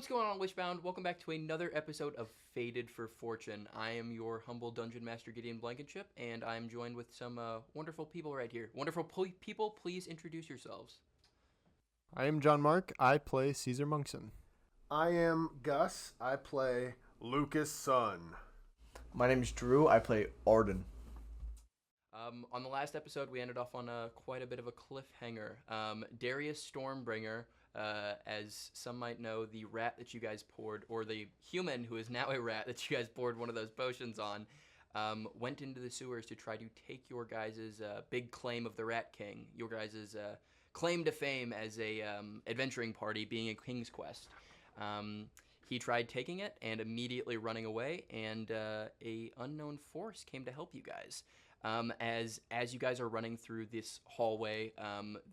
What's going on, Wishbound? Welcome back to another episode of Fated for Fortune. I am your humble Dungeon Master, Gideon Blankenship, and I'm joined with some wonderful people right here. Wonderful people, please introduce yourselves. I am John Mark. I play Caesar Monkson. I am Gus. I play Lucas' son. My name is Drew. I play Arden. On the last episode, we ended off on quite a bit of a cliffhanger. Darius Stormbringer, as some might know, the rat that you guys poured, or the human who is now a rat that you guys poured one of those potions on, went into the sewers to try to take your guys' big claim of the Rat King, your guys' claim to fame as a adventuring party, being a King's Quest. He tried taking it and immediately running away, and a unknown force came to help you guys. As you guys are running through this hallway,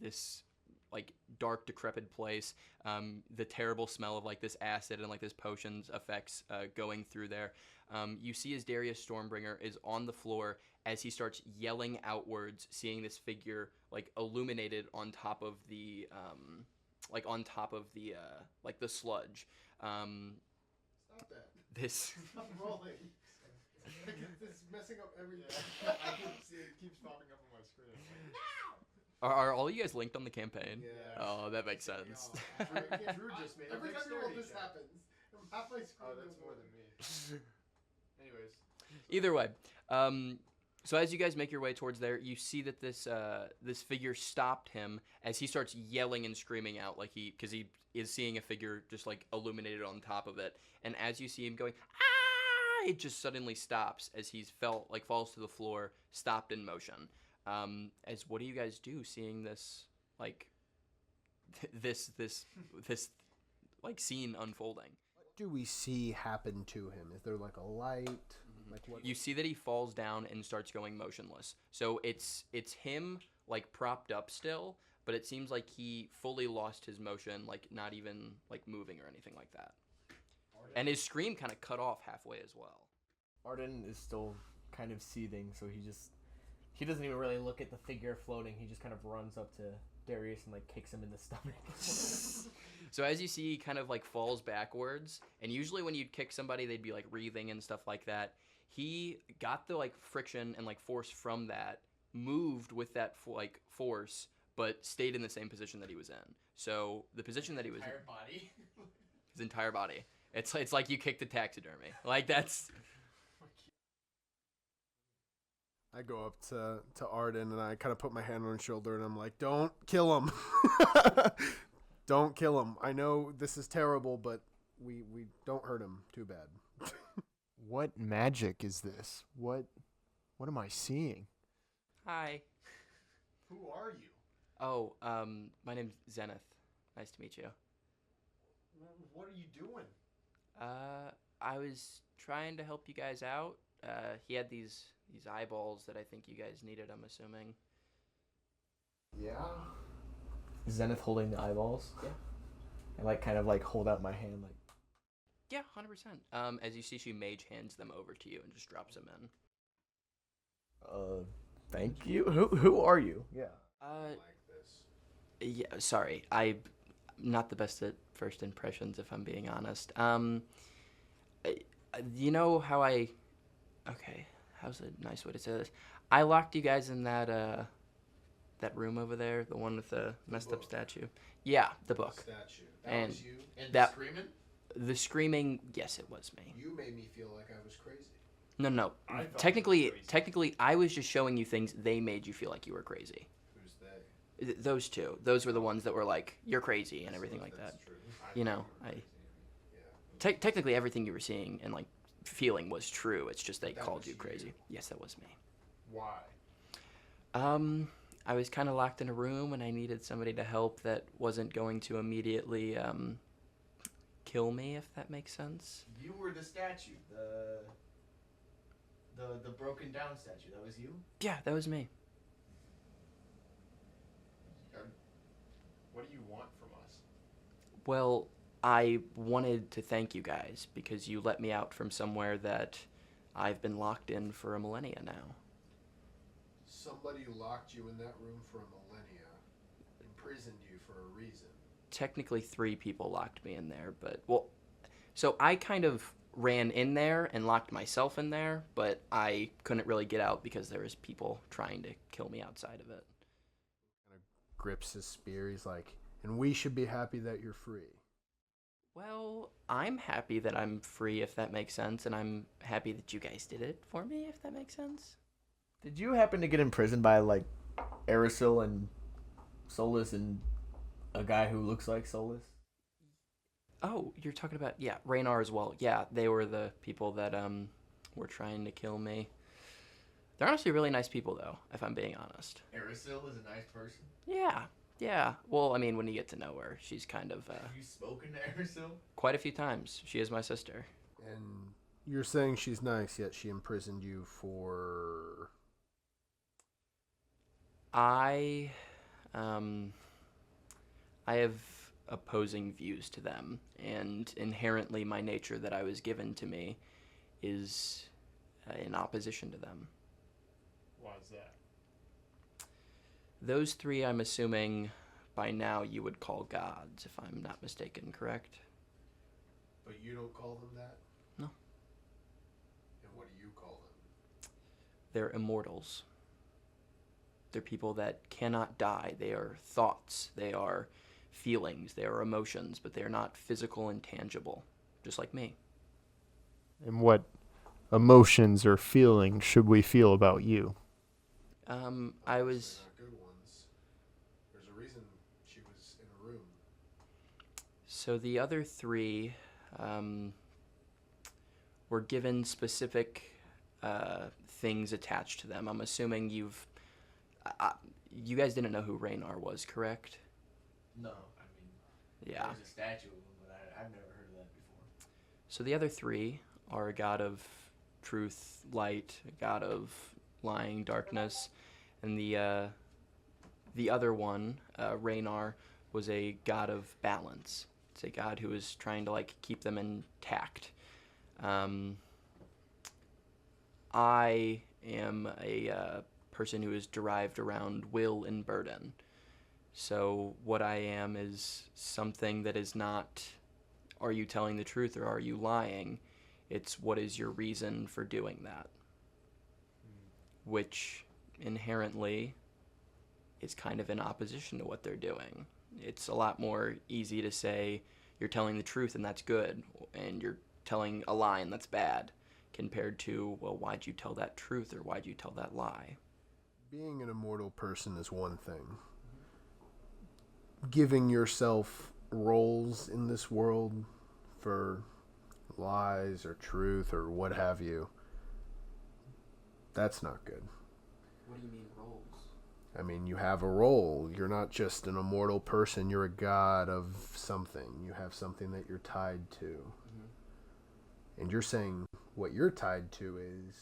this like dark, decrepit place, the terrible smell of like this acid and like this potions effects going through there, you see as Darius Stormbringer is on the floor as he starts yelling outwards, seeing this figure like illuminated on top of the like the sludge. Stop that. This. Stop rolling. It's messing up everything. I can see it keeps popping up on my screen. Are all you guys linked on the campaign? Yeah. Oh, that makes sense. Drew just made every time all this happens, half my screen. Oh, that's more than me. Anyways. Either way, so as you guys make your way towards there, you see that this figure stopped him as he starts yelling and screaming out because he is seeing a figure just like illuminated on top of it, and as you see him going, ah! It just suddenly stops as he falls to the floor, stopped in motion. As what do you guys do seeing this like this like scene unfolding? What do we see happen to him? Is there like a light? Like what? You see that he falls down and starts going motionless. So it's him like propped up still, but it seems like he fully lost his motion, like not even like moving or anything like that. And his scream kind of cut off halfway as well. Arden is still kind of seething, so he doesn't even really look at the figure floating. He just kind of runs up to Darius and like kicks him in the stomach. So as you see, he kind of like falls backwards, and usually when you'd kick somebody, they'd be like wreathing and stuff like that. He got the like friction and like force from that, moved with that like force, but stayed in the same position that he was in. So the position that he was in, body. his entire body. It's like you kicked a taxidermy. Like that's. I go up to Arden and I kind of put my hand on his shoulder and I'm like, "Don't kill him. Don't kill him. I know this is terrible, but we don't hurt him too bad." What magic is this? What am I seeing? Hi. Who are you? Oh, my name's Zenith. Nice to meet you. What are you doing? I was trying to help you guys out. He had these eyeballs that I think you guys needed, I'm assuming. Yeah. Zenith holding the eyeballs. Yeah. I like kind of like hold out my hand like. Yeah, 100%. As you see, she mage hands them over to you and just drops them in. Thank you. Who are you? Yeah. Like this. Yeah, sorry. I'm not the best at first impressions, if I'm being honest. You know how okay, how's a nice way to say this? I locked you guys in that room over there, the one with the messed up statue. Yeah, the book. Statue. And was you? And that- screaming? The screaming, yes, it was me. You made me feel like I was crazy. No. I felt Technically, I was just showing you things. They made you feel like you were crazy. Who's they? Those two. Those were the ones that were like, you're crazy and everything like that. True. You know, technically everything you were seeing and like feeling was true. It's just they That called was you you. crazy. Yes, that was me. Why? I was kind of locked in a room and I needed somebody to help that wasn't going to immediately kill me, if that makes sense. You were the statue, the broken down statue. That was you? Yeah, that was me. What do you want from us? Well, I wanted to thank you guys because you let me out from somewhere that I've been locked in for a millennia now. Somebody locked you in that room for a millennia, imprisoned you for a reason. Technically 3 people locked me in there, but, well, So I kind of ran in there and locked myself in there, but I couldn't really get out because there was people trying to kill me outside of it. Grips his spear. He's like, and we should be happy that you're free. Well, I'm happy that I'm free, if that makes sense, and I'm happy that you guys did it for me, if that makes sense. Did you happen to get imprisoned by like Erisil and Solus and a guy who looks like Solus? Oh, you're talking about, yeah, Raynar as well. Yeah, they were the people that were trying to kill me. They're honestly really nice people, though, if I'm being honest. Erisil is a nice person. Yeah. Well, I mean, when you get to know her, she's kind of Have you spoken to Erisil? quite a few times. She is my sister. And you're saying she's nice, yet she imprisoned you for... I have opposing views to them, and inherently my nature that I was given to me is in opposition to them. Why is that? Those three, I'm assuming by now you would call gods, if I'm not mistaken, correct? But you don't call them that? No. And what do you call them? They're immortals. They're people that cannot die. They are thoughts. They are feelings. They are emotions, but they are not physical and tangible, just like me. And what emotions or feelings should we feel about you? I was... Not good ones. There's a reason she was in a room. So the other three were given specific things attached to them. I'm assuming you guys didn't know who Raynar was, correct? No, I mean, Yeah. there's a statue of him, but I've never heard of that before. So the other three are a god of truth, light, a god of lying, darkness, and the other one, Raynar, was a god of balance. It's a god who is trying to like keep them intact. I am a person who is derived around will and burden. So what I am is something that is not, are you telling the truth or are you lying? It's what is your reason for doing that? Which inherently is kind of in opposition to what they're doing. It's a lot more easy to say you're telling the truth and that's good, and you're telling a lie and that's bad, compared to, well, why'd you tell that truth or why'd you tell that lie? Being an immortal person is one thing. Giving yourself roles in this world for lies or truth or what have you, that's not good. What do you mean roles? I mean, you have a role. You're not just an immortal person. You're a god of something. You have something that you're tied to. Mm-hmm. And you're saying what you're tied to is...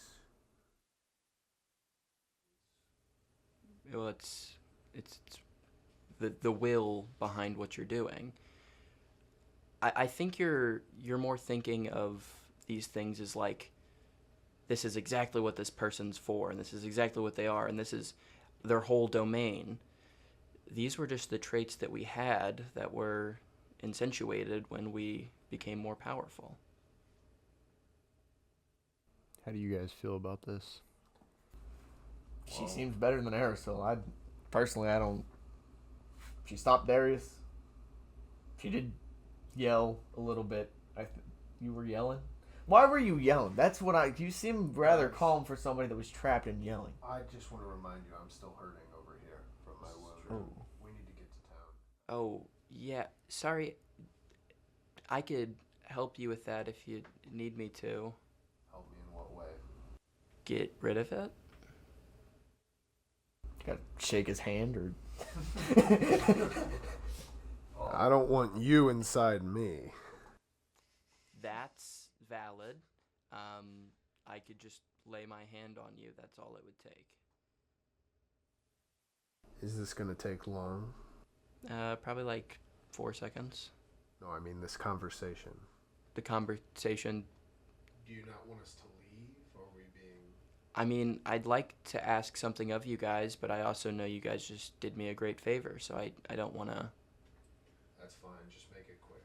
Well, it's the will behind what you're doing. I think you're more thinking of these things as like, this is exactly what this person's for, and this is exactly what they are, and this is their whole domain. These were just the traits that we had that were accentuated when we became more powerful. How do you guys feel about this? She seems better than Erisil. I don't. She stopped Darius. She did yell a little bit. You were yelling? Why were you yelling? That's what you seem rather calm for somebody that was trapped in yelling. I just want to remind you, I'm still hurting over here from my wound. Oh. We need to get to town. Oh, yeah. Sorry. I could help you with that if you need me to. Help me in what way? Get rid of it? Gotta shake his hand or. I don't want you inside me. That's valid. I could just lay my hand on you. That's all it would take. Is this going to take long? Probably like 4 seconds. No, I mean this conversation. The conversation. Do you not want us to leave? Or are we being... I mean, I'd like to ask something of you guys, but I also know you guys just did me a great favor, so I don't want to... That's fine. Just make it quick.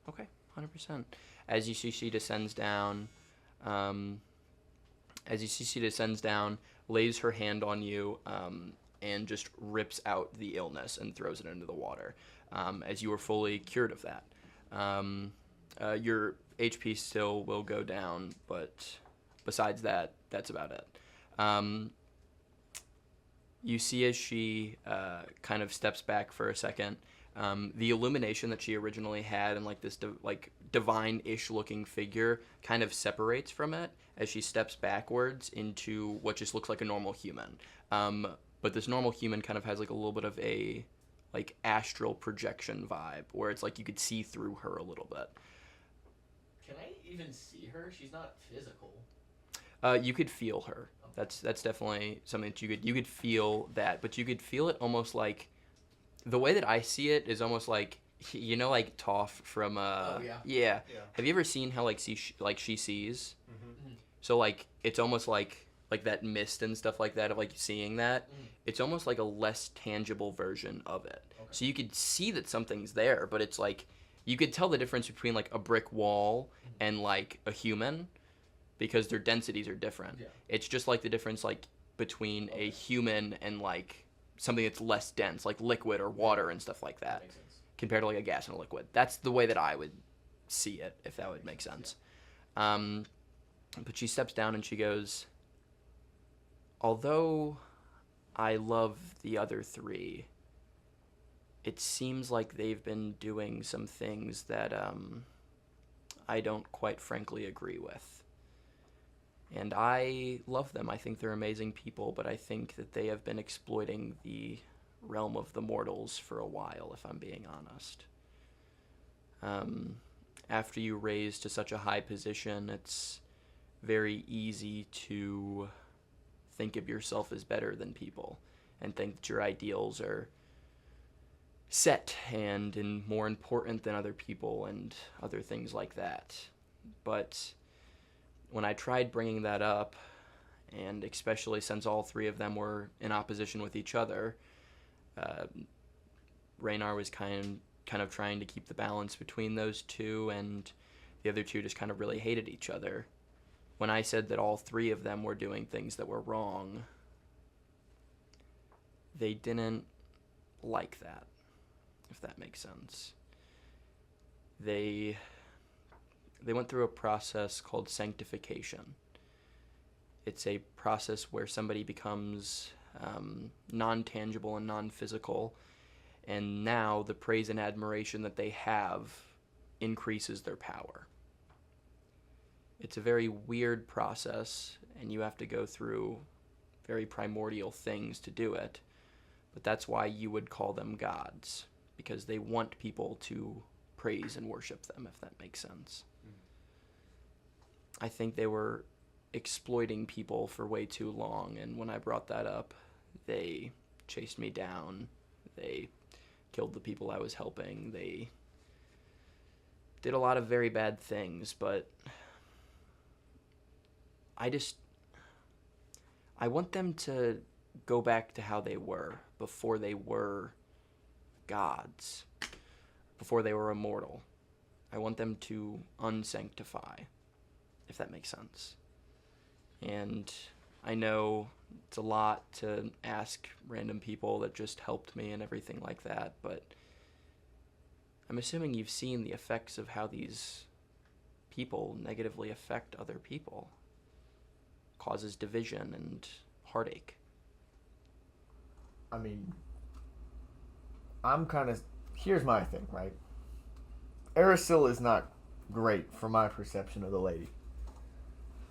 Okay. 100%. As you see, she descends down. She descends down, lays her hand on you, and just rips out the illness and throws it into the water. As you are fully cured of that. Your HP still will go down, but besides that, that's about it. You see as she kind of steps back for a second, the illumination that she originally had and like this divine-ish looking figure kind of separates from it as she steps backwards into what just looks like a normal human. But this normal human kind of has like a little bit of a like astral projection vibe where it's like you could see through her a little bit. Can I even see her? She's not physical. You could feel her. That's definitely something that you could feel that, but you could feel it almost like the way that I see it is almost like like Toph from yeah. Have you ever seen how like she sees? Mm-hmm. So like it's almost like that mist and stuff like that of like seeing that. It's almost like a less tangible version of it. Okay. So you could see that something's there, but it's like you could tell the difference between like a brick wall and like a human because their densities are different. Yeah. It's just like the difference like between a human and like something that's less dense, like liquid or water and stuff like that, Makes sense. compared to like a gas and a liquid. That's the way that I would see it, if that would make sense. But she steps down and she goes, although I love the other three, it seems like they've been doing some things that I don't quite frankly agree with. And I love them. I think they're amazing people, but I think that they have been exploiting the realm of the mortals for a while, if I'm being honest. After you raise to such a high position, it's very easy to think of yourself as better than people and think that your ideals are set and more important than other people and other things like that. But when I tried bringing that up, and especially since all three of them were in opposition with each other, Raynar was kind of trying to keep the balance between those two, and the other two just kind of really hated each other. When I said that all three of them were doing things that were wrong, they didn't like that, if that makes sense. They went through a process called sanctification. It's a process where somebody becomes non-tangible and non-physical, and now the praise and admiration that they have increases their power. It's a very weird process, and you have to go through very primordial things to do it, but that's why you would call them gods, because they want people to praise and worship them, if that makes sense. I think they were exploiting people for way too long, and when I brought that up, they chased me down. They killed the people I was helping. They did a lot of very bad things, but I want them to go back to how they were before they were gods, before they were immortal. I want them to unsanctify, if that makes sense. And I know it's a lot to ask random people that just helped me and everything like that, but I'm assuming you've seen the effects of how these people negatively affect other people. Causes division and heartache. I mean, here's my thing, right? Arasil is not great from my perception of the lady.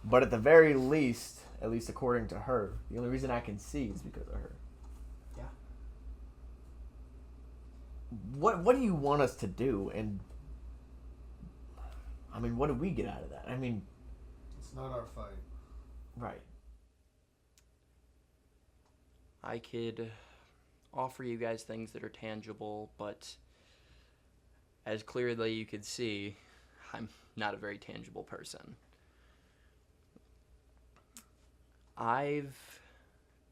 But at the very least, at least according to her, the only reason I can see is because of her. Yeah. What do you want us to do? And I mean, what do we get out of that? I mean, It's not our fight. right. I could offer you guys things that are tangible, but as clearly you could see, I'm not a very tangible person. I've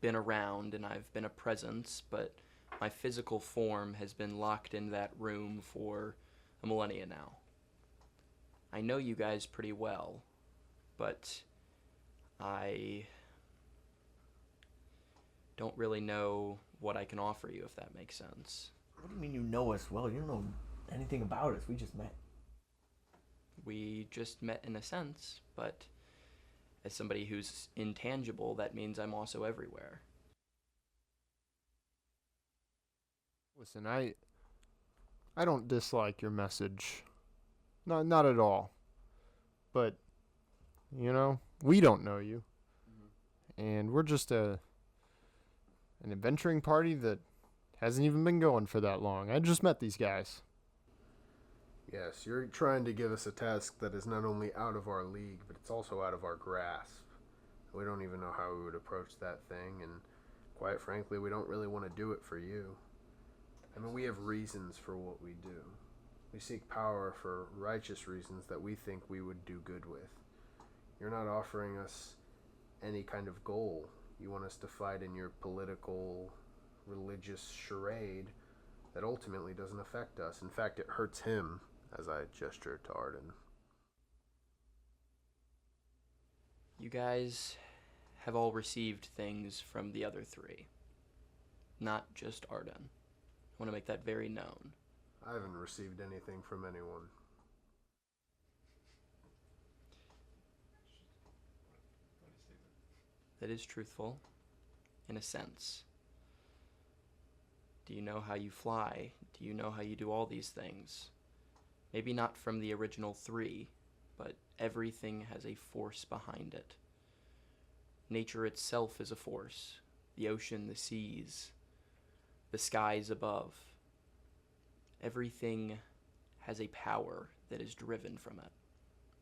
been around and I've been a presence, but my physical form has been locked in that room for a millennia now. I know you guys pretty well, but I don't really know what I can offer you, if that makes sense. What do you mean you know us well? You don't know anything about us. We just met. We just met in a sense, but as somebody who's intangible, that means I'm also everywhere. Listen, I don't dislike your message. Not at all. But we don't know you. And we're just an adventuring party that hasn't even been going for that long. I just met these guys. Yes, you're trying to give us a task that is not only out of our league, but it's also out of our grasp. We don't even know how we would approach that thing, and quite frankly, we don't really want to do it for you. I mean, we have reasons for what we do. We seek power for righteous reasons that we think we would do good with. You're not offering us any kind of goal. You want us to fight in your political, religious charade that ultimately doesn't affect us. In fact, it hurts him, as I gesture to Arden. You guys have all received things from the other three, not just Arden. I want to make that very known. I haven't received anything from anyone. That is truthful, in a sense. Do you know how you fly? Do you know how you do all these things? Maybe not from the original three, but everything has a force behind it. Nature itself is a force. The ocean, the seas, the skies above. Everything has a power that is driven from it.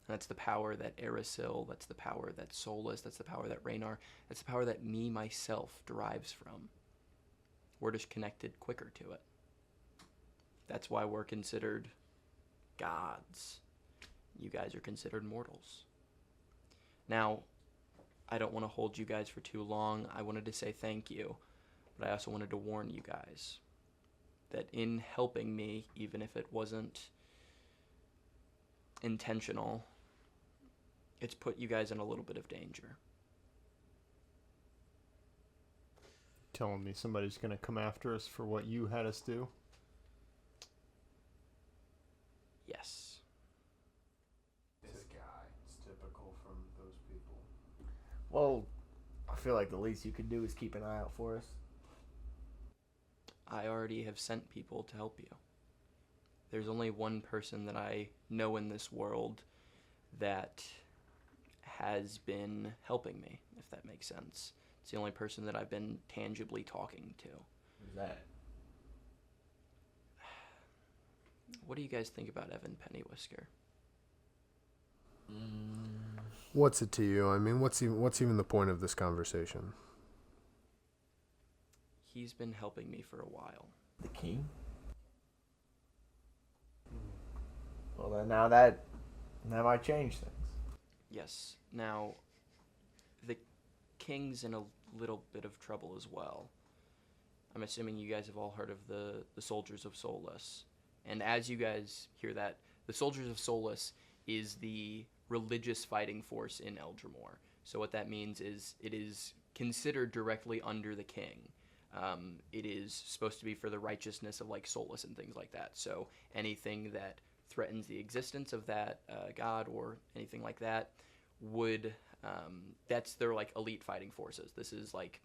And that's the power that Erasil, that's the power that Solus, that's the power that Raynar, that's the power that me, myself, derives from. We're just connected quicker to it. That's why we're considered gods. You guys are considered mortals. Now, I don't want to hold you guys for too long. I wanted to say thank you, but I also wanted to warn you guys that in helping me, even if it wasn't intentional, it's put you guys in a little bit of danger. Telling me somebody's going to come after us for what you had us do? Yes. This guy is typical from those people. Well, I feel like the least you could do is keep an eye out for us. I already have sent people to help you. There's only one person that I know in this world that has been helping me, if that makes sense. It's the only person that I've been tangibly talking to. Who's that? What do you guys think about Evan Pennywhisker? What's it to you? I mean, what's even the point of this conversation? He's been helping me for a while. The king? Well, then that might change things. Yes. Now, the king's in a little bit of trouble as well. I'm assuming you guys have all heard of the Soldiers of Solus. And as you guys hear that, the Soldiers of Solus is the religious fighting force in Eldrimor. So what that means is it is considered directly under the king. It is supposed to be for the righteousness of like Solus and things like that. So anything that threatens the existence of that god or anything like that would that's their like elite fighting forces. This is like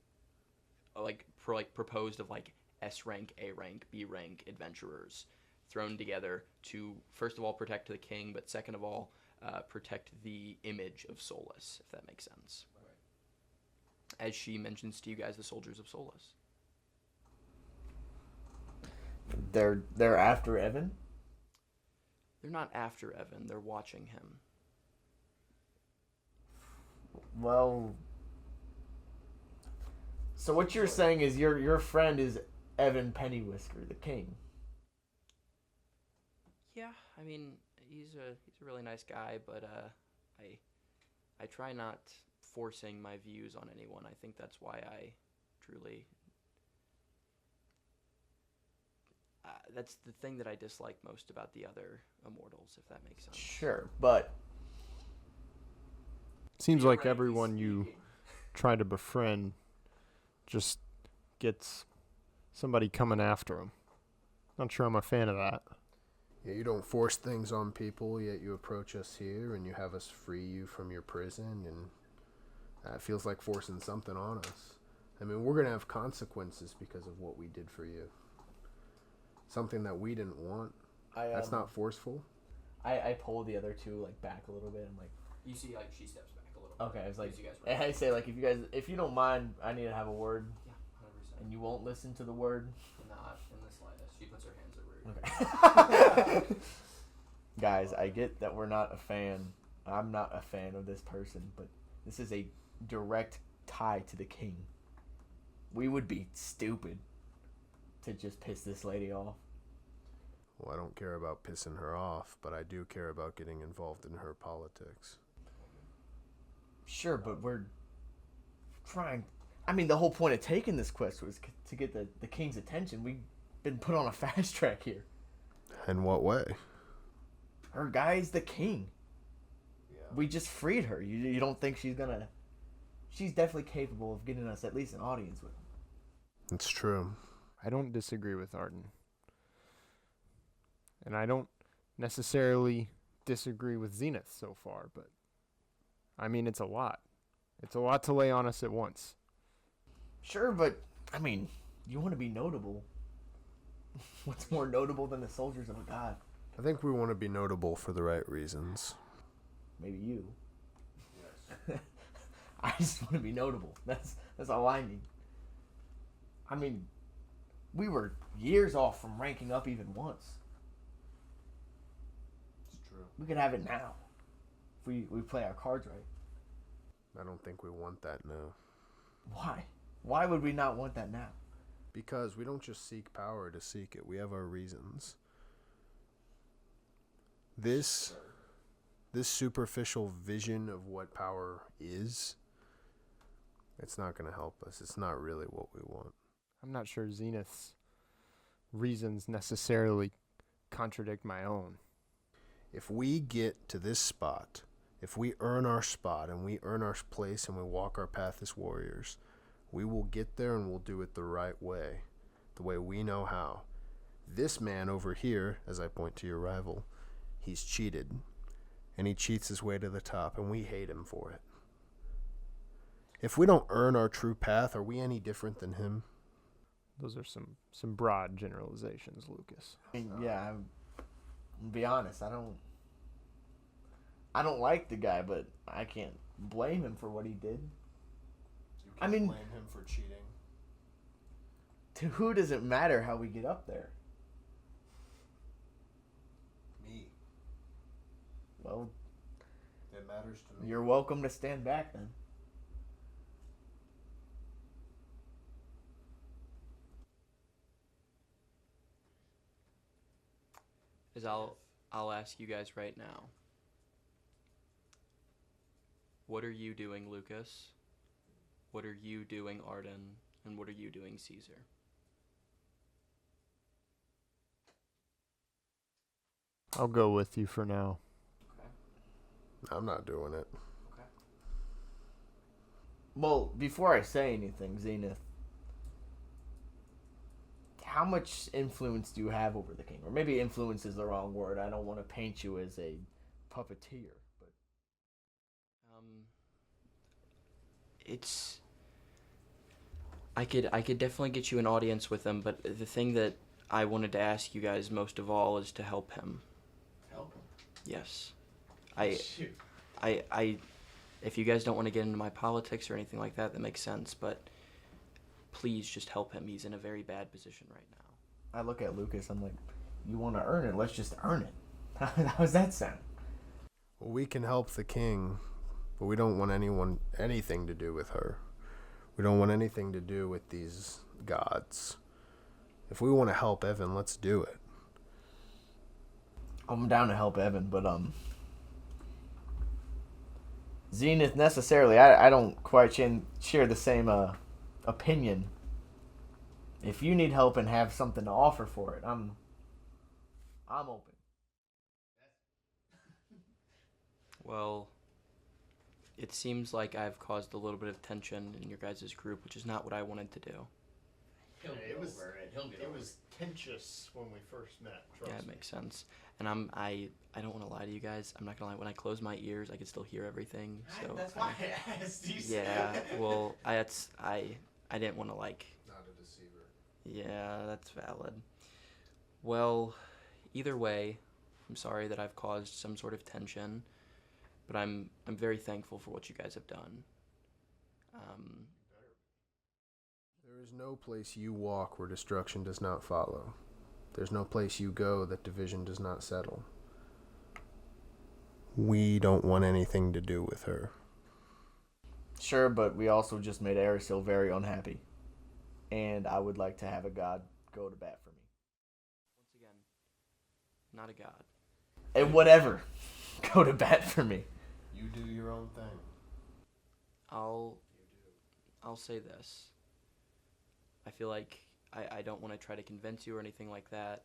proposed of like S rank, A rank, B rank adventurers thrown together to first of all protect the king, but second of all protect the image of Solus, if that makes sense. Right. As she mentions to you guys, the Soldiers of Solus. They're after Evan? They're not after Evan, they're watching him. Well, so what you're saying is your friend is Evan Pennywhisker, the king. Yeah, I mean, he's a really nice guy, but I try not forcing my views on anyone. I think that's why I truly That's the thing that I dislike most about the other immortals, if that makes sense. Sure, but Seems like theoretically everyone you speaking- try to befriend just gets somebody coming after them. Not sure I'm a fan of that. Yeah, you don't force things on people, yet you approach us here and you have us free you from your prison, and that feels like forcing something on us. I mean, we're going to have consequences because of what we did for you. Something that we didn't want. That's not forceful. I pull the other two like back a little bit. I'm like, You see, like, she steps back a little bit. okay. I was like, You guys and I say like, if you don't mind, I need to have a word, Yeah, 100%. and you won't listen to the word. Not in the slightest. She puts her hands over her. Okay. Guys, I get that we're not a fan. I'm not a fan of this person, but this is a direct tie to the king. We would be stupid to just piss this lady off. Well, I don't care about pissing her off, but I do care about getting involved in her politics. Sure, but we're trying. I mean, the whole point of taking this quest was to get the king's attention. We've been put on a fast track here. In what way? Her guy's the king. Yeah. We just freed her. You don't think she's gonna... She's definitely capable of getting us at least an audience with him. It's true. I don't disagree with Arden. And I don't necessarily disagree with Zenith so far, but I mean, it's a lot. It's a lot to lay on us at once. Sure, but, I mean, you want to be notable. What's more notable than the soldiers of a god? I think we want to be notable for the right reasons. Maybe you. Yes. I just want to be notable. That's all I need. I mean, we were years off from ranking up even once. It's true. We could have it now. If we play our cards right. I don't think we want that now. Why? Why would we not want that now? Because we don't just seek power to seek it. We have our reasons. This superficial vision of what power is, it's not going to help us. It's not really what we want. I'm not sure Zenith's reasons necessarily contradict my own. If we get to this spot, if we earn our spot and we earn our place and we walk our path as warriors, we will get there and we'll do it the right way, the way we know how. This man over here, as I point to your rival, he's cheated, and he cheats his way to the top, and we hate him for it. If we don't earn our true path, are we any different than him? Those are some broad generalizations, Lucas. I mean, yeah, to be honest, I don't like the guy, but I can't blame him for what he did. You blame him for cheating. To who does it matter how we get up there? Me. Well, It matters to me. you're welcome to stand back then. I'll ask you guys right now. What are you doing, Lucas? What are you doing, Arden? And what are you doing, Caesar? I'll go with you for now. I'm not doing it. Well, before I say anything, Zenith, how much influence do you have over the king? Or maybe influence is the wrong word. I don't want to paint you as a puppeteer, but It's... I could definitely get you an audience with him, but the thing that I wanted to ask you guys most of all is to help him. help him. Yes. Shoot. If you guys don't want to get into my politics or anything like that makes sense, but please just help him. He's in a very bad position right now. I look at Lucas, I'm like, you want to earn it, let's just earn it. How does that sound? Well, we can help the king, but we don't want anything to do with her. We don't want anything to do with these gods. If we want to help Evan, let's do it. I'm down to help Evan, but Zenith necessarily, I don't quite share the same opinion if you need help and have something to offer for it, I'm open. Well, it seems like I've caused a little bit of tension in your guys' group, which is not what I wanted to do. He'll get over it. It was tensious when we first met. Trust Yeah, it me. makes sense. And I don't want to lie to you guys. I'm not gonna lie. When I close my ears, I can still hear everything. So That's why I asked you. yeah. Well, I didn't want to like. Not a deceiver. Yeah, that's valid. Well, either way, I'm sorry that I've caused some sort of tension, but I'm very thankful for what you guys have done. There is no place you walk where destruction does not follow. There's no place you go that division does not settle. We don't want anything to do with her. Sure, but we also just made Arisil very unhappy. And I would like to have a god go to bat for me. Once again, not a god. And whatever. Go to bat for me. You do your own thing. I'll say this. I feel like I don't want to try to convince you or anything like that.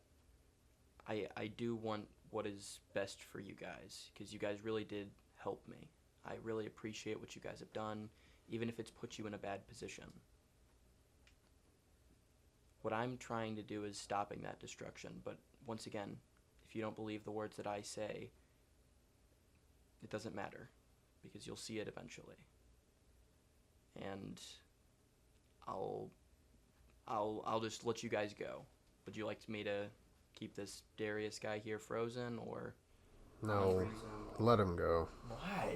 I do want what is best for you guys, because you guys really did help me. I really appreciate what you guys have done, even if it's put you in a bad position. What I'm trying to do is stopping that destruction, but once again, if you don't believe the words that I say, it doesn't matter, because you'll see it eventually. And I'll just let you guys go. Would you like me to keep this Darius guy here frozen, or? No, let him go. Why?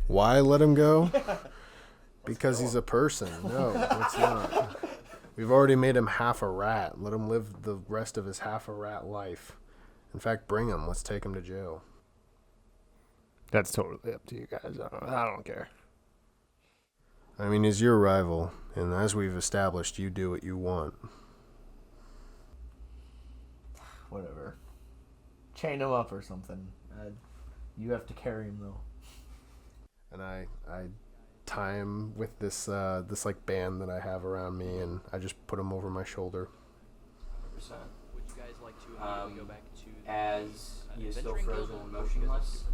Why let him go? Because he's a person. No, it's not. We've already made him half a rat. Let him live the rest of his half a rat life. In fact, bring him. Let's take him to jail. That's totally up to you guys. I don't care. I mean, he's your rival, and as we've established, you do what you want. Whatever. Chain him up or something. You have to carry him, though. And I tie him with this like band that I have around me, and I just put him over my shoulder. 100%. Would you guys like to go back to as he is still frozen and motionless?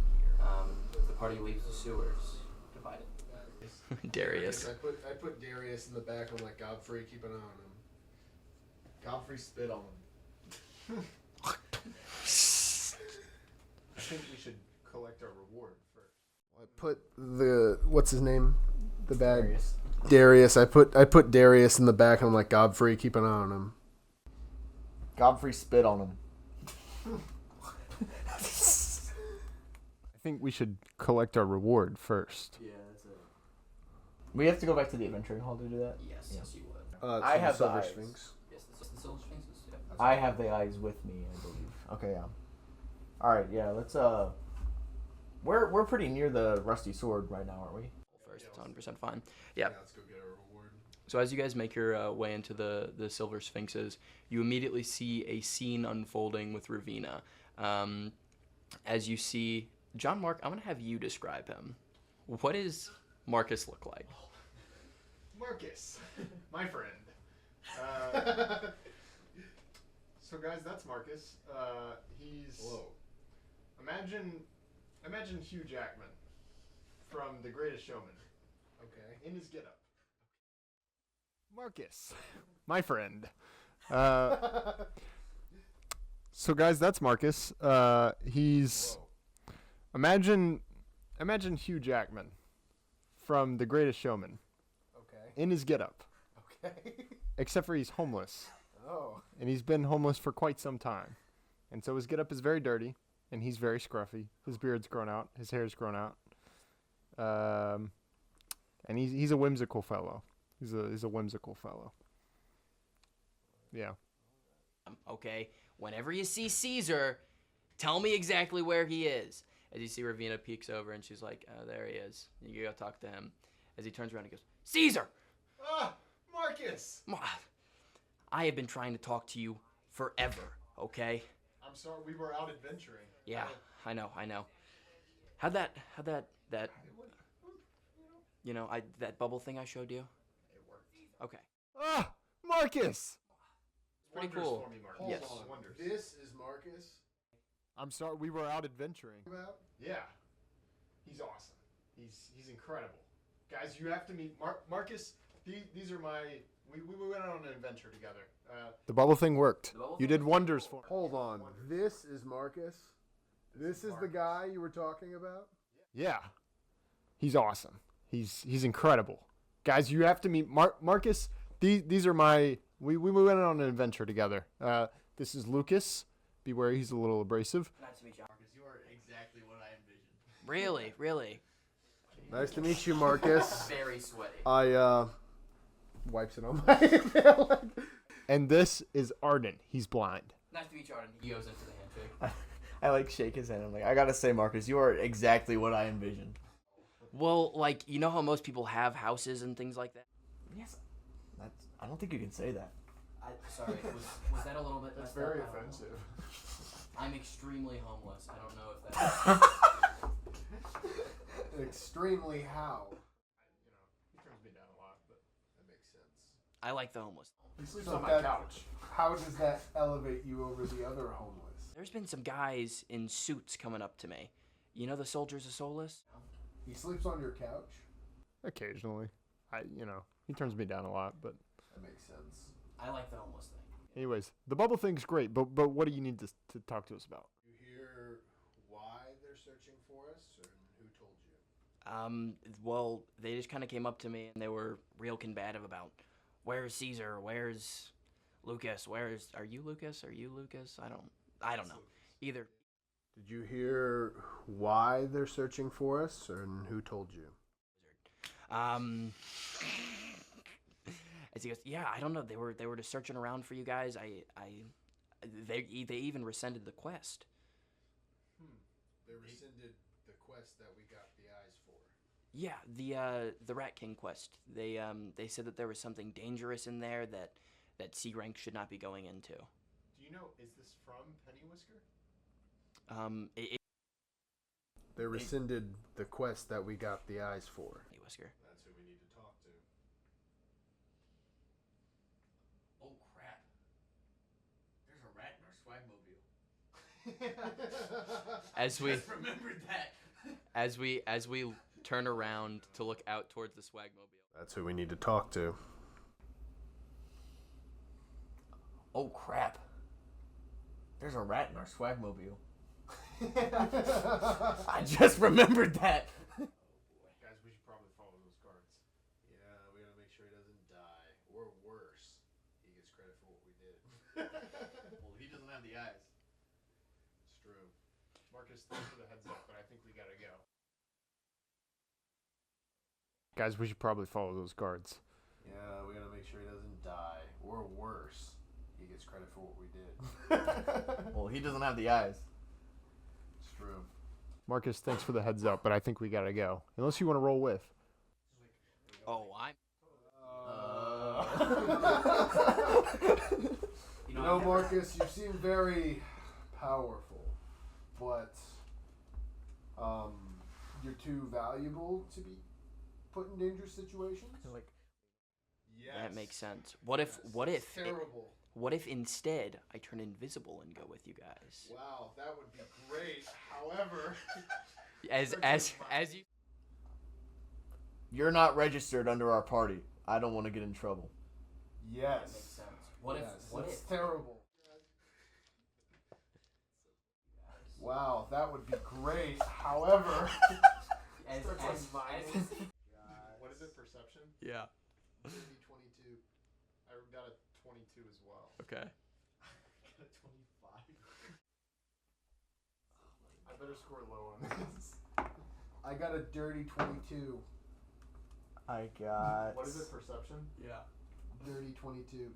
The party leaves the sewers, divided. Darius. I put Darius in the back. I'm like, Godfrey, keep an eye on him. Godfrey spit on him. I think we should collect our reward first. I put what's his name? The bag. Darius. Darius. I put Darius in the back. And I'm like, Godfrey, keep an eye on him. Godfrey spit on him. I think we should collect our reward first. Yeah, that's it. We have to go back to the adventuring hall to do that? Yes, Yeah. yes, you would. I have the Silver eyes. Sphinx. Yes, the Silver Sphinxes. Yeah. I have the eyes with me, I believe. Okay, yeah. Alright, yeah, let's, We're pretty near the rusty sword right now, aren't we? First, it's 100% fine. Yeah. Let's go get our reward. So as you guys make your way into the Silver Sphinxes, you immediately see a scene unfolding with Ravina. As you see, John Mark, I'm going to have you describe him. What does Marcus look like? Marcus, my friend. So guys, that's Marcus. He's Hello. Imagine Hugh Jackman from The Greatest Showman Okay. in his getup. Marcus, my friend. So guys, that's Marcus. He's Whoa. imagine Hugh Jackman from The Greatest Showman Okay. in his getup, Okay. except for he's homeless, Oh. and he's been homeless for quite some time, and so his getup is very dirty, and he's very scruffy. His beard's grown out, his hair's grown out, and he's a whimsical fellow. He's a whimsical fellow. Yeah. Okay, whenever you see Caesar, tell me exactly where he is. As you see Ravina peeks over and she's like, oh, there he is. You go talk to him. As he turns around and goes, Caesar! Ah, Marcus! I have been trying to talk to you forever, okay? I'm sorry, we were out adventuring. Yeah, I know. How'd that, that bubble thing I showed you? It worked. Okay. Ah, Marcus! Pretty Wonders cool. for me, Marcus. Hold Yes. on. Wonders. This is Marcus. I'm sorry, we were out adventuring. About? Yeah. He's awesome. He's incredible. Guys, you have to meet Marcus. These are my. We went on an adventure together. The bubble thing worked. The bubble You thing did was wonders for me. Hold on. This is Marcus. This is the guy you were talking about? Yeah. He's awesome. He's incredible. Guys, you have to meet Marcus. These are my we went on an adventure together. This is Lucas. Beware, he's a little abrasive. Nice to meet you. Marcus, you are exactly what I envisioned. Really, really. Nice to meet you, Marcus. Very sweaty. I wipes it on my And this is Arden. He's blind. Nice to meet you, Arden. He goes into the handshake. I like shake his hand. I'm like, I gotta say, Marcus, you are exactly what I envisioned. Well, like, you know how most people have houses and things like that? Yes. I don't think you can say that. Sorry, was that a little bit That's messed very up? I don't know. offensive. I'm extremely homeless. I don't know if that's... Extremely how? he turns me down a lot, but That makes sense. I like the homeless. he sleeps So on my that- couch. How does that elevate you over the other homeless? There's been some guys in suits coming up to me. You know the Soldiers of Solace? He sleeps on your couch? Occasionally. He turns me down a lot, but That makes sense. I like the homeless thing. anyways, the bubble thing's great, but what do you need to talk to us about? You hear why they're searching for us, or who told you? Well, they just kind of came up to me and they were real combative about, where's Caesar? Where's Lucas? Are you Lucas? Are you Lucas? I don't know. Either. Did you hear why they're searching for us, or who told you? As he goes, yeah, I don't know. They were just searching around for you guys. They even rescinded the quest. They rescinded the quest that we got the eyes for. Yeah, the Rat King quest. They said that there was something dangerous in there that C rank should not be going into. Do you know? Is this from Pennywhisker? They rescinded the quest that we got the eyes for. Whisker. That's who we need to talk to. Oh crap! There's a rat in our swagmobile. As we Just remembered that. as we turn around to look out towards the swagmobile. That's who we need to talk to. Oh crap! There's a rat in our swagmobile. I just remembered that. Guys, we should probably follow those cards. Yeah, we gotta make sure he doesn't die. Or worse, he gets credit for what we did. Well, he doesn't have the eyes. It's true. Marcus, thanks for the heads up, but I think we gotta go. Guys, we should probably follow those guards. Yeah, we gotta make sure he doesn't die. Or worse, he gets credit for what we did. Well, he doesn't have the eyes. It's true. Marcus, thanks for the heads up, but I think we gotta go. Unless you want to roll with. Oh, I'm. You know, Marcus, you seem very powerful, but you're too valuable to be put in dangerous situations. Like, Yes. That makes sense. What if Terrible. what if instead I turn invisible and go with you guys? Wow, that would be great. However, As you. you're not registered under our party. I don't want to get in trouble. yes. That makes sense. What yes, if it's terrible. Wow, that would be great. However, What is it? Perception? Yeah. 22. I got a 22 as well. Okay. I got a 25. I better score low on this. I got a dirty 22. I got. What is it? Perception? Yeah. Dirty 22.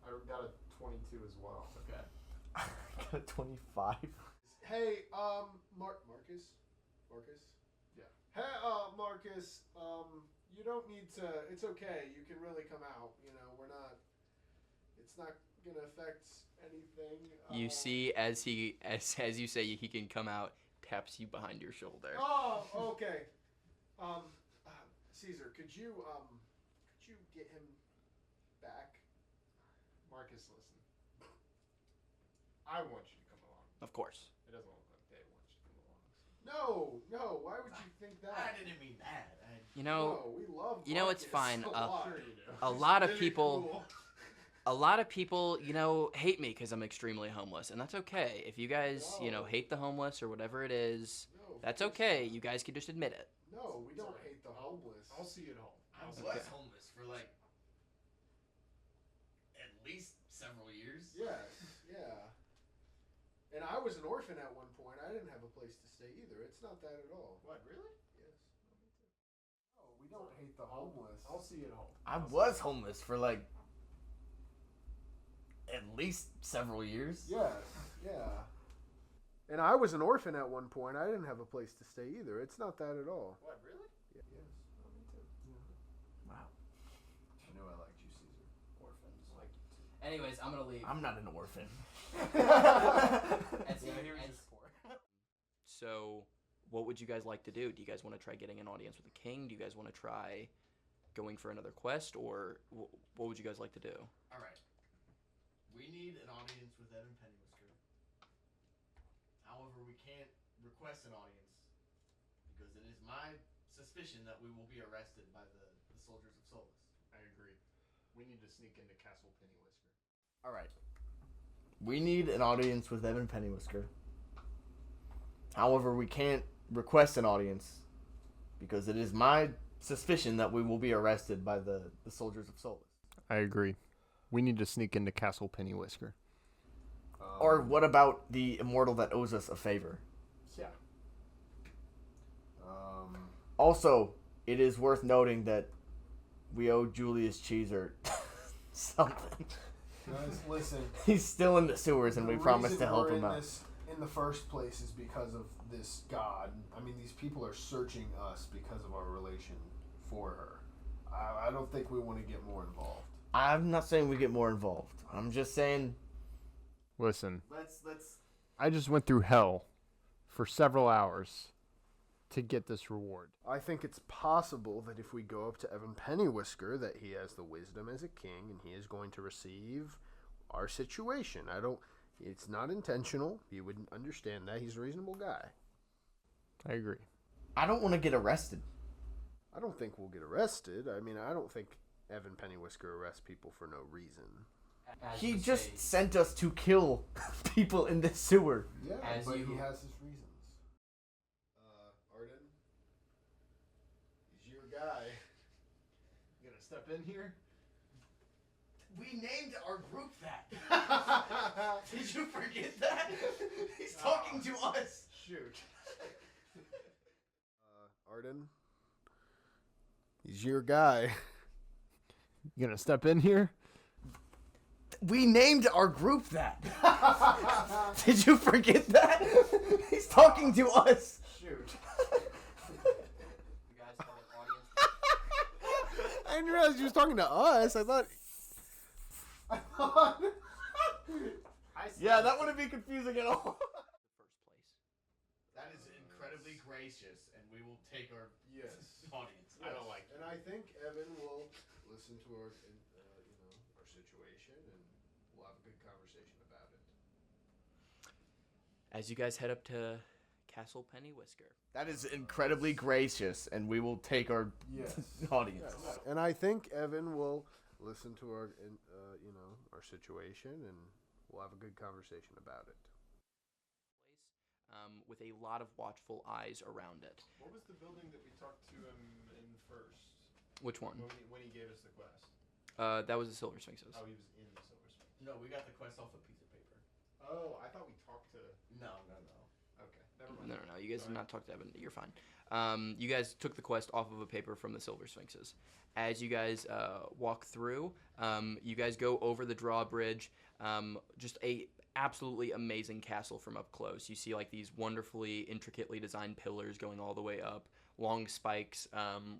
I got a 22 as well. Okay. I got a 25. Hey, Marcus? Yeah. Hey, Marcus, you don't need to, it's okay, you can really come out, we're not, it's not gonna affect anything. You see, as you say, he can come out, taps you behind your shoulder. Oh, okay. Caesar, could you get him back? Marcus, listen. I want you to come along. Of course. It doesn't look like they want you to come along. No. Why would you think that? I didn't mean that. You know, No, we love you know, it's Marcus fine. a lot. Sure you do. A lot of Really people, cool. a lot of people, you know, hate me because I'm extremely homeless, and that's okay. If you guys, you know, No. hate the homeless or whatever it is, No, that's of course okay. not. You guys can just admit it. No, we don't Sorry. hate the homeless. I'll see you at home. I was Okay. homeless for like at least several years. Yes, yeah. And I was an orphan at one point. I didn't have a place to stay either. It's not that at all. What, really? Yes. No, we don't hate the homeless. I'll see you at home. I was homeless for like at least several years. Yes, yeah. And I was an orphan at one point. I didn't have a place to stay either. It's not that at all. What, really? Yeah, yes. Oh, me too. Wow. I knew I liked you, Caesar. Orphans. Anyways, I'm gonna leave. I'm not an orphan. So, what would you guys like to do? Do you guys want to try getting an audience with the king? Do you guys want to try going for another quest, or what would you guys like to do? All right. We need an audience with Evan Pennywhisker. However, we can't request an audience because it is my suspicion that we will be arrested by the soldiers of Solus. I agree. We need to sneak into Castle Pennywhisker. All right. We need an audience with Evan Pennywhisker. However, we can't request an audience because it is my suspicion that we will be arrested by the soldiers of Solus. I agree. We need to sneak into Castle Pennywhisker. Or what about the immortal that owes us a favor? Yeah. Also, it is worth noting that we owe Julius Caesar something. Guys, listen. He's still in the sewers, and we promised to help him out. In the first place is because of this god. I mean, these people are searching us because of our relation for her. I don't think we want to get more involved. I'm not saying we get more involved. I'm just saying Listen, let's I just went through hell for several hours to get this reward. I think it's possible that if we go up to Evan Pennywhisker, that he has the wisdom as a king, and he is going to receive our situation. It's not intentional. He wouldn't understand that. He's a reasonable guy. I agree. I don't want to get arrested. I don't think we'll get arrested. I mean, I don't think Evan Pennywhisker arrests people for no reason. He just sent us to kill people in the sewer. Yeah, As but you- he has his reasons. Arden, he's your guy. You gonna step in here? We named our group that. Did you forget that? He's talking to us. Shoot. Arden, he's your guy. You gonna step in here? We named our group that. Did you forget that? He's talking to us. Shoot. You guys have an audience. I didn't realize he was talking to us. I thought. Yeah, that wouldn't be confusing at all. First place. That is incredibly gracious, and we will take our Yes. audience. I don't like And I think Evan will listen to our, our situation, and we'll have a good conversation about it. As you guys head up to Castle Pennywhisker. That is incredibly gracious, and we will take our Yes. audience. And I think Evan will listen to our, our situation, and we'll have a good conversation about it. With a lot of watchful eyes around it. What was the building that we talked to him in first? Which one? When he gave us the quest. That was the Silver Sphinxes. Oh, he was in the Silver Sphinx. No, we got the quest off a piece of paper. Oh, I thought we talked to. No. Okay, never mind. No. You guys did Sorry. not talk to Evan. You're fine. You guys took the quest off of a paper from the Silver Sphinxes. As you guys walk through, you guys go over the drawbridge. Just a absolutely amazing castle from up close. You see like these wonderfully intricately designed pillars going all the way up, long spikes,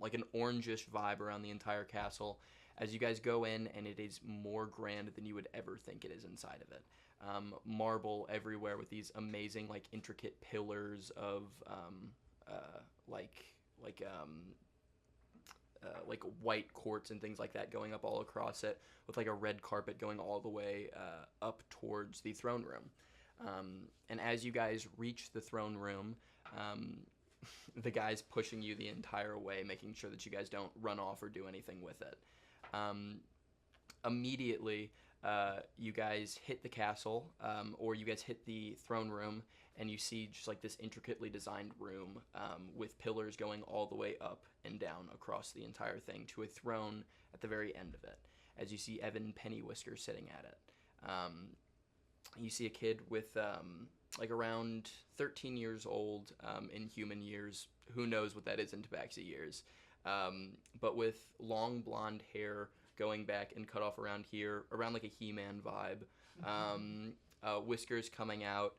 like an orangish vibe around the entire castle. As you guys go in, and it is more grand than you would ever think it is inside of it. Marble everywhere with these amazing like intricate pillars of like white quartz and things like that going up all across it, with like a red carpet going all the way up towards the throne room. And as you guys reach the throne room, the guy's pushing you the entire way, making sure that you guys don't run off or do anything with it. Immediately, you guys hit the castle, or you guys hit the throne room, and you see just like this intricately designed room with pillars going all the way up and down across the entire thing to a throne at the very end of it. As you see Evan Pennywhisker sitting at it. You see a kid with like around 13 years old in human years. Who knows what that is in tabaxi years. But with long blonde hair going back and cut off around here, around like a He-Man vibe. Whiskers coming out,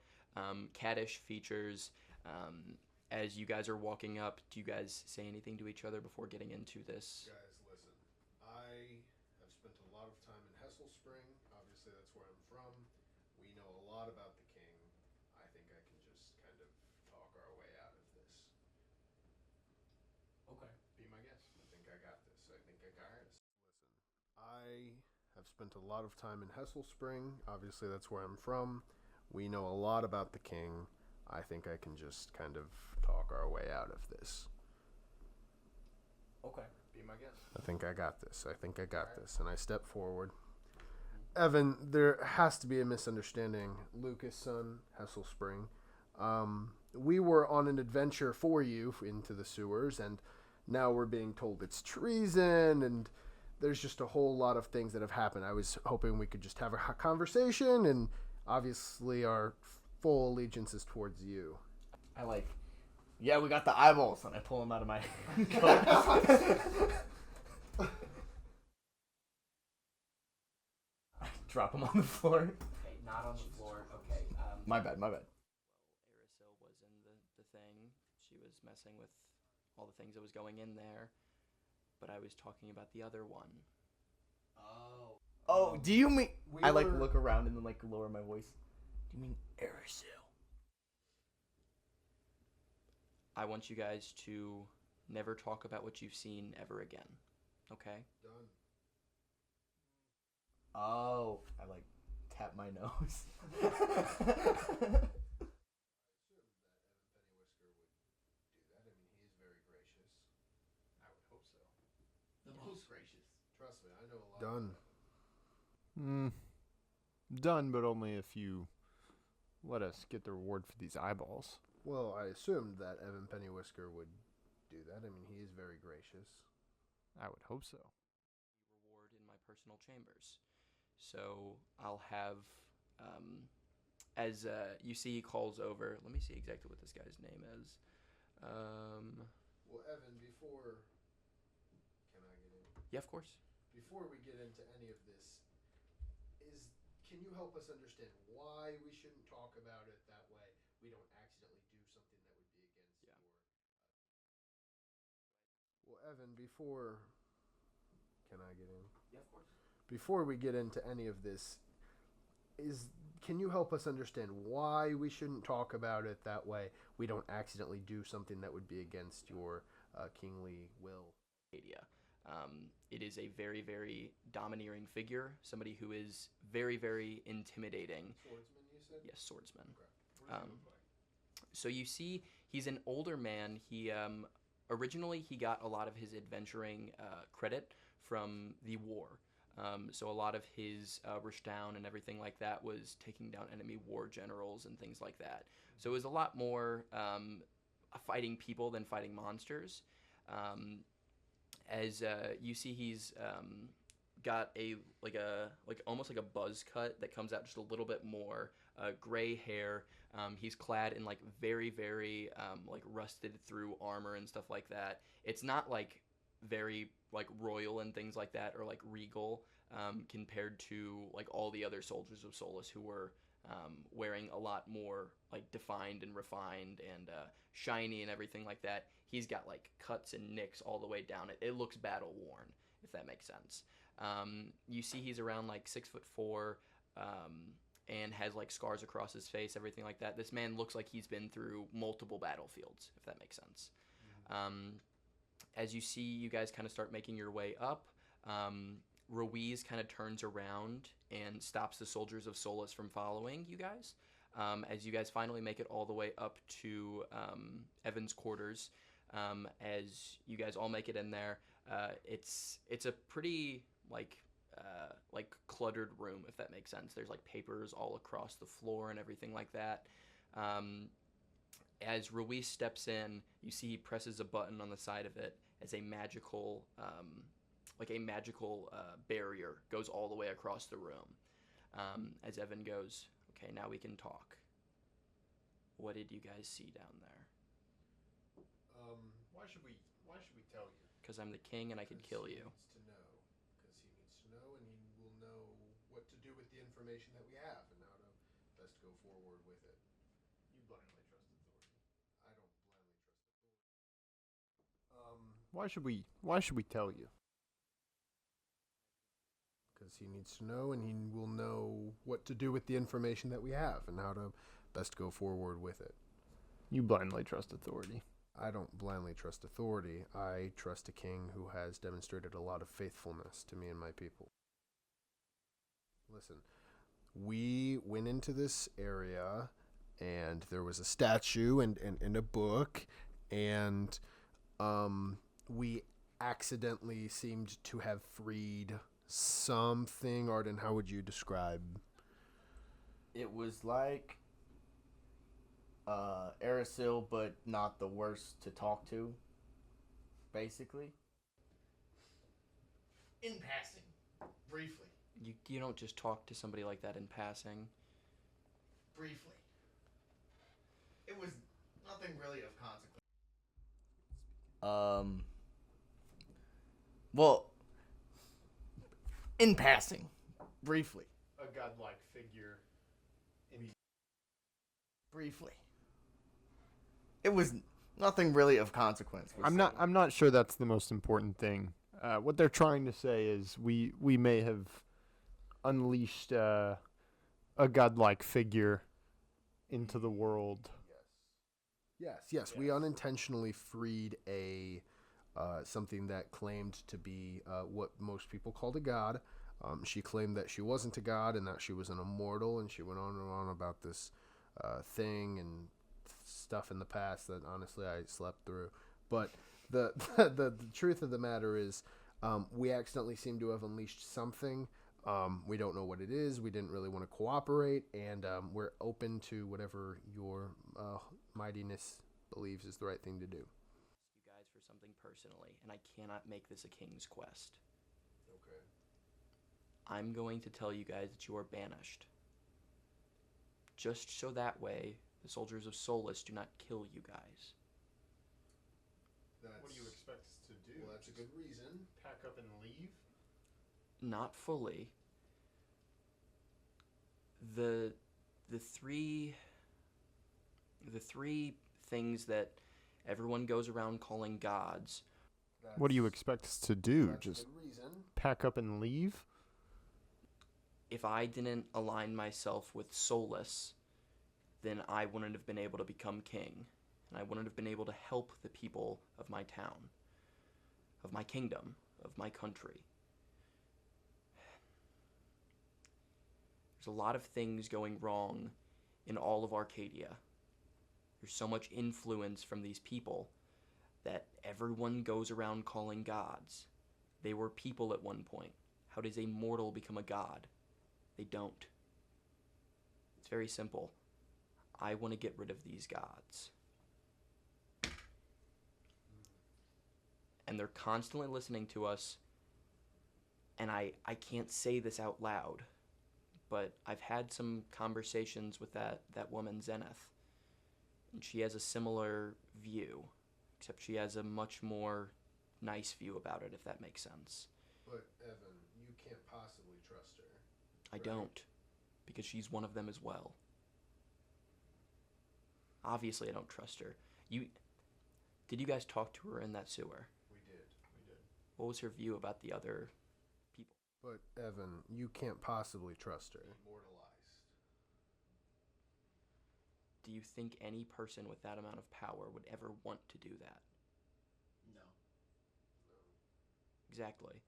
caddish features. As you guys are walking up, do you guys say anything to each other before getting into this? Guys, listen. I have spent a lot of time in Hessel Spring. Obviously, that's where I'm from. We know a lot about the king. I think I can just kind of talk our way out of this. Okay. Be my guest. I think I got this. I think I got this. Listen. I have spent a lot of time in Hessel Spring. Obviously, that's where I'm from. We know a lot about the king. I think I can just kind of talk our way out of this. Okay. Be my guest. I think I got this. I think I got this. And I step forward. Evan, there has to be a misunderstanding. Lucas, son, Hessel Spring. We were on an adventure for you into the sewers, and now we're being told it's treason, and there's just a whole lot of things that have happened. I was hoping we could just have a conversation, and obviously our full allegiance is towards you. I yeah, we got the eyeballs, and I pull them out of my coat. I drop them on the floor. Okay, not on the floor. Okay. My bad. Arisil was in the thing. She was messing with all the things that was going in there. But I was talking about the other one. Oh, do you mean... We I were- look around and then lower my voice. Do you mean Arisil? I want you guys to never talk about what you've seen ever again. Okay? Done. Oh, I tap my nose. I assumed that Evan Pennywhisker would do that. I mean, he is very gracious. I would hope so. The most gracious. Trust me, I know a lot. Done. Done, but only if you let us get the reward for these eyeballs. Well, I assumed that Evan Pennywhisker would do that. I mean, he is very gracious. I would hope so. Reward in my personal chambers. So I'll have, as you see, he calls over. Let me see exactly what this guy's name is. Well, Evan, before... Can I get in? Yeah, of course. Before we get into any of this, can you help us understand why we shouldn't talk about it that way? We don't accidentally do something that would be against your... Well, Evan, before... Can I get in? Yeah, of course. Before we get into any of this, can you help us understand why we shouldn't talk about it that way? We don't accidentally do something that would be against your kingly will. It is a very, very domineering figure, somebody who is very, very intimidating. Swordsman, you said? Yes, swordsman. Okay. What does he look like? So you see, he's an older man. He originally he got a lot of his adventuring credit from the war. So a lot of his rushdown and everything like that was taking down enemy war generals and things like that. So it was a lot more fighting people than fighting monsters. As you see, he's got almost like a buzz cut that comes out just a little bit more, gray hair. He's clad in very, very rusted through armor and stuff like that. It's not very royal and things like that, or regal, compared to all the other soldiers of Solus who were wearing a lot more defined and refined and shiny and everything like that. He's got cuts and nicks all the way down it. It looks battle worn, if that makes sense. You see he's around 6'4", and has scars across his face, everything like that. This man looks like he's been through multiple battlefields, if that makes sense. As you see, you guys kind of start making your way up. Ruiz kind of turns around and stops the soldiers of Solus from following you guys. As you guys finally make it all the way up to Evan's quarters, as you guys all make it in there, it's a pretty like cluttered room, if that makes sense. There's like papers all across the floor and everything like that. As Ruiz steps in, you see he presses a button on the side of it as a magical barrier goes all the way across the room. As Evan goes, okay, now we can talk. What did you guys see down there? Why should we tell you? Because I'm the king and I could kill you. He needs to know. Because he needs to know, and he will know what to do with the information that we have and how to best go forward with it. You blindly trust authority. I don't blindly trust authority. Why should we tell you? Because he needs to know, and he will know what to do with the information that we have and how to best go forward with it. You blindly trust authority. I don't blindly trust authority. I trust a king who has demonstrated a lot of faithfulness to me and my people. Listen, we went into this area, and there was a statue and a book, and we accidentally seemed to have freed something. Arden, how would you describe? It was like Arasil, but not the worst to talk to, basically. In passing, briefly. You don't just talk to somebody like that in passing. Briefly. It was nothing really of consequence. Well, in passing, briefly. A godlike figure. Briefly. It was nothing really of consequence. I'm not sure that's the most important thing. What they're trying to say is we may have unleashed a godlike figure into the world. Yes. We unintentionally freed a something that claimed to be what most people called a god. She claimed that she wasn't a god and that she was an immortal, and she went on and on about this thing and stuff in the past that honestly I slept through. But the truth of the matter is, we accidentally seem to have unleashed something. We don't know what it is. We didn't really want to cooperate, and we're open to whatever your mightiness believes is the right thing to do. You guys for something personally, and I cannot make this a king's quest. Okay. I'm going to tell you guys that you are banished. Just so that way, the soldiers of Solus do not kill you guys. What do you expect us to do? Well, that's a good reason. Pack up and leave? Not fully. The three things that everyone goes around calling gods. What do you expect us to do? That's Just a good reason. pack up and leave? If I didn't align myself with Solus, then I wouldn't have been able to become king, and I wouldn't have been able to help the people of my town, of my kingdom, of my country. There's a lot of things going wrong in all of Arcadia. There's so much influence from these people that everyone goes around calling gods. They were people at one point. How does a mortal become a god? They don't. It's very simple. I want to get rid of these gods. And they're constantly listening to us. And I can't say this out loud, but I've had some conversations with that woman, Zenith. And she has a similar view, except she has a much more nice view about it, if that makes sense. But, Evan, you can't possibly trust her. I don't, because she's one of them as well. Obviously, I don't trust her. Did you guys talk to her in that sewer? We did. What was her view about the other people? But, Evan, you can't possibly trust her. Immortalized. Do you think any person with that amount of power would ever want to do that? No. exactly?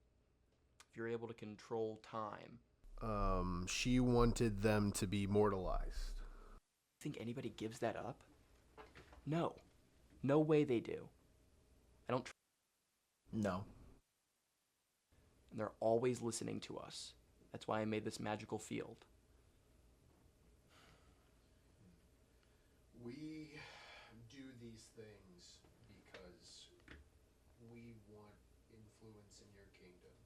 If you're able to control time. She wanted them to be mortalized. Think anybody gives that up? No. No way they do. I don't. No. And they're always listening to us. That's why I made this magical field. We do these things because we want influence in your kingdom.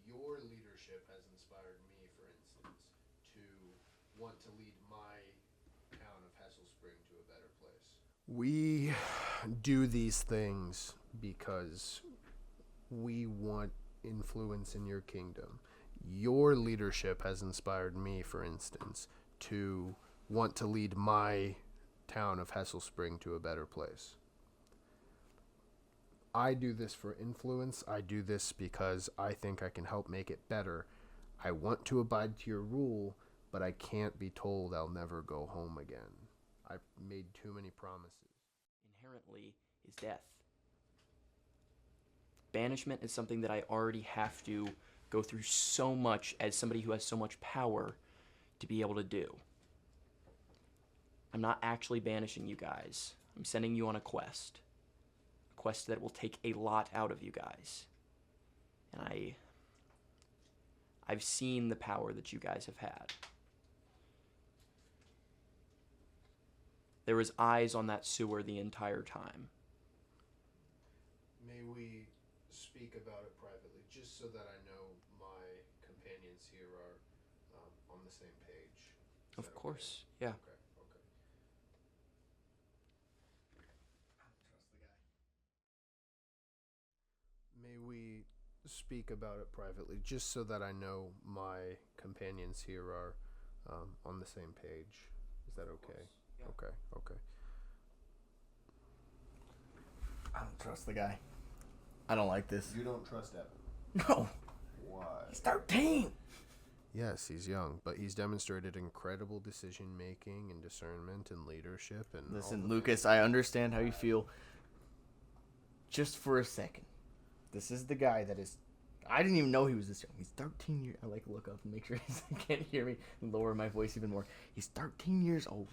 Your leadership has inspired me, for instance, to want to lead my town of Hessel Spring to a better place. We do these things because we want influence in your kingdom. Your leadership has inspired me, for instance, to want to lead my town of Hessel Spring to a better place. I do this for influence. I do this because I think I can help make it better. I want to abide to your rule, but I can't be told I'll never go home again. I've made too many promises. Inherently is death. Banishment is something that I already have to go through so much as somebody who has so much power to be able to do. I'm not actually banishing you guys. I'm sending you on a quest. A quest that will take a lot out of you guys. And I've seen the power that you guys have had. There was eyes on that sewer the entire time. May we speak about it privately, just so that I know my companions here are on the same page? Is Of course, yeah. Okay. May we speak about it privately, just so that I know my companions here are on the same page? Is that okay? Yeah. Okay. I don't trust the guy. I don't like this. You don't trust Evan? No. Why? He's 13. Yes, he's young, but he's demonstrated incredible decision making and discernment and leadership and all Listen, the Lucas, I understand how you feel. Just for a second. This is the guy that is... I didn't even know he was this young. He's 13 years... I like to look up and make sure he can't hear me and lower my voice even more. He's 13 years old.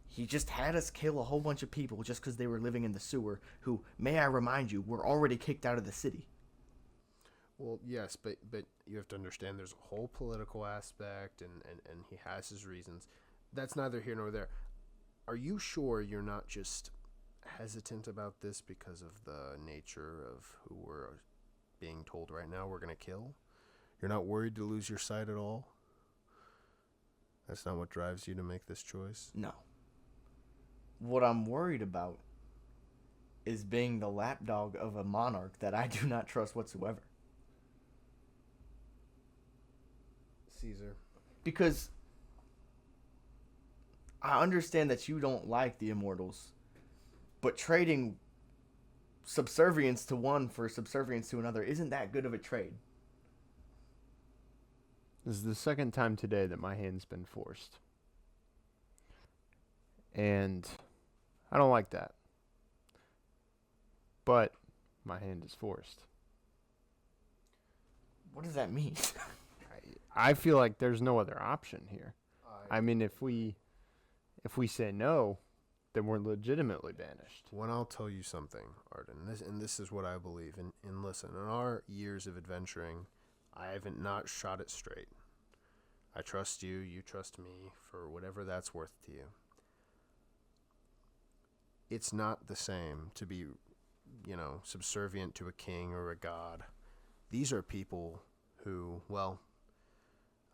He just had us kill a whole bunch of people just because they were living in the sewer who, may I remind you, were already kicked out of the city. Well, yes, but you have to understand there's a whole political aspect, and he has his reasons. That's neither here nor there. Are you sure you're not just hesitant about this because of the nature of who we're being told right now we're going to kill? You're not worried to lose your sight at all? That's not what drives you to make this choice? No. What I'm worried about is being the lapdog of a monarch that I do not trust whatsoever. Caesar. Because I understand that you don't like the immortals, but trading subservience to one for subservience to another isn't that good of a trade. This is the second time today that my hand's been forced. And I don't like that. But my hand is forced. What does that mean? I feel like there's no other option here. I mean, if we say no, then we're legitimately banished. When I'll tell you something, Arden, this is what I believe. And listen, in our years of adventuring, I haven't not shot it straight. I trust you, you trust me, for whatever that's worth to you. It's not the same to be, subservient to a king or a god. These are people who, well,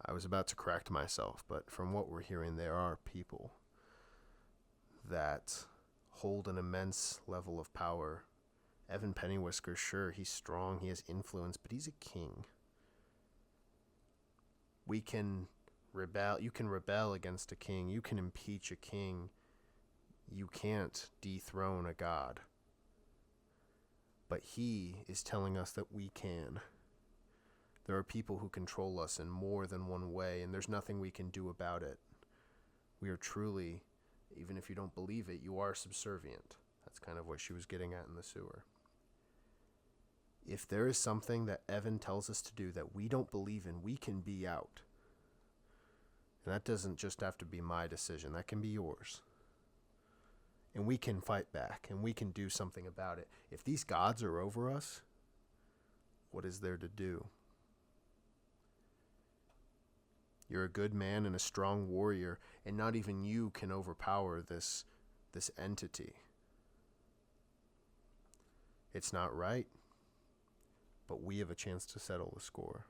I was about to correct myself, but from what we're hearing, there are people that hold an immense level of power. Evan Pennywhisker, sure, he's strong, he has influence, but he's a king. We can rebel. You can rebel against a king. You can impeach a king. You can't dethrone a god. But he is telling us that we can. There are people who control us in more than one way, and there's nothing we can do about it. We are truly, even if you don't believe it, you are subservient. That's kind of what she was getting at in the sewer. If there is something that Evan tells us to do that we don't believe in, we can be out. And that doesn't just have to be my decision. That can be yours. And we can fight back, and we can do something about it. If these gods are over us, what is there to do? You're a good man and a strong warrior, and not even you can overpower this entity. It's not right, but we have a chance to settle the score.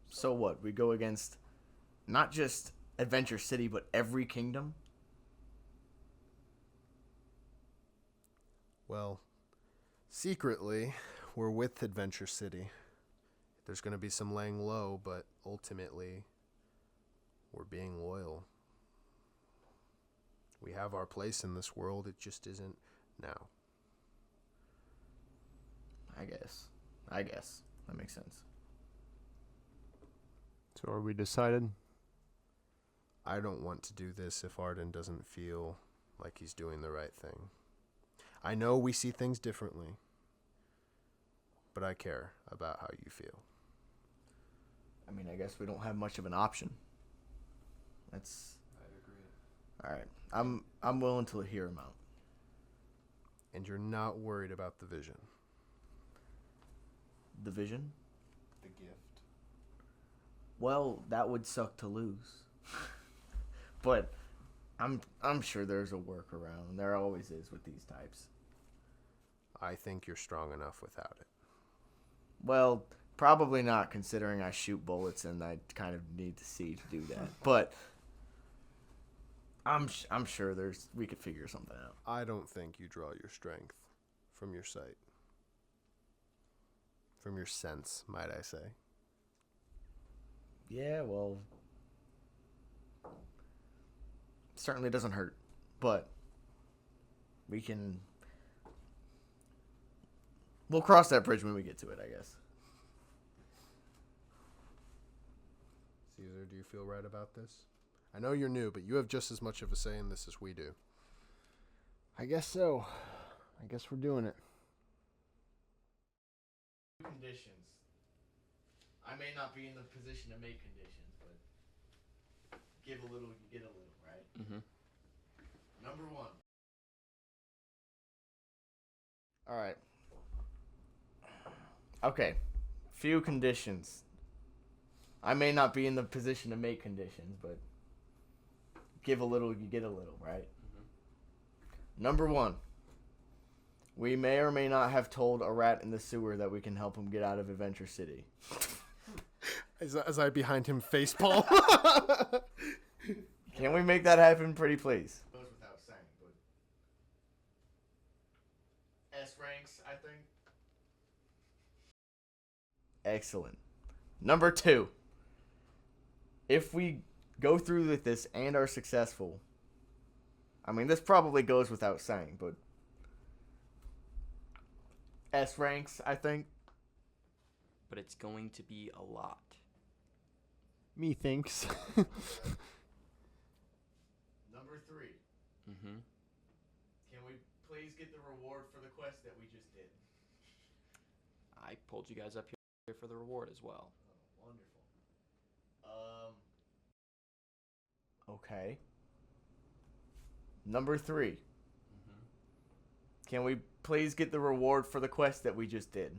So what? We go against not just Adventure City, but every kingdom? Well, secretly, we're with Adventure City. There's going to be some laying low, but ultimately, we're being loyal. We have our place in this world, it just isn't now. I guess. That makes sense. So are we decided? I don't want to do this if Arden doesn't feel like he's doing the right thing. I know we see things differently, but I care about how you feel. I mean, I guess we don't have much of an option. That's... I agree. All right. I'm willing to hear him out. And you're not worried about the vision. The vision? The gift. Well, that would suck to lose. But I'm sure there's a workaround. There always is with these types. I think you're strong enough without it. Well, probably not, considering I shoot bullets and I kind of need to see to do that. But I'm sure we could figure something out. I don't think you draw your strength from your sight. From your sense, might I say. Yeah, well, certainly doesn't hurt, but we'll cross that bridge when we get to it, I guess. Caesar, do you feel right about this? I know you're new, but you have just as much of a say in this as we do. I guess so. I guess we're doing it. Conditions. I may not be in the position to make conditions, but give a little, you get a little, right? Mm-hmm. Number 1. All right. Okay. Few conditions. I may not be in the position to make conditions, but give a little, you get a little, right? Mm-hmm. Number 1. We may or may not have told a rat in the sewer that we can help him get out of Adventure City. As I behind him facepalm. Can we make that happen, pretty please? Goes without saying, but S ranks, I think. Excellent. Number 2. If we go through with this and are successful, I mean, this probably goes without saying, but S ranks, I think. But it's going to be a lot. Methinks. Number 3. Mm-hmm. Can we please get the reward for the quest that we just did? I pulled you guys up here for the reward as well. Oh, wonderful. Okay. Number 3. Mm-hmm. Can we please get the reward for the quest that we just did?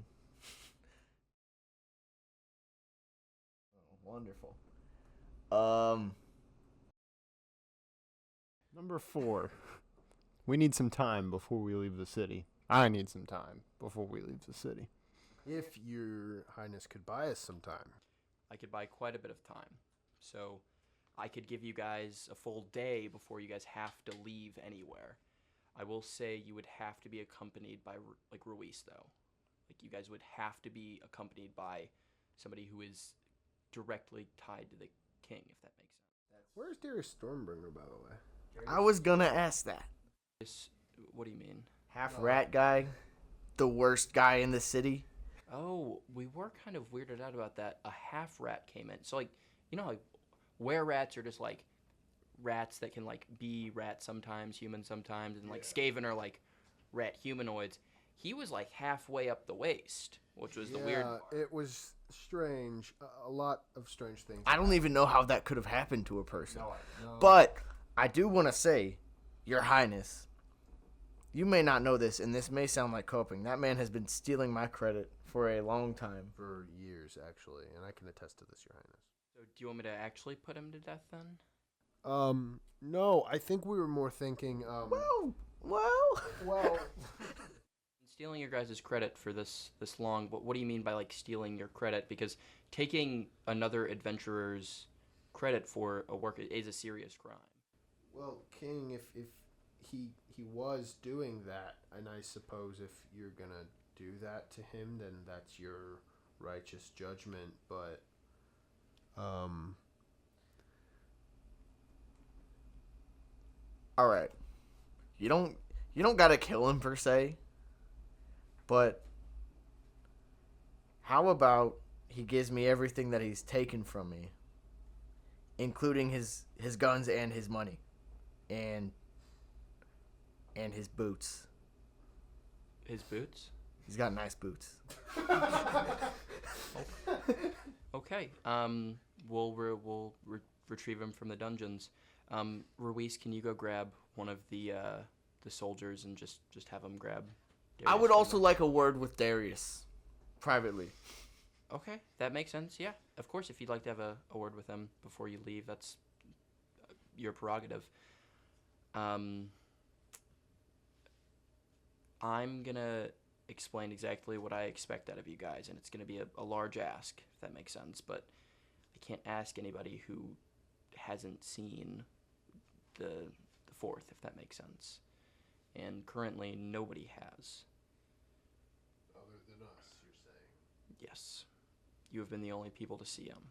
Oh, wonderful. Number 4. We need some time before we leave the city. I need some time before we leave the city. If your highness could buy us some time. I could buy quite a bit of time. So I could give you guys a full day before you guys have to leave anywhere. I will say you would have to be accompanied by, like, Ruiz, though. Like, you guys would have to be accompanied by somebody who is directly tied to the king, if that makes sense. Where's Darius Stormbringer, by the way? I was gonna ask that. What do you mean? Half rat guy, the worst guy in the city. Oh, we were kind of weirded out about that. A half rat came in. So, like, you know how were rats are just, like, rats that can, like, be rats sometimes, human sometimes, and, like, Skaven are, like, rat humanoids. he was like halfway up the waist, which was the weird part. It was strange. A lot of strange things. I don't even know how that could have happened to a person. No. But I do want to say, Your Highness, you may not know this, and this may sound like coping. That man has been stealing my credit for a long time. For years, actually, and I can attest to this, Your Highness. So do you want me to actually put him to death then? No, I think we were more thinking, Well. Stealing your guys' credit for this long, but what do you mean by like stealing your credit? Because taking another adventurer's credit for a work is a serious crime. well, King, if he was doing that, and I suppose if you're gonna do that to him, then that's your righteous judgment, but, All right. You don't gotta kill him per se, but how about he gives me everything that he's taken from me, including his guns and his money, and his boots. His boots? He's got nice boots. Okay. We'll retrieve him from the dungeons. Ruiz, can you go grab one of the soldiers and just have him grab Darius I would from also the- like a word with Darius, privately. Okay, that makes sense. Yeah, of course. If you'd like to have a word with him before you leave, that's your prerogative. I'm gonna explain exactly what I expect out of you guys, and it's gonna be a large ask, if that makes sense. But I can't ask anybody who hasn't seen the fourth, if that makes sense. And currently, nobody has. other than us, you're saying. Yes. You have been the only people to see him.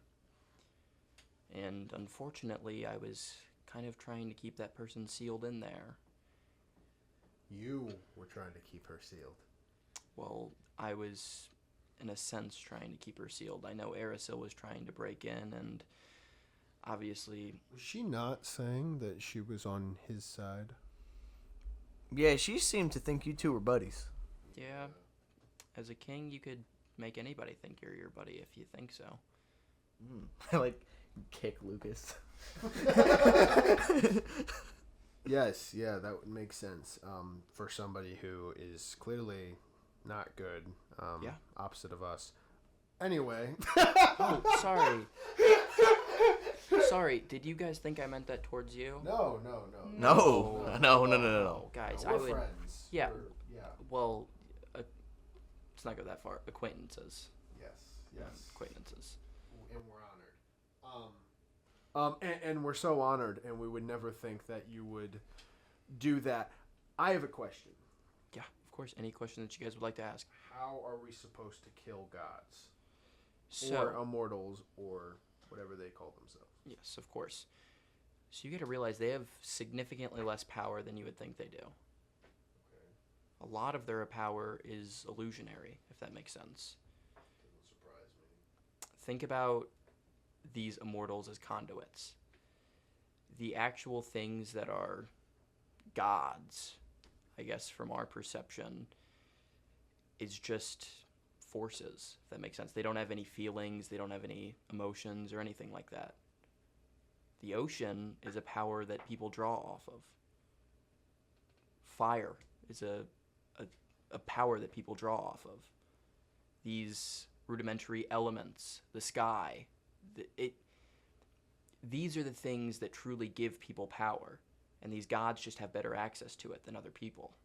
And unfortunately, I was kind of trying to keep that person sealed in there. You were trying to keep her sealed. Well, I was, in a sense, trying to keep her sealed. I know Erisil was trying to break in, and obviously... Was she not saying that she was on his side? Yeah, she seemed to think you two were buddies. Yeah, as a king, you could make anybody think you're your buddy if you think so. I like kick Lucas. Yes, yeah, that would make sense. For somebody who is clearly not good. Yeah. Opposite of us. Anyway. Oh, sorry. Sorry, did you guys think I meant that towards you? No. No. Guys, We're I would... friends. Yeah. Yeah. Well, let's not go that far. Acquaintances. Yes. Acquaintances. And we're honored. And we're so honored, and we would never think that you would do that. I have a question. Yeah, of course. Any question that you guys would like to ask? How are we supposed to kill gods? So, Or immortals, or whatever they call themselves? yes, of course. So you got to realize they have significantly less power than you would think they do. A lot of their power is illusionary, if that makes sense. Doesn't surprise me. Think about these immortals as conduits. The actual things that are gods, I guess, from our perception, is just forces, if that makes sense. They don't have any feelings, they don't have any emotions or anything like that. The ocean is a power that people draw off of. Fire is a power that people draw off of. These rudimentary elements, the sky, these are the things that truly give people power, and these gods just have better access to it than other people.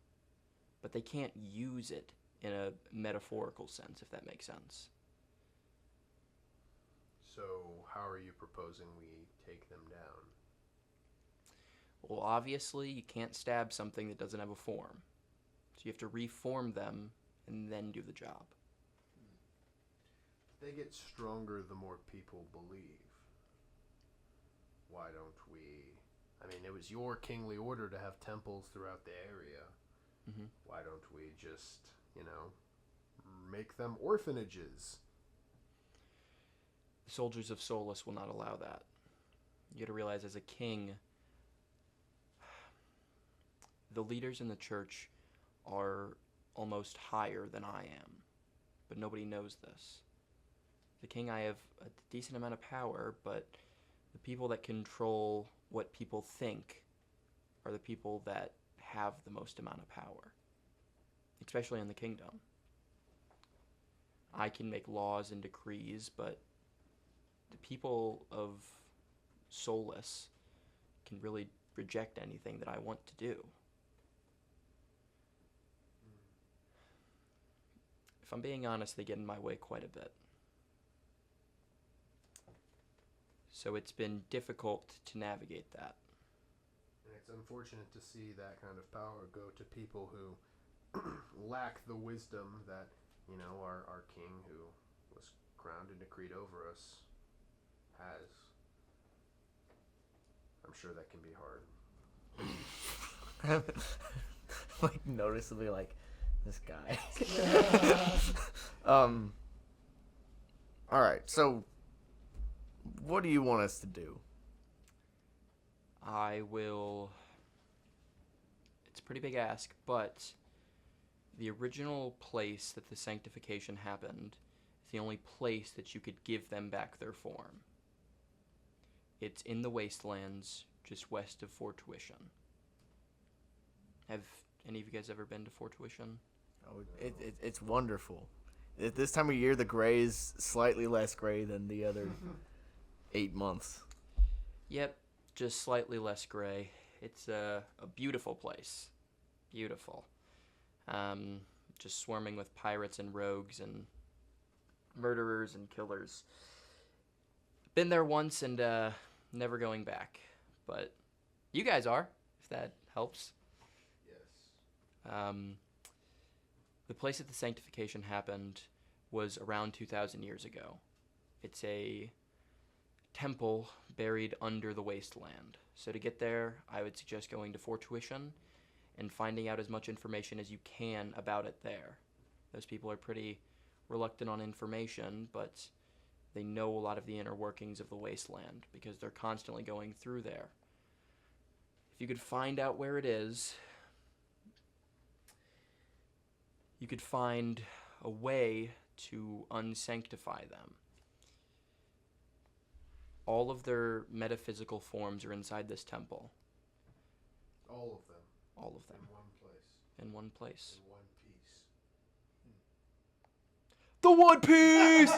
But they can't use it in a metaphorical sense, if that makes sense. So, how are you proposing we take them down? Well, obviously, you can't stab something that doesn't have a form. So you have to reform them and then do the job. They get stronger the more people believe. Why don't we... I mean, it was your kingly order to have temples throughout the area. Mm-hmm. Why don't we just, make them orphanages? The soldiers of Solus will not allow that. You got to realize, as a king, the leaders in the church are almost higher than I am, but nobody knows this. The king, I have a decent amount of power, but the people that control what people think are the people that have the most amount of power, especially in the kingdom. I can make laws and decrees, but the people of Solus can really reject anything that I want to do. If I'm being honest, they get in my way quite a bit. So it's been difficult to navigate that. And it's unfortunate to see that kind of power go to people who lack the wisdom that, you know, our king who was crowned and decreed over us has. I'm sure that can be hard. Like noticeably like this guy. All right. So what do you want us to do? It's a pretty big ask, but the original place that the sanctification happened is the only place that you could give them back their form. It's in the wastelands, just west of Fort Tuition. Have any of you guys ever been to Fort Tuition? Oh, it's wonderful. At this time of year, the gray is slightly less gray than the other 8 months. Yep, just slightly less gray. It's a beautiful place. Beautiful. Just swarming with pirates and rogues and murderers and killers. Been there once and never going back. But you guys are, if that helps. Yes. The place that the sanctification happened was around 2,000 years ago. It's a temple buried under the wasteland. So to get there, I would suggest going to Fort Tuition and finding out as much information as you can about it there. Those people are pretty reluctant on information, but they know a lot of the inner workings of the wasteland because they're constantly going through there. If you could find out where it is, you could find a way to unsanctify them. All of their metaphysical forms are inside this temple. All of them. All of them. In one place. In one place. In one piece. The One Piece!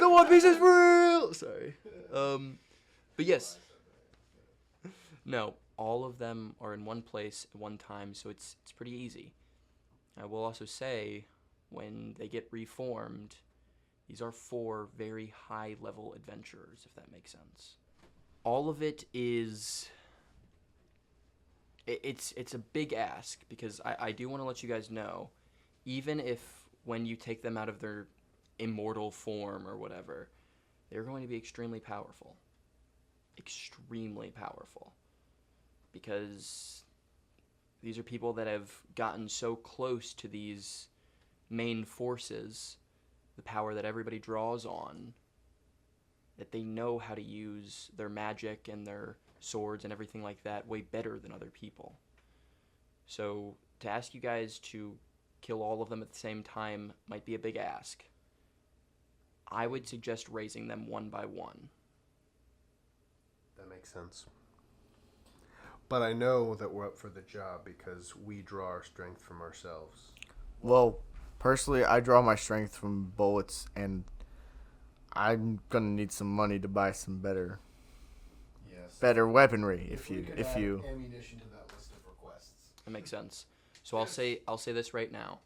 The One Piece is real! Sorry. But yes. No, all of them are in one place at one time, so it's pretty easy. I will also say, when they get reformed, these are 4 very high-level adventurers, if that makes sense. All of it is... It's a big ask, because I do want to let you guys know, even if when you take them out of their immortal form or whatever, they're going to be extremely powerful. Extremely powerful. Because these are people that have gotten so close to these main forces, the power that everybody draws on, that they know how to use their magic and their swords and everything like that way better than other people. So to ask you guys to kill all of them at the same time might be a big ask. I would suggest raising them one by one. That makes sense. But I know that we're up for the job because we draw our strength from ourselves. Well, personally, I draw my strength from bullets, and I'm gonna need some money to buy some better weaponry. If you ammunition to that list of requests. That makes sense. So I'll say this right now.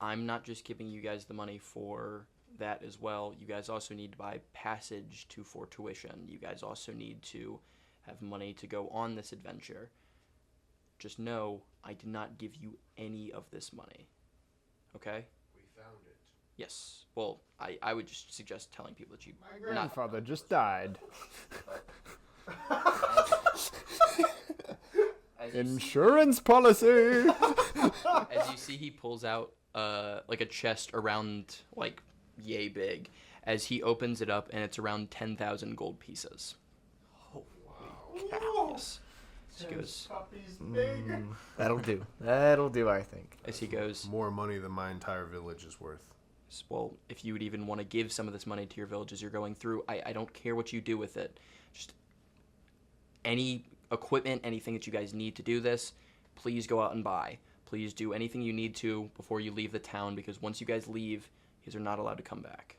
I'm not just giving you guys the money for that as well. You guys also need to buy passage to Fort Tuition. You guys also need to have money to go on this adventure. Just know I did not give you any of this money. Okay? We found it. Yes. Well, I would just suggest telling people that you My grandfather just died. Insurance policy. As you see, he pulls out like a chest around like yay big. As he opens it up, and it's around 10,000 gold pieces. Wow. Yes. As he goes, Puppy's big. That'll do. That'll do, I think. as he goes, More money than my entire village is worth. well, if you would even want to give some of this money to your villages you're going through, I don't care what you do with it. Just any equipment, anything that you guys need to do this, please go out and buy. Please do anything you need to before you leave the town, because once you guys leave, you guys are not allowed to come back.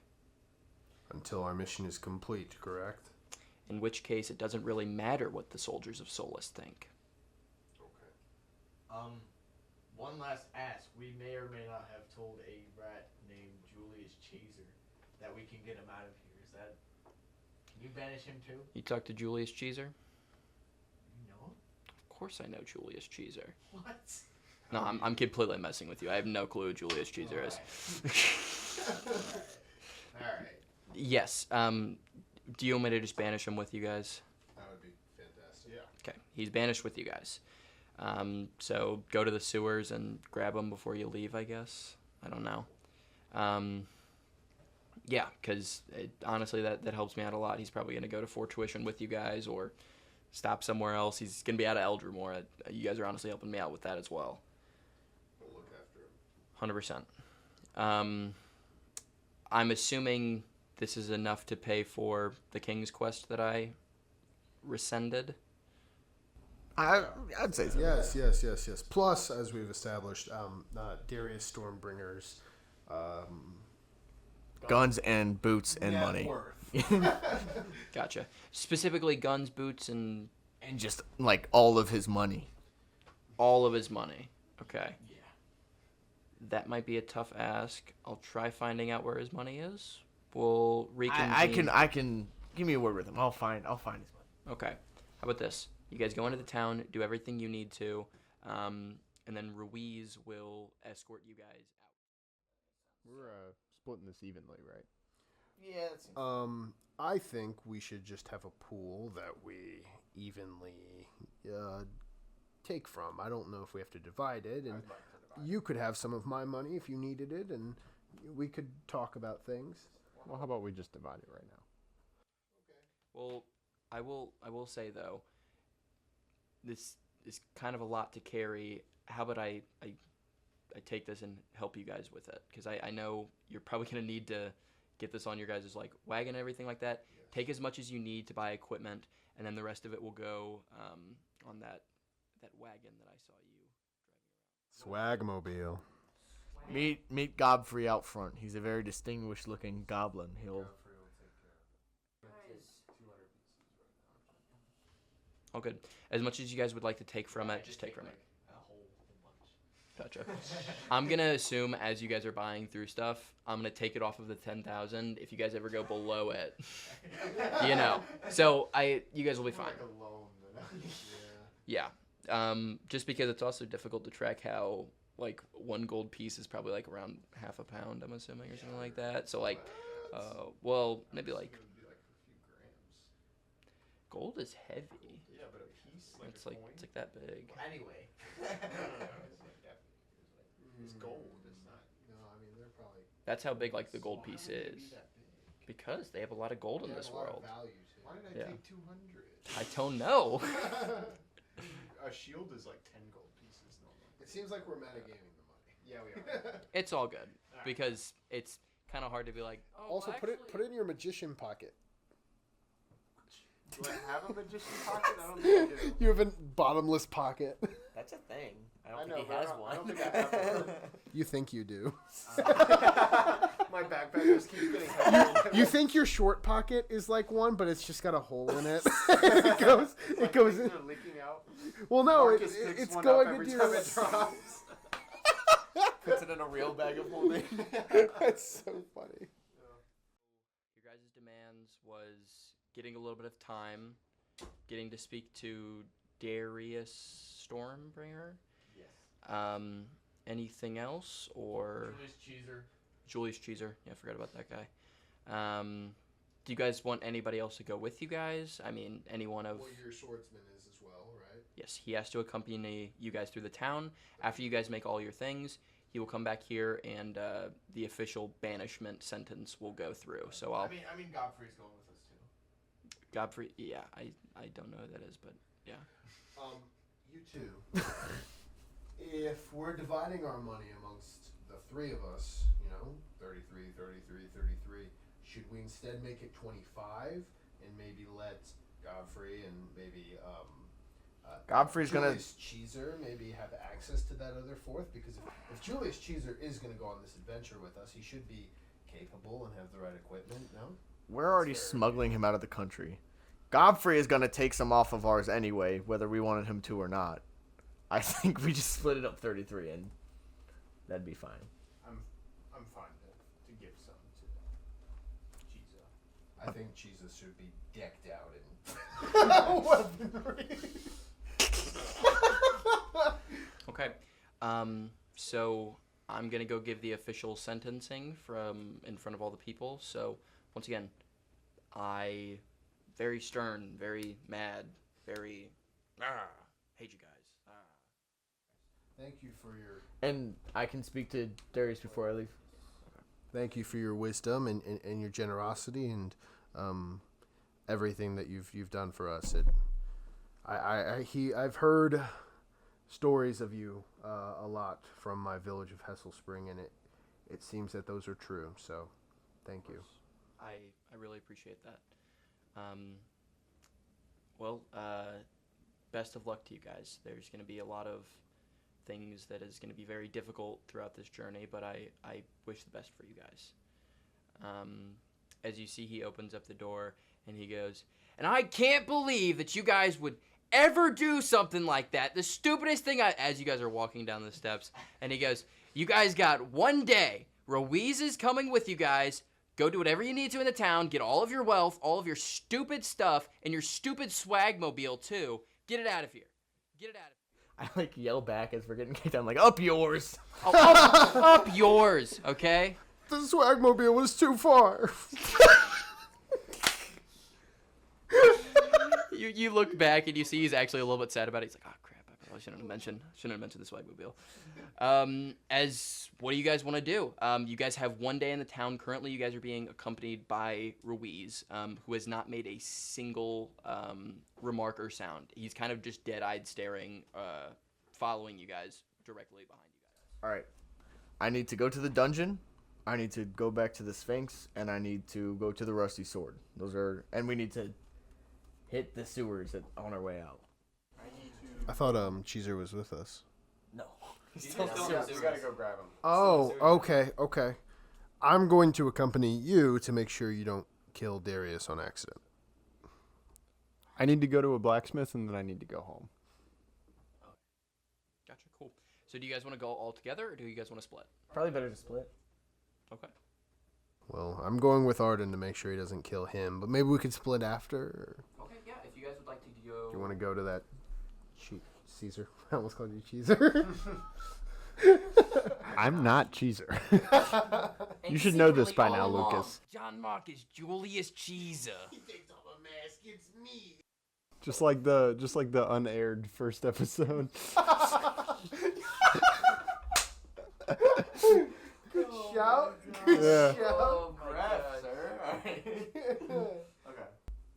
Until our mission is complete, correct? In which case, it doesn't really matter what the soldiers of Solus think. Okay. One last ask. We may or may not have told a rat named Julius Caesar that we can get him out of here. Is that... Can you banish him too? You talk to Julius Caesar? You know him? Of course I know Julius Caesar. What? No, I'm completely messing with you. I have no clue who Julius Caesar is. Alright. Yes. Do you want me to just banish him with you guys? That would be fantastic. Yeah. Okay. He's banished with you guys. So go to the sewers and grab him before you leave, I guess. I don't know. Yeah, because honestly, that helps me out a lot. He's probably going to go to Fort Tuition with you guys or stop somewhere else. He's going to be out of Eldru more. You guys are honestly helping me out with that as well. We'll look after him. 100%. I'm assuming this is enough to pay for the King's Quest that I rescinded. I'd say so. Yes. Plus, as we've established, Darius Stormbringer's Guns and boots and net money. worth. Gotcha. Specifically guns, boots, and And just, like, all of his money. all of his money. Okay. Yeah. That might be a tough ask. I'll try finding out where his money is. We'll reconvene. I can... Give me a word with him. I'll find his money. Okay. How about this? You guys go into the town, do everything you need to, and then Ruiz will escort you guys out. We're splitting this evenly, right? Yeah, that's... I think we should just have a pool that we evenly take from. I don't know if we have to divide it, and you could have some of my money if you needed it, and we could talk about things. Well, how about we just divide it right now? Well, I will say though, this is kind of a lot to carry. How about I take this and help you guys with it? Because I know you're probably going to need to get this on your guys' like wagon and everything like that. Yes. Take as much as you need to buy equipment, and then the rest of it will go on that wagon that I saw you driving around. Swagmobile. Meet Godfrey out front. He's a very distinguished looking goblin. He'll... All good. As much as you guys would like to take from it, just take from it. Gotcha. I'm going to assume as you guys are buying through stuff, I'm going to take it off of the 10,000 if you guys ever go below it. You know. So you guys will be fine. Yeah. Just because it's also difficult to track how like one gold piece is probably like around half a pound, I'm assuming, or something like that. So like well, maybe like gold is heavy. Yeah, but a piece It's like that big. Anyway. It's gold. It's not. No, I mean they're probably. That's how big like the gold piece is. Because they have a lot of gold in this world. Why did I Yeah. take 200? I don't know. A shield is like 10 gold pieces normally. It seems like we're metagaming the money. Yeah, we are. It's all good because it's kind of hard to be like. Oh, Also, well, put it in your magician pocket. Do I have a magician pocket? I don't think I do. You have a bottomless pocket. That's a thing. I don't I know, think he but has I one. don't think I have one. You think you do. My backpack just keeps getting heavier. You think your short pocket is like one, but it's just got a hole in it. it goes in. They're leaking out. Well, no, Marcus picks it's one going up every into time your. it drops. Puts it in a real bag of holding. That's so funny. Your guys' demands was getting a little bit of time, getting to speak to Darius Stormbringer. Yes. Anything else or Julius Caesar? Yeah, I forgot about that guy. Do you guys want anybody else to go with you guys? I mean, any one of. Well, your swordsman is as well, right? Yes, he has to accompany you guys through the town. After you guys make all your things, he will come back here, and the official banishment sentence will go through. So I'll. I mean, Godfrey's going with us too. Godfrey, yeah, I don't know who that is, but Yeah. You two. If we're dividing our money amongst the three of us, 33, 33, 33, should we instead make it 25 and maybe let Godfrey and maybe Godfrey's Julius Cheeser maybe have access to that other fourth? Because if Julius Cheeser is going to go on this adventure with us, he should be capable and have the right equipment, no? We're already smuggling him out of the country. Godfrey is gonna take some off of ours anyway, whether we wanted him to or not. I think we just split it up 33 and that'd be fine. I'm fine to give some to Jesus. I think Jesus should be decked out in weaponry. Okay. So I'm gonna go give the official sentencing from in front of all the people. So once again, I very stern, very mad, very hate you guys. Thank you for your And I can speak to Darius before I leave. Thank you for your wisdom and your generosity and everything that you've done for us. I've heard stories of you a lot from my village of Hessel Spring, and it seems that those are true. So, thank you. I really appreciate that. Best of luck to you guys. There's going to be a lot of things that is going to be very difficult throughout this journey, but I wish the best for you guys. As you see, he opens up the door and he goes, and I can't believe that you guys would ever do something like that. The stupidest thing as you guys are walking down the steps, and he goes, you guys got one day. Ruiz is coming with you guys. Go do whatever you need to in the town. Get all of your wealth, all of your stupid stuff, and your stupid swagmobile, too. Get it out of here. Get it out of here. I yell back as we're getting kicked out. I'm like, up yours. Oh, up yours, okay? The swagmobile was too far. You look back and you see he's actually a little bit sad about it. He's like, oh crap, I probably shouldn't have mentioned the swagmobile. What do you guys want to do? You guys have one day in the town. Currently, you guys are being accompanied by Ruiz, who has not made a single remark or sound. He's kind of just dead-eyed staring, following you guys directly behind you guys. All right. I need to go to the dungeon. I need to go back to the Sphinx, and I need to go to the Rusty Sword. And we need to hit the sewers on our way out. I thought Cheeser was with us. No. We gotta go grab him. Oh, okay. I'm going to accompany you to make sure you don't kill Darius on accident. I need to go to a blacksmith and then I need to go home. Gotcha, cool. So do you guys want to go all together, or do you guys want to split? Probably better to split. Okay. Well, I'm going with Arden to make sure he doesn't kill him, but maybe we could split after. Or Okay, yeah, if you guys would like to go... do you want to go to that Caesar? I almost called you Cheeser. I'm not Cheeser. And You should know this secretly by now, all along, Lucas. John Mark is Julius Cheeser. He takes off a mask. It's me. Just like the unaired first episode. Good shout. Good Yeah. shout. Oh my Crap, god. sir. Okay.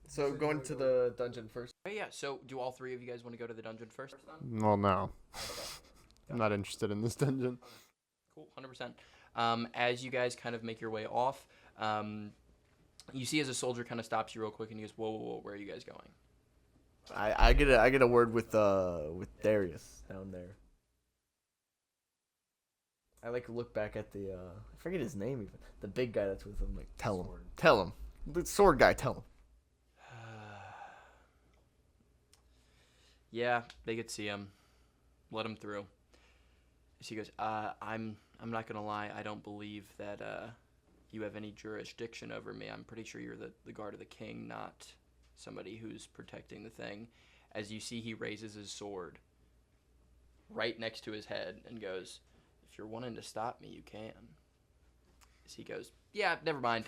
So going to the dungeon first. Oh, yeah, so do all three of you guys want to go to the dungeon first then? Well, no. Okay. I'm not interested in this dungeon. Cool, 100%. As you guys kind of make your way off, you see as a soldier kind of stops you real quick and he goes, whoa, where are you guys going? I get a word with Darius down there. I look back at the I forget his name even. The big guy that's with him. Like, tell him. The sword guy, tell him. Yeah, they could see him. Let him through. So he goes, I'm not gonna lie, I don't believe that you have any jurisdiction over me. I'm pretty sure you're the guard of the king, not somebody who's protecting the thing. As you see, he raises his sword right next to his head and goes, if you're wanting to stop me, you can. As he goes, yeah, never mind.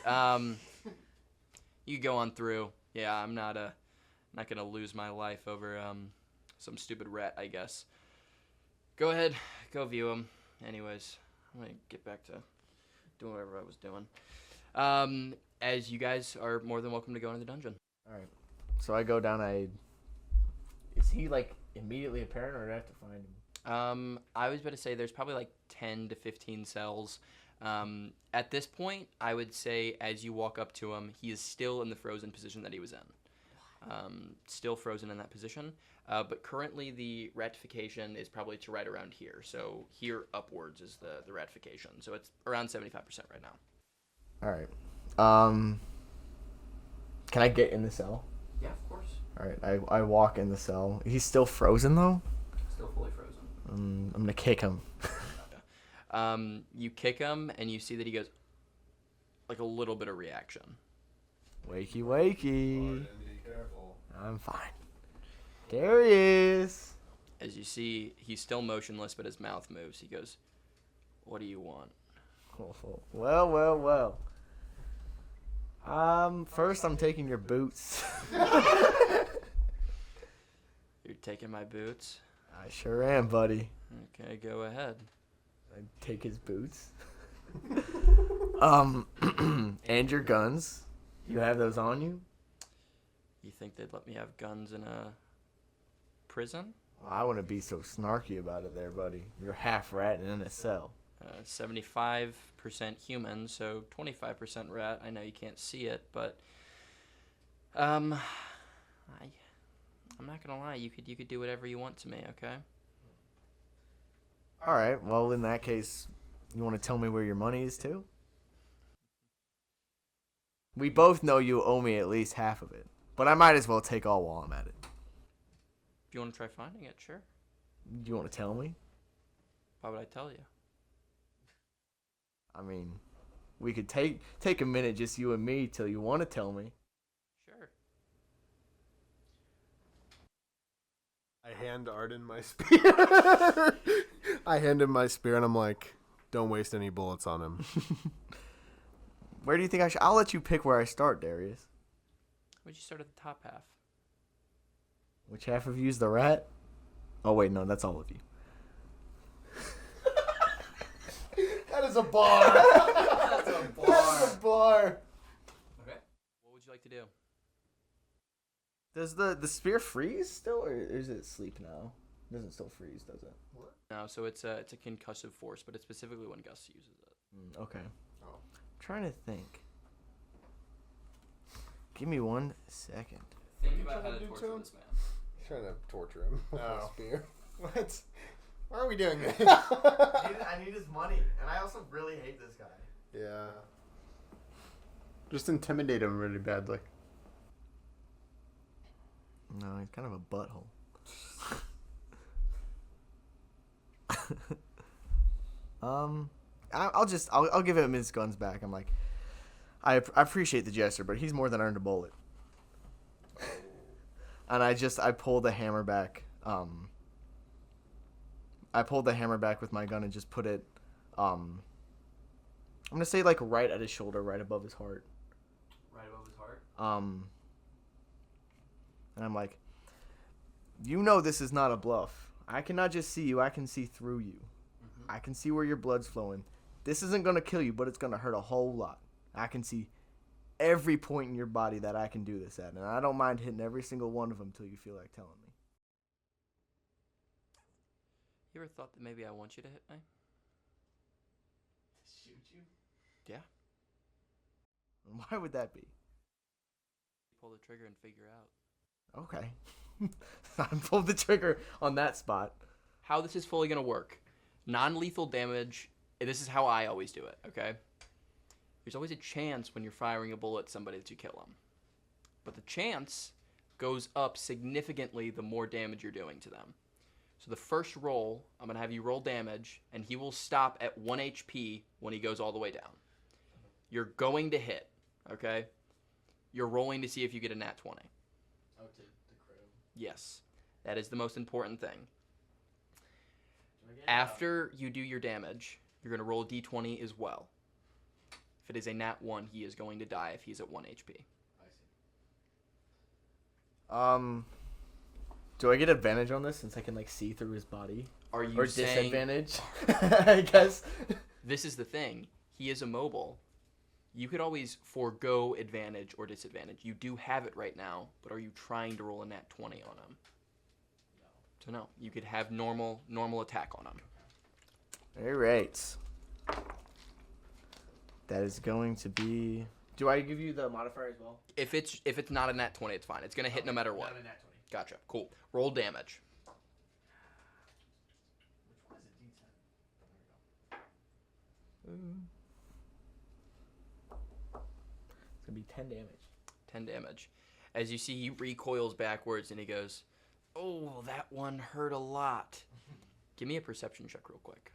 You go on through. Yeah, I'm not gonna lose my life over some stupid rat, I guess. Go ahead, go view him. Anyways, I'm gonna get back to doing whatever I was doing. As you guys are more than welcome to go into the dungeon. All right. So I go down. Is he like immediately apparent, or do I have to find him? I was about to say there's probably like 10 to 15 cells. At this point, I would say as you walk up to him, he is still in the frozen position that he was in. Still frozen in that position. But currently the ratification is probably to right around here. So here upwards is the ratification. So it's around 75% right now. All right. Can I get in the cell? Yeah, of course. All right. I walk in the cell. He's still frozen though. Still fully frozen. I'm gonna kick him. You kick him, and you see that he goes like a little bit of reaction. Wakey, wakey. Be careful. I'm fine. There he is. As you see, he's still motionless, but his mouth moves. He goes, "What do you want?" Well, well, well. First I'm taking your boots. You're taking my boots? I sure am, buddy. Okay, go ahead. I take his boots. And your guns. You have those on you? You think they'd let me have guns in a prison? I wouldn't be so snarky about it there, buddy. You're half rat and in a cell. 75% human, so 25% rat. I know you can't see it, but I'm not gonna lie. You could do whatever you want to me, okay? All right. Well, in that case, you want to tell me where your money is too? We both know you owe me at least half of it, but I might as well take all while I'm at it. If you want to try finding it, sure. Do you want to tell me? Why would I tell you? I mean, we could take a minute, just you and me, till you want to tell me. Sure. I hand Arden my spear. I hand him my spear, and I'm like, don't waste any bullets on him. Where do you think I should? I'll let you pick where I start, Darius. Would you start at the top half? Which half of you's the rat? Oh, wait, no, that's all of you. That is a bar. That's a bar. That is a bar. Okay. What would you like to do? Does the spear freeze still, or is it sleep now? It doesn't still freeze, does it? No, so it's a concussive force, but it's specifically when Gus uses it. Okay. Oh. I'm trying to think. Give me 1 second. Think you about how trying to to do torture to him? this man. He's trying to torture him with Oh. a spear. What? Why are we doing this? I need his money, and I also really hate this guy. Yeah. Just intimidate him really badly. No, he's kind of a butthole. I'll give him his guns back. I'm like, I appreciate the gesture, but he's more than earned a bullet. And I pulled the hammer back. I pulled the hammer back with my gun and just put it, I'm gonna say like right at his shoulder, right above his heart. Right above his heart? And I'm like, you know this is not a bluff. I cannot just see you, I can see through you. Mm-hmm. I can see where your blood's flowing. This isn't gonna kill you, but it's gonna hurt a whole lot. I can see every point in your body that I can do this at, and I don't mind hitting every single one of them till you feel like telling me. You ever thought that maybe I want you to hit me? Shoot you? Yeah. And why would that be? Pull the trigger and figure out. Okay. I pulled the trigger on that spot. How this is fully going to work. Non-lethal damage, this is how I always do it, okay? There's always a chance when you're firing a bullet at somebody that you kill them. But the chance goes up significantly the more damage you're doing to them. So the first roll, I'm going to have you roll damage, and he will stop at 1 HP when he goes all the way down. You're going to hit, okay? You're rolling to see if you get a nat 20. Oh, to crit him. Yes. That is the most important thing. After you do your damage, you're going to roll a d20 as well. If it is a nat 1, he is going to die if he's at 1 HP. I see. Do I get advantage on this since I can like see through his body? Are you Or saying... disadvantage? I guess. This is the thing. He is immobile. You could always forego advantage or disadvantage. You do have it right now, but are you trying to roll a nat 20 on him? So no, you could have normal attack on him. All right. That is going to be. Do I give you the modifier as well? If it's not a nat 20, it's fine. It's gonna hit no matter what. Not a nat 20. Gotcha. Cool. Roll damage. Which one is a D10? There we go. It's gonna be 10 damage. 10 damage. As you see, he recoils backwards and he goes, "Oh, that one hurt a lot." Give me a perception check real quick.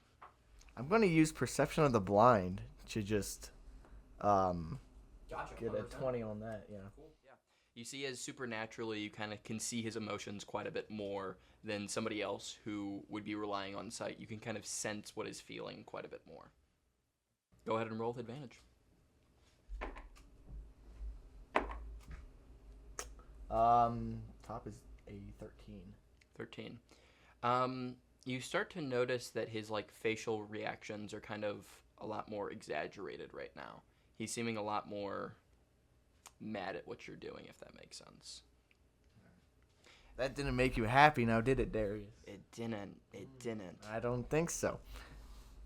I'm gonna use Perception of the Blind to just Gotcha. get a 20 on that. Yeah. Cool. Yeah. You see, as supernaturally, you kind of can see his emotions quite a bit more than somebody else who would be relying on sight. You can kind of sense what he's feeling quite a bit more. Go ahead and roll with advantage. Top is a 13. 13. You start to notice that his facial reactions are kind of a lot more exaggerated right now. He's seeming a lot more mad at what you're doing, if that makes sense. That didn't make you happy now, did it, Darius? It didn't. I don't think so.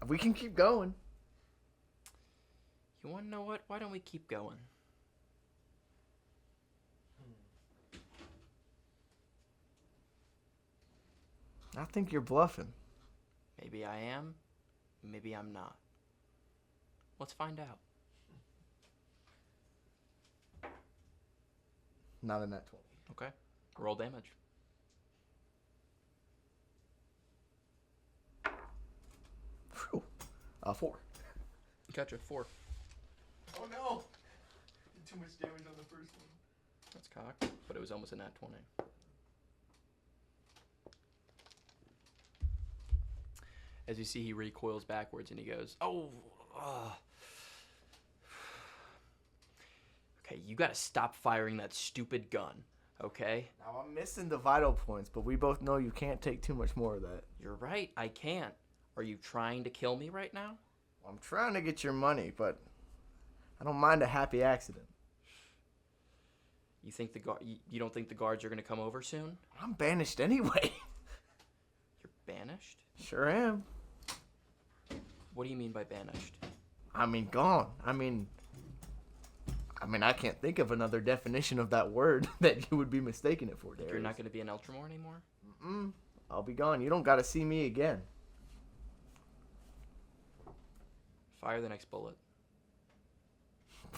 We can keep going. You want to know what? Why don't we keep going? I think you're bluffing. Maybe I am. Maybe I'm not. Let's find out. Not a nat 20. Okay. Roll damage. Phew. 4. Gotcha. 4. Oh no! Did too much damage on the first one. That's cocked, but it was almost a nat 20. As you see, he recoils backwards and he goes, "Oh, okay, you gotta stop firing that stupid gun, okay?" Now I'm missing the vital points, but we both know you can't take too much more of that. You're right, I can't. Are you trying to kill me right now? I'm trying to get your money, but I don't mind a happy accident. You think you don't think the guards are gonna come over soon? I'm banished anyway. You're banished? Sure am. What do you mean by banished? I mean, gone. I mean, I can't think of another definition of that word that you would be mistaking it for, Darius. You're not gonna be an Eltramore anymore? I'll be gone. You don't gotta see me again. Fire the next bullet.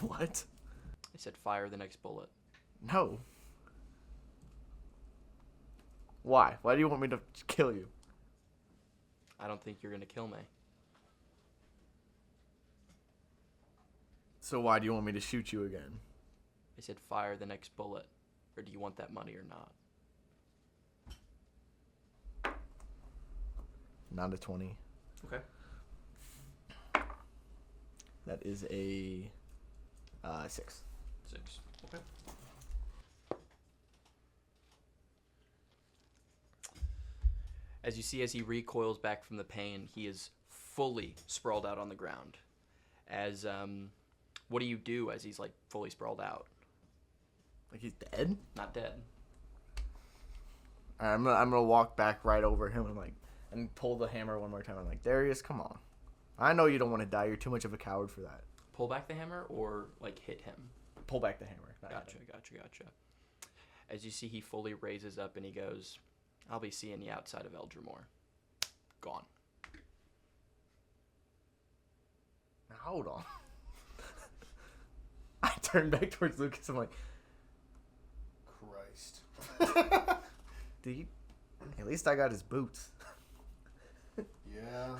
What? I said fire the next bullet. No. Why? Why do you want me to kill you? I don't think you're gonna kill me. So why do you want me to shoot you again? I said fire the next bullet. Or do you want that money or not? Not a 20. Okay. That is a 6. 6. Okay. As you see, as he recoils back from the pain, he is fully sprawled out on the ground. As, what do you do as he's, fully sprawled out? Like he's dead? Not dead. Alright, I'm gonna walk back right over him and pull the hammer one more time. I'm like, Darius, come on. I know you don't want to die. You're too much of a coward for that. Pull back the hammer or, hit him? Pull back the hammer. not Gotcha, hit him. gotcha. As you see, he fully raises up and he goes, "I'll be seeing you outside of Eldramore." Gone. Now, hold on. I turn back towards Lucas. I'm like, Christ. dude, at least I got his boots. Yeah.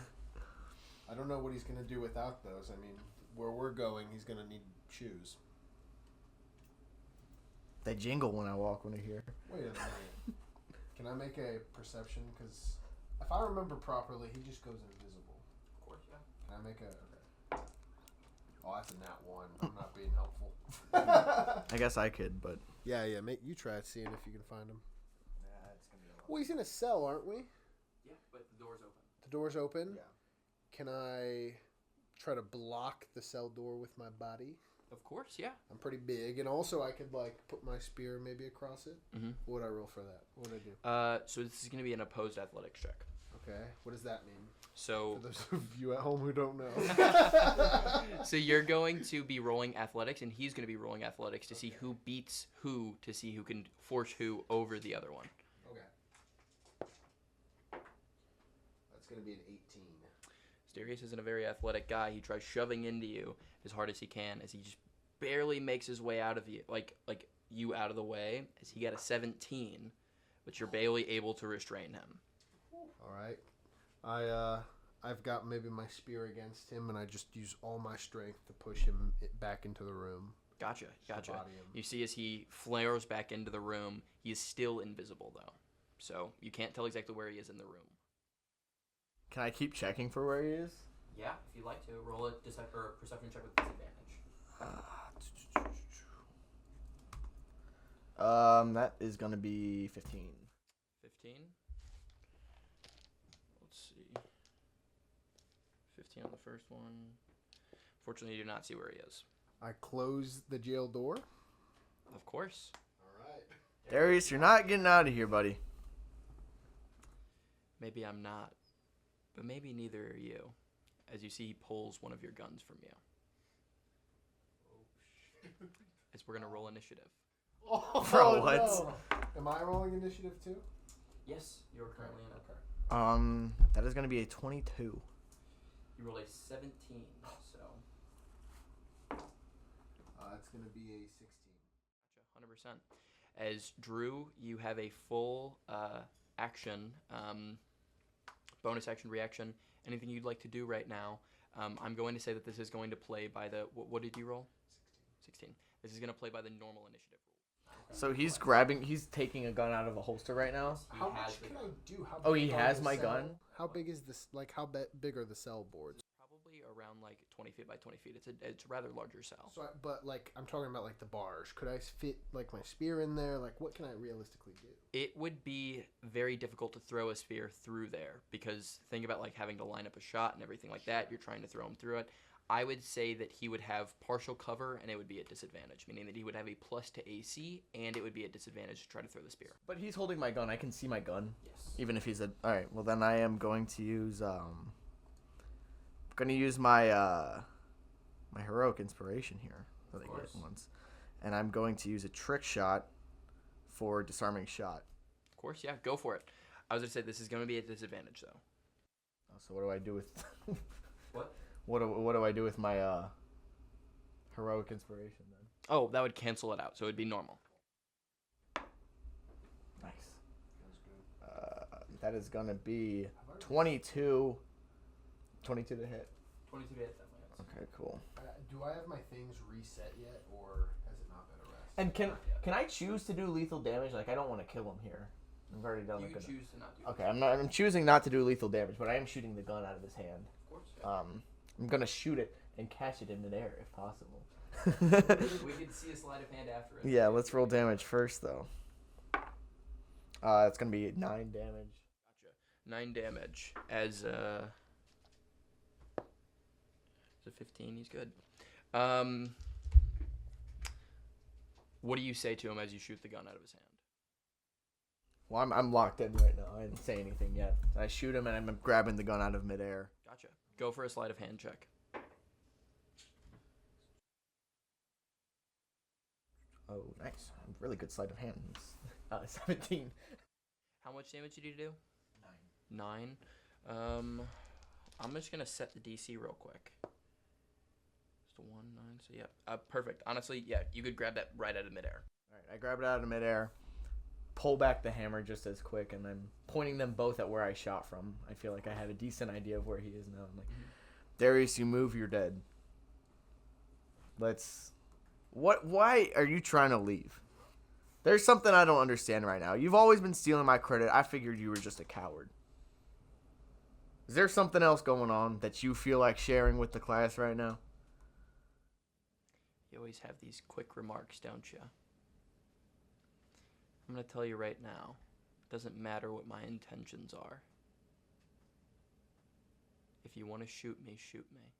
I don't know what he's going to do without those. I mean, where we're going, he's going to need shoes. They jingle when I walk when I hear. Wait a minute. Can I make a perception? Because if I remember properly, he just goes invisible. Of course, yeah. Can I make a... Okay. Oh, that's a nat 1. I'm not being helpful. I guess I could, but Yeah, you try seeing if you can find him. yeah, it's gonna be a lot. Well, he's in a cell, aren't we? Yeah, but the door's open. The door's open? Yeah. Can I try to block the cell door with my body? Of course, yeah. I'm pretty big, and also I could like put my spear maybe across it. Mm-hmm. What would I roll for that? What would I do? So this is going to be an opposed athletics check. Okay. What does that mean? So For those of you at home who don't know. so you're going to be rolling athletics, and he's going to be rolling athletics to see who beats who, to see who can force who over the other one. Okay. That's gonna be an 18. Darius isn't a very athletic guy. He tries shoving into you as hard as he can, as he just barely makes his way out of you, like you out of the way, as he got a 17, but you're barely able to restrain him. All right. I've got maybe my spear against him, and I just use all my strength to push him back into the room. Gotcha. Body him. You see as he flares back into the room, he is still invisible, though. So you can't tell exactly where he is in the room. Can I keep checking for where he is? Yeah, if you'd like to. Roll a perception check with disadvantage. That is gonna be 15. 15? Let's see. 15 on the first one. Fortunately, you do not see where he is. I close the jail door. Of course. All right. Darius, you're not getting out of here, buddy. Maybe I'm not. But maybe neither are you. As you see, he pulls one of your guns from you. As we're going to roll initiative. Oh, Bro, what? No. Am I rolling initiative too? Yes, you're currently in it. That is gonna be a 22. You rolled a 17, so... It's going to be a 16. Gotcha, 100%. As Drew, you have a full action, bonus action, reaction, anything you'd like to do right now. I'm going to say that this is going to play by the... What did you roll? 16. This is going to play by the normal initiative rule. So he's taking a gun out of a holster right now. How much can I do? How Oh, big he are has the my cell- gun? How big is this? Like, how big are the cell boards? Probably around like 20 feet by 20 feet. It's a rather larger cell. So, but like, I'm talking about like the bars. Could I fit like my spear in there? Like, what can I realistically do? It would be very difficult to throw a spear through there because think about like having to line up a shot and everything like that. You're trying to throw him through it. I would say that he would have partial cover and it would be at disadvantage, meaning that he would have a plus to AC and it would be at disadvantage to try to throw the spear. But he's holding my gun. I can see my gun. Yes. Even if he's a... Alright, well then I am going to use, my, my heroic inspiration here that I get once. And I'm going to use a trick shot for disarming shot. Of course, yeah, go for it. I was going to say this is going to be at disadvantage though. Oh, so what do I do with... What? What do I do with my, heroic inspiration then? Oh, that would cancel it out, so it would be normal. Nice. That is going to be 22. 22 to hit. 22 to hit, definitely. Okay, cool. Do I have my things reset yet, or has it not been arrested? And can I choose to do lethal damage? Like, I don't want to kill him here. I've already done You a can good... choose to not do Okay, I'm choosing not to do lethal damage, but I am shooting the gun out of his hand. Of course. Yeah. I'm gonna shoot it and catch it in midair if possible. We could see a sleight of hand after it. Yeah, let's roll damage first though. It's gonna be 9 damage. Gotcha. 9 damage. As a 15, he's good. What do you say to him as you shoot the gun out of his hand? Well, I'm locked in right now. I didn't say anything yet. I shoot him and I'm grabbing the gun out of midair. Gotcha. Go for a sleight of hand check. Oh, nice. Really good sleight of hand. 17. How much damage did you do? 9. 9. I'm just gonna set the DC real quick. Just a 1, 9. So yeah, perfect. Honestly, yeah, you could grab that right out of midair. All right, I grab it out of midair, pull back the hammer just as quick, and I'm pointing them both at where I shot from. I feel like I have a decent idea of where he is now. I'm like, Darius, you move, you're dead. Why are you trying to leave? There's something I don't understand right now. You've always been stealing my credit. I figured you were just a coward. Is there something else going on that you feel like sharing with the class right now? You always have these quick remarks, don't you? I'm going to tell you right now, it doesn't matter what my intentions are. If you want to shoot me, shoot me.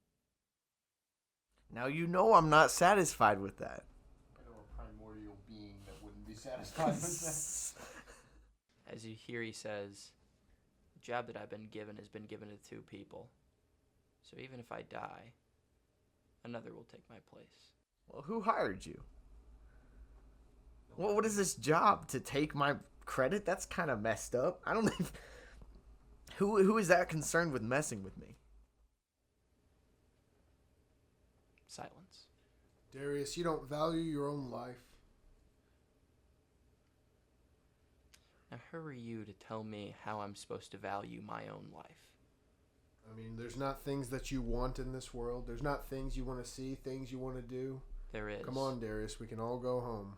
Now you know I'm not satisfied with that. I know a primordial being that wouldn't be satisfied with that. As you hear, he says, "The job that I've been given has been given to 2 people. So even if I die, another will take my place." Well, who hired you? Well, what is this job? To take my credit? That's kind of messed up. I don't even... Who is that concerned with messing with me? Silence. Darius, you don't value your own life. Now who are you to tell me how I'm supposed to value my own life? I mean, there's not things that you want in this world. There's not things you want to see, things you want to do. There is. Come on, Darius, we can all go home.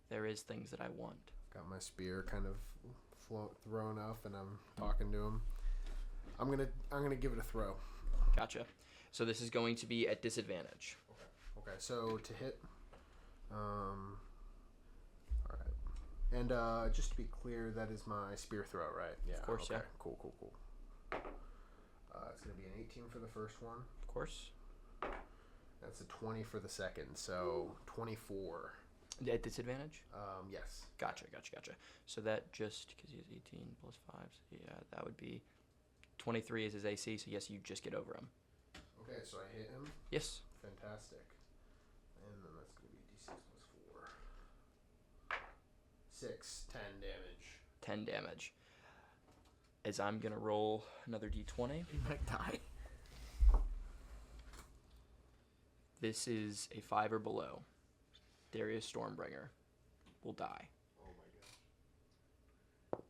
There is things that I want. Got my spear kind of thrown up, and I'm talking to him. I'm gonna give it a throw. Gotcha. So this is going to be at disadvantage. Okay. So to hit, all right. And just to be clear, that is my spear throw, right? Yeah. Of course, okay. yeah. Cool. It's gonna be an 18 for the first one. Of course. That's a 20 for the second, so 24. At disadvantage? Yes. Gotcha. So that just, because he has 18 plus 5, so yeah, that would be 23 is his AC, so yes, you just get over him. Okay, so I hit him. Yes. Fantastic. And then that's going to be D6 plus 4. 6, 10 damage. 10 damage. As I'm going to roll another D20. You might die. This is a 5 or below. Darius Stormbringer will die. Oh my god.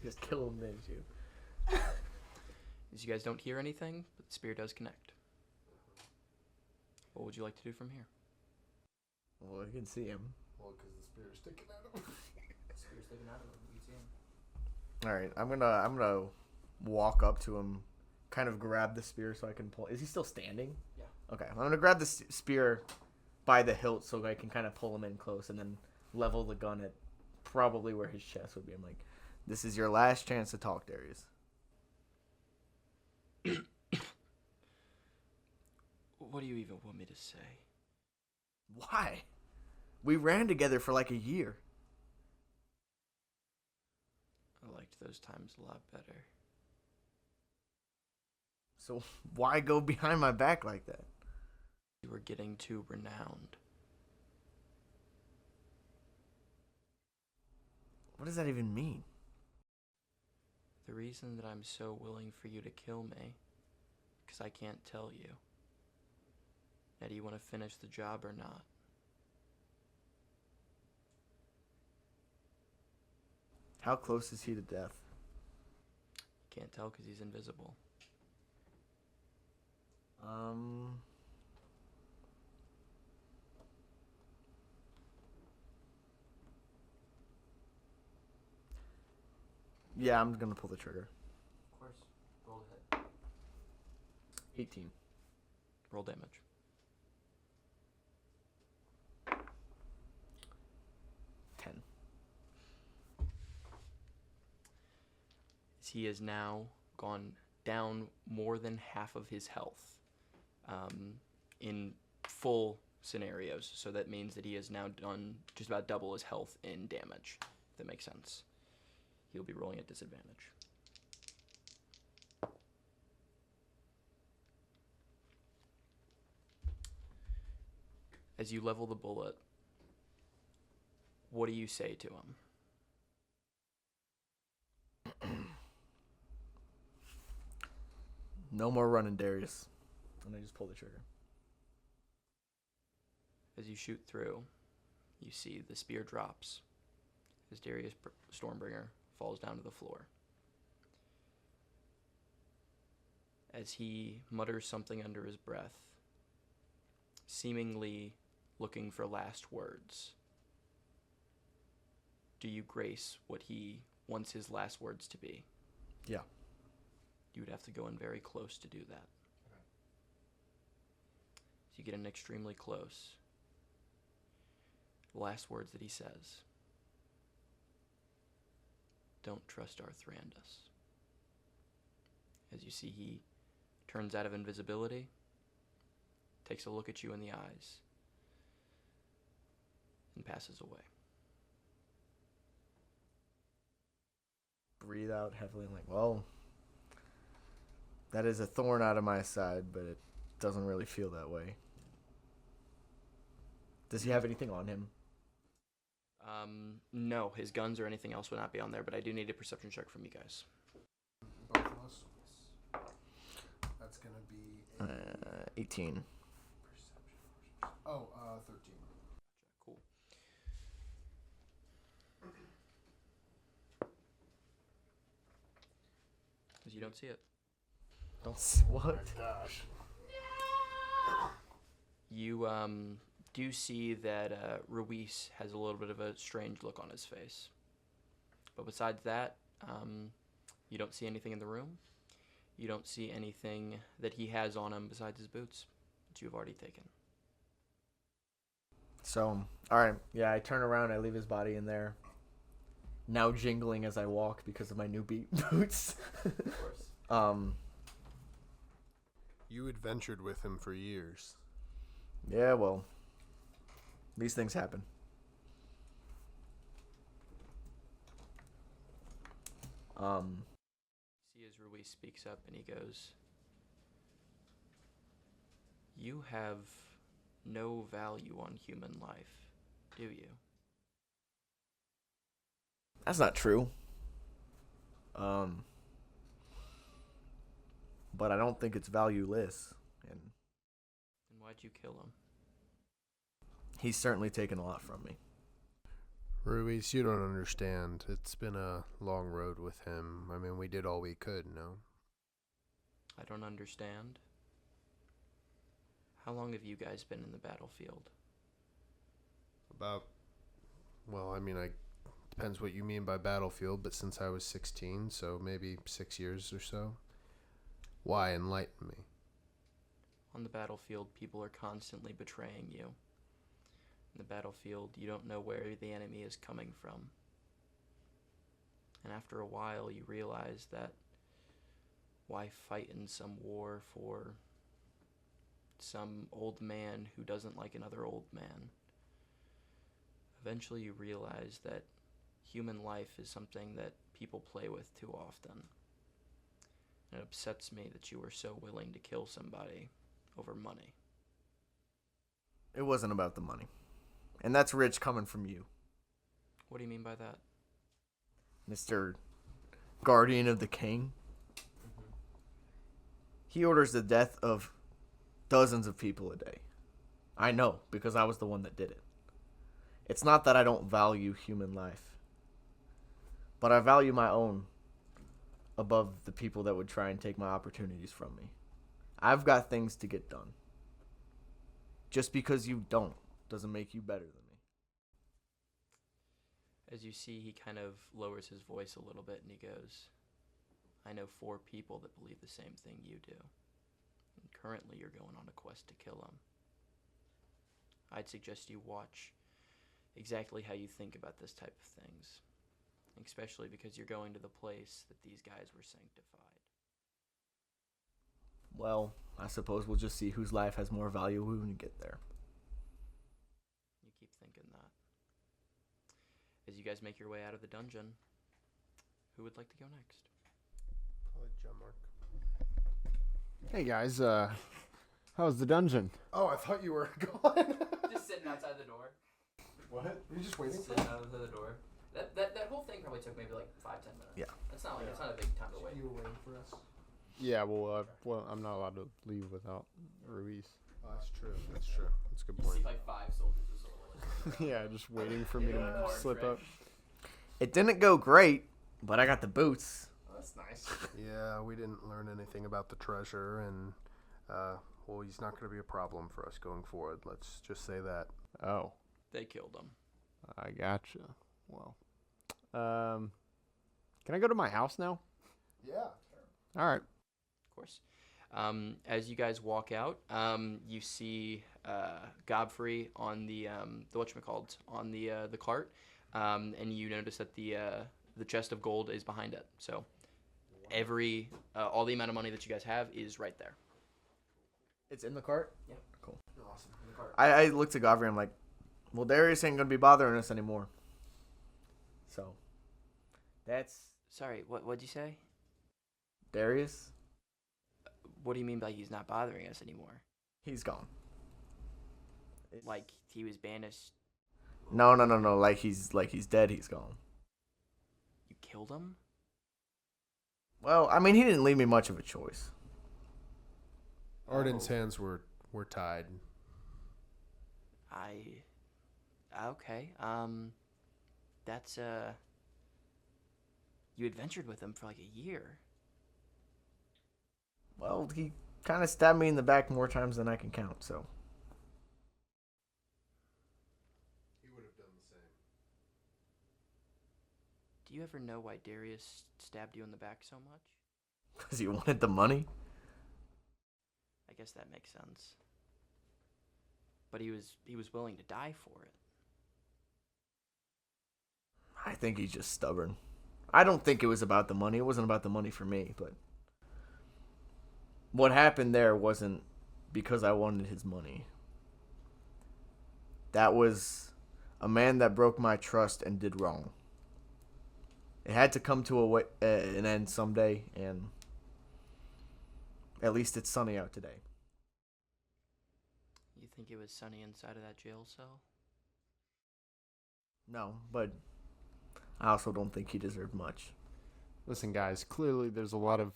Just kill him, didn't you? As you guys don't hear anything, but the spear does connect. What would you like to do from here? Well, you can see him. Well, because the spear's sticking out of him. Spear's sticking out of him. You see him. All right, I'm gonna walk up to him, kind of grab the spear so I can pull. Is he still standing? Yeah. Okay, I'm gonna grab the spear by the hilt so I can kind of pull him in close, and then level the gun at probably where his chest would be. I'm like, "This is your last chance to talk, Darius." What do you even want me to say? Why? We ran together for like a year. I liked those times a lot better. So why go behind my back like that? You were getting too renowned. What does that even mean? The reason that I'm so willing for you to kill me, because I can't tell you. Now, do you want to finish the job or not? How close is he to death? Can't tell because he's invisible. Yeah, I'm gonna pull the trigger. Of course. Roll ahead. 18. Roll damage. 10. He has now gone down more than half of his health in full scenarios. So that means that he has now done just about double his health in damage, if that makes sense. He'll be rolling at disadvantage. As you level the bullet, what do you say to him? No more running, Darius. And I just pull the trigger. As you shoot through, you see the spear drops as Darius Stormbringer falls down to the floor. As he mutters something under his breath, seemingly looking for last words, do you grace what he wants his last words to be? Yeah. You would have to go in very close to do that. Okay. So you get in extremely close. The last words that he says: "Don't trust Arthrandus." as you see he turns out of invisibility, takes a look at you in the eyes, and passes away. Breathe out heavily and like, well, that is a thorn out of my side, but it doesn't really feel that way. Does he have anything on him? No, his guns or anything else would not be on there, but I do need a perception check from you guys. Both of us. That's gonna be 18. perception. Oh, 13. Cool. Because you don't see it. What? Gosh. You do see that Ruiz has a little bit of a strange look on his face. But besides that, you don't see anything in the room. You don't see anything that he has on him besides his boots that you've already taken. So, alright. Yeah, I turn around, I leave his body in there. Now jingling as I walk because of my new boots. Of course. You adventured with him for years. Yeah, well, these things happen. See as Ruiz speaks up and he goes, "You have no value on human life, do you?" That's not true. But I don't think it's valueless. And Then why'd you kill him? he's certainly taken a lot from me. Ruiz, you don't understand. It's been a long road with him. I mean, we did all we could, no? I don't understand. How long have you guys been in the battlefield? Well, I mean, depends what you mean by battlefield, but since I was 16, so maybe 6 years or so. Why? Enlighten me. On the battlefield, people are constantly betraying you. In the battlefield, you don't know where the enemy is coming from. And after a while, you realize that why fight in some war for some old man who doesn't like another old man? Eventually, you realize that human life is something that people play with too often. It upsets me that you were so willing to kill somebody over money. It wasn't about the money. And that's rich coming from you, What do you mean by that? Mr. Guardian of the King. He orders the death of dozens of people a day. I know, because I was the one that did it. It's not that I don't value human life, but I value my own above the people that would try and take my opportunities from me. I've got things to get done. Just because you don't doesn't make you better than me. As you see, he kind of lowers his voice a little bit and he goes, "I know 4 people that believe the same thing you do. And currently you're going on a quest to kill them. I'd suggest you watch exactly how you think about this type of things, especially because you're going to the place that these guys were sanctified." Well, I suppose we'll just see whose life has more value when we get there. You keep thinking that. As you guys make your way out of the dungeon, who would like to go next? Probably John Mark. Hey guys, how's the dungeon? Oh, I thought you were gone. Just sitting outside the door. What? You're just waiting for Sitting outside the door. That whole thing probably took maybe like 5-10 minutes. Yeah. It's not a big time to wait. You were waiting for us. Yeah, well, I'm not allowed to leave without Ruiz. Oh, that's true. That's true. That's a good You point. see like 5 soldiers or so. Yeah, just waiting for me to Yeah. slip up. It didn't go great, but I got the boots. Oh, that's nice. Yeah, we didn't learn anything about the treasure, and well, he's not going to be a problem for us going forward. Let's just say that. Oh, They killed him. I gotcha. Well, can I go to my house now? Yeah. All right. Of course. As you guys walk out, you see Godfrey on the whatchamacallit, on the cart, and you notice that the chest of gold is behind it. So every all the amount of money that you guys have is right there. It's in the cart? Yeah. Cool. Awesome. In the cart. I looked at Godfrey. I'm like, well, Darius ain't going to be bothering us anymore. So, that's Sorry, what'd you say? Darius. What do you mean by he's not bothering us anymore? He's gone. Like he was banished? No. Like he's dead. He's gone. You killed him? Well, I mean, he didn't leave me much of a choice. Arden's hands were tied. Okay. That's you adventured with him for like a year. Well, he kind of stabbed me in the back more times than I can count, so. He would have done the same. Do you ever know why Darius stabbed you in the back so much? Because he wanted the money? I guess that makes sense. But he was willing to die for it. I think he's just stubborn. I don't think it was about the money. It wasn't about the money for me, but what happened there wasn't because I wanted his money. That was a man that broke my trust and did wrong. It had to come to an end someday, and at least it's sunny out today. You think it was sunny inside of that jail cell? No, but I also don't think he deserved much. Listen, guys, clearly there's a lot of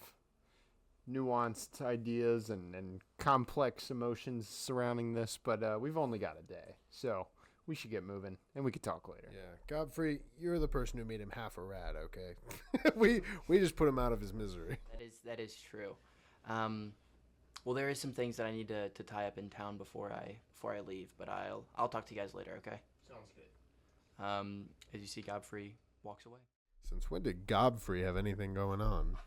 nuanced ideas and complex emotions surrounding this, but we've only got a day, so we should get moving, and we could talk later. Yeah, Godfrey, you're the person who made him half a rat. Okay, we just put him out of his misery. That is true. Well, there is some things that I need to tie up in town before I leave, but I'll talk to you guys later. Okay. Sounds good. As you see, Godfrey walks away. Since when did Godfrey have anything going on?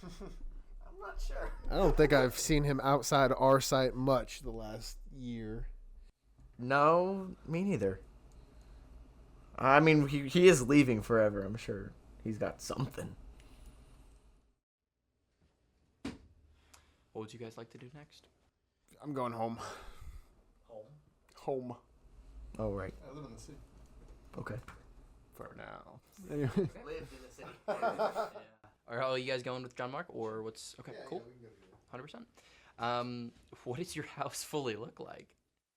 I'm not sure. I don't think I've seen him outside our site much the last year. No, me neither. I mean, he is leaving forever, I'm sure. He's got something. What would you guys like to do next? I'm going home. Home. Oh, right. I live in the city. Okay. For now. Anyway. Lived in the city. Yeah. Are all you guys going with John Mark, or what's... Okay, cool. 100%. What does your house fully look like?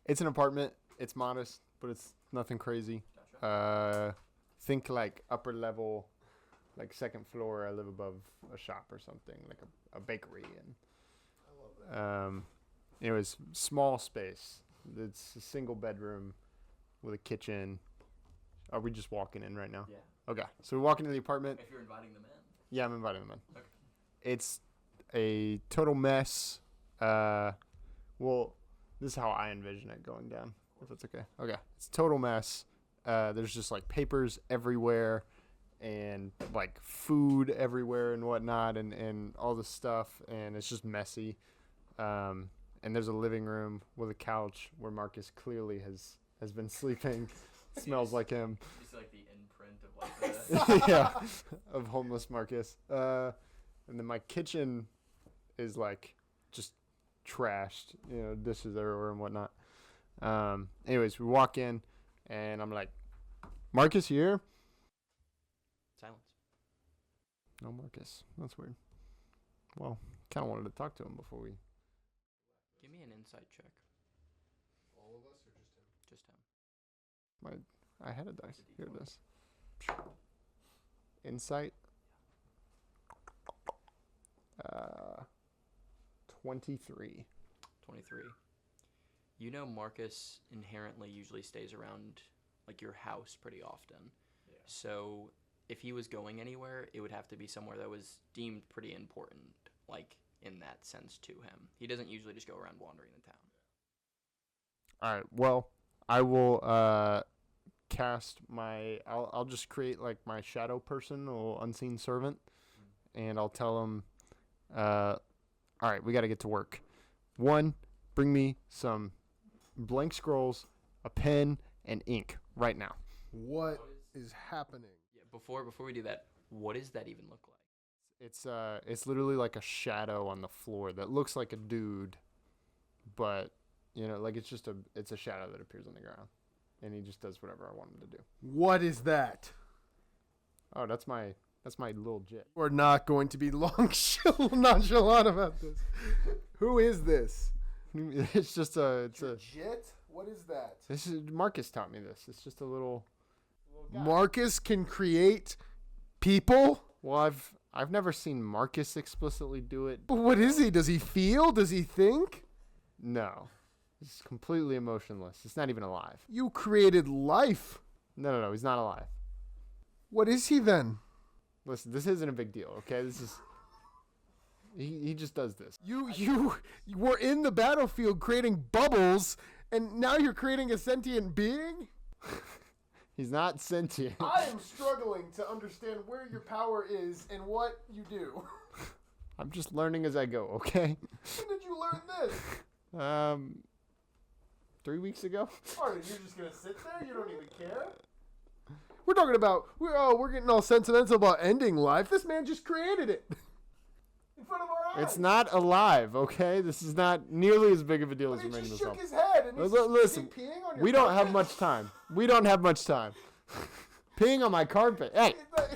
It's an apartment. It's modest, but it's nothing crazy. Think like upper level, like second floor. I live above a shop or something, like a bakery. And anyways, small space. It's a single bedroom with a kitchen. Are we just walking in right now? Yeah. Okay, so we're walking into the apartment. If you're inviting them in. Yeah, I'm inviting them in. Okay. It's a total mess. Well, this is how I envision it going down, if that's okay. Okay, it's a total mess. There's just like papers everywhere and like food everywhere and whatnot and all this stuff, and it's just messy. And there's a living room with a couch where Marcus clearly has been sleeping. Smells like him. You see like the imprint of like the... Yeah, of homeless Marcus. And then my kitchen is like just trashed, dishes everywhere and whatnot. Anyways, we walk in and I'm like, Marcus here? Silence. No Marcus. That's weird. Well, kind of wanted to talk to him before we... Give me an insight check. All of us or just him? Just him. I had a dice. Here it is. Insight. 23. 23. You know Marcus inherently usually stays around like your house pretty often. Yeah. So if he was going anywhere, it would have to be somewhere that was deemed pretty important, like in that sense to him. He doesn't usually just go around wandering the town. All right. Well, I will cast my... I'll just create like my shadow person, a little unseen servant, and I'll tell him, all right, we got to get to work. 1, bring me some blank scrolls, a pen, and ink right now. What is happening? Yeah, before we do that, what does that even look like? It's literally like a shadow on the floor that looks like a dude, but like it's a shadow that appears on the ground, and he just does whatever I want him to do. What is that? Oh, that's my little jit. We're not going to be nonchalant about this. Who is this? It's just a Jit? What is that? this is Marcus taught me this. It's just a little guy. Marcus can create people? Well, I've never seen Marcus explicitly do it. But what is he? Does he feel? Does he think? No. It's completely emotionless. It's not even alive. You created life. No, he's not alive. What is he then? Listen, this isn't a big deal, okay? This is he just does this. You were in the battlefield creating bubbles, and now you're creating a sentient being? He's not sentient. I am struggling to understand where your power is and what you do. I'm just learning as I go, okay? When did you learn this? 3 weeks ago. Arden, you're just gonna sit there? You don't even care? We're talking about we're getting all sentimental about ending life. This man just created it in front of our eyes. It's not alive, okay? This is not nearly as big of a deal But as he you're making just this shook up. his head and he's Listen, peeing on your we don't have carpet. much time. We don't have much time. Peeing on my carpet. Hey. What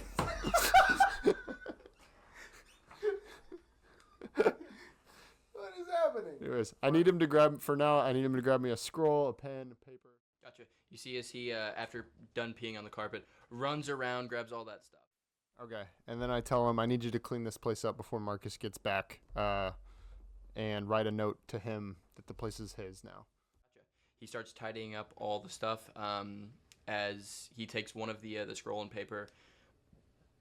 is happening? Anyways, I need him to grab me a scroll, a pen, a paper. Gotcha. You see as he, after done peeing on the carpet, runs around, grabs all that stuff. Okay. And then I tell him I need you to clean this place up before Marcus gets back. And write a note to him that the place is his now. Gotcha. He starts tidying up all the stuff as he takes one of the scroll and paper,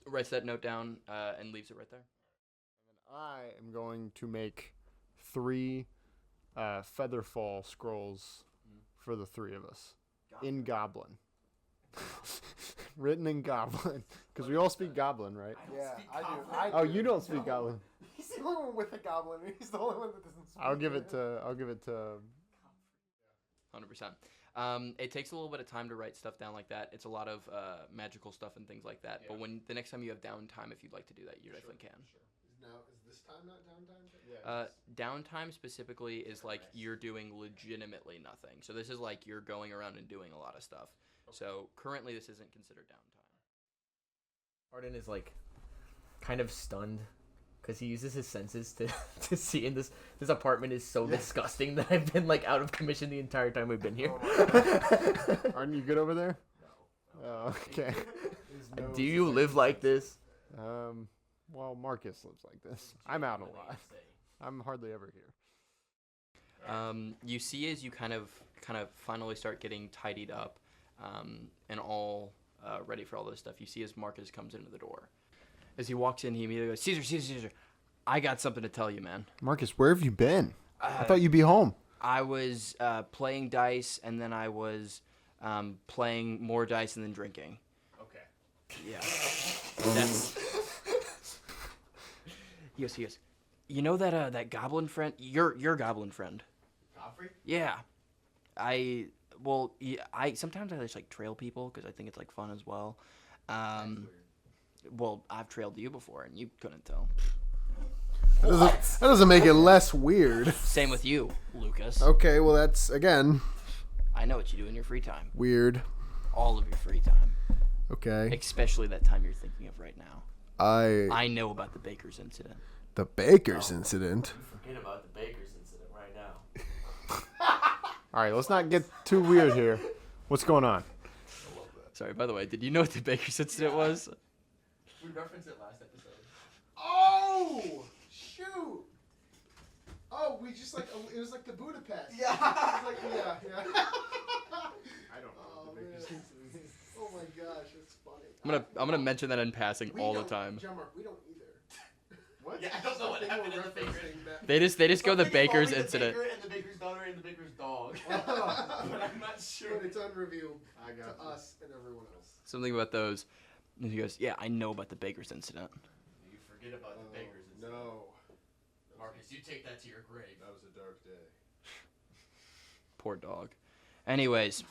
writes that note down, and leaves it right there. And I am going to make 3 Featherfall scrolls for the 3 of us. In Goblin. Written in Goblin. Because we all speak Goblin, right? Yeah, I do. Oh, you don't speak Goblin. He's the only one with a goblin. He's the only one that doesn't speak. I'll give it to 100%. It takes a little bit of time to write stuff down like that. It's a lot of magical stuff and things like that. Yeah. But when the next time you have downtime, if you'd like to do that, you definitely can. Sure. Now, is this time not downtime? Downtime specifically is like you're doing legitimately nothing. So this is like you're going around and doing a lot of stuff. So currently this isn't considered downtime. Arden is like kind of stunned because he uses his senses to see, and this apartment is so disgusting that I've been like out of commission the entire time we've been here. Aren't you good over there? No. Oh, okay. Do you live like this? Well, Marcus lives like this. I'm out a lot. I'm hardly ever here. You see as you kind of finally start getting tidied up and all ready for all this stuff, you see as Marcus comes into the door. As he walks in, he immediately goes, Caesar, I got something to tell you, man. Marcus, where have you been? I thought you'd be home. I was playing dice, and then I was playing more dice and then drinking. Okay. Yeah. That's... He goes, you know that goblin friend? Your goblin friend. Godfrey? Yeah. Sometimes I just like trail people because I think it's like fun as well. Well, I've trailed you before and you couldn't tell. That doesn't make it less weird. Same with you, Lucas. Okay, well that's again I know what you do in your free time. weird. All of your free time. Okay. Especially that time you're thinking of right now. I know about the Baker's incident. The Baker's incident. Forget about the Baker's incident right now. All right, let's not get too weird here. What's going on? Sorry, by the way, did you know what the Baker's incident was? We referenced it last episode. Oh shoot! Oh, we just like it was like the Budapest. Yeah. It was like, yeah. I don't Oh, man. Oh my gosh, it's funny. I'm gonna mention that in passing all the time. John Mark, we don't either. What? Yeah, I don't know what Something happened we're in the Baker's. referencing that- They just go the Something Baker's involving incident. The Baker and the Baker's daughter and the Baker's dog. But I'm not sure. it's unrevealed I got to you. us and everyone else. Something about those. And he goes, yeah, I know about the Baker's incident. You forget about the Baker's incident. No. Marcus, you take that to your grave. That was a dark day. Poor dog. Anyways,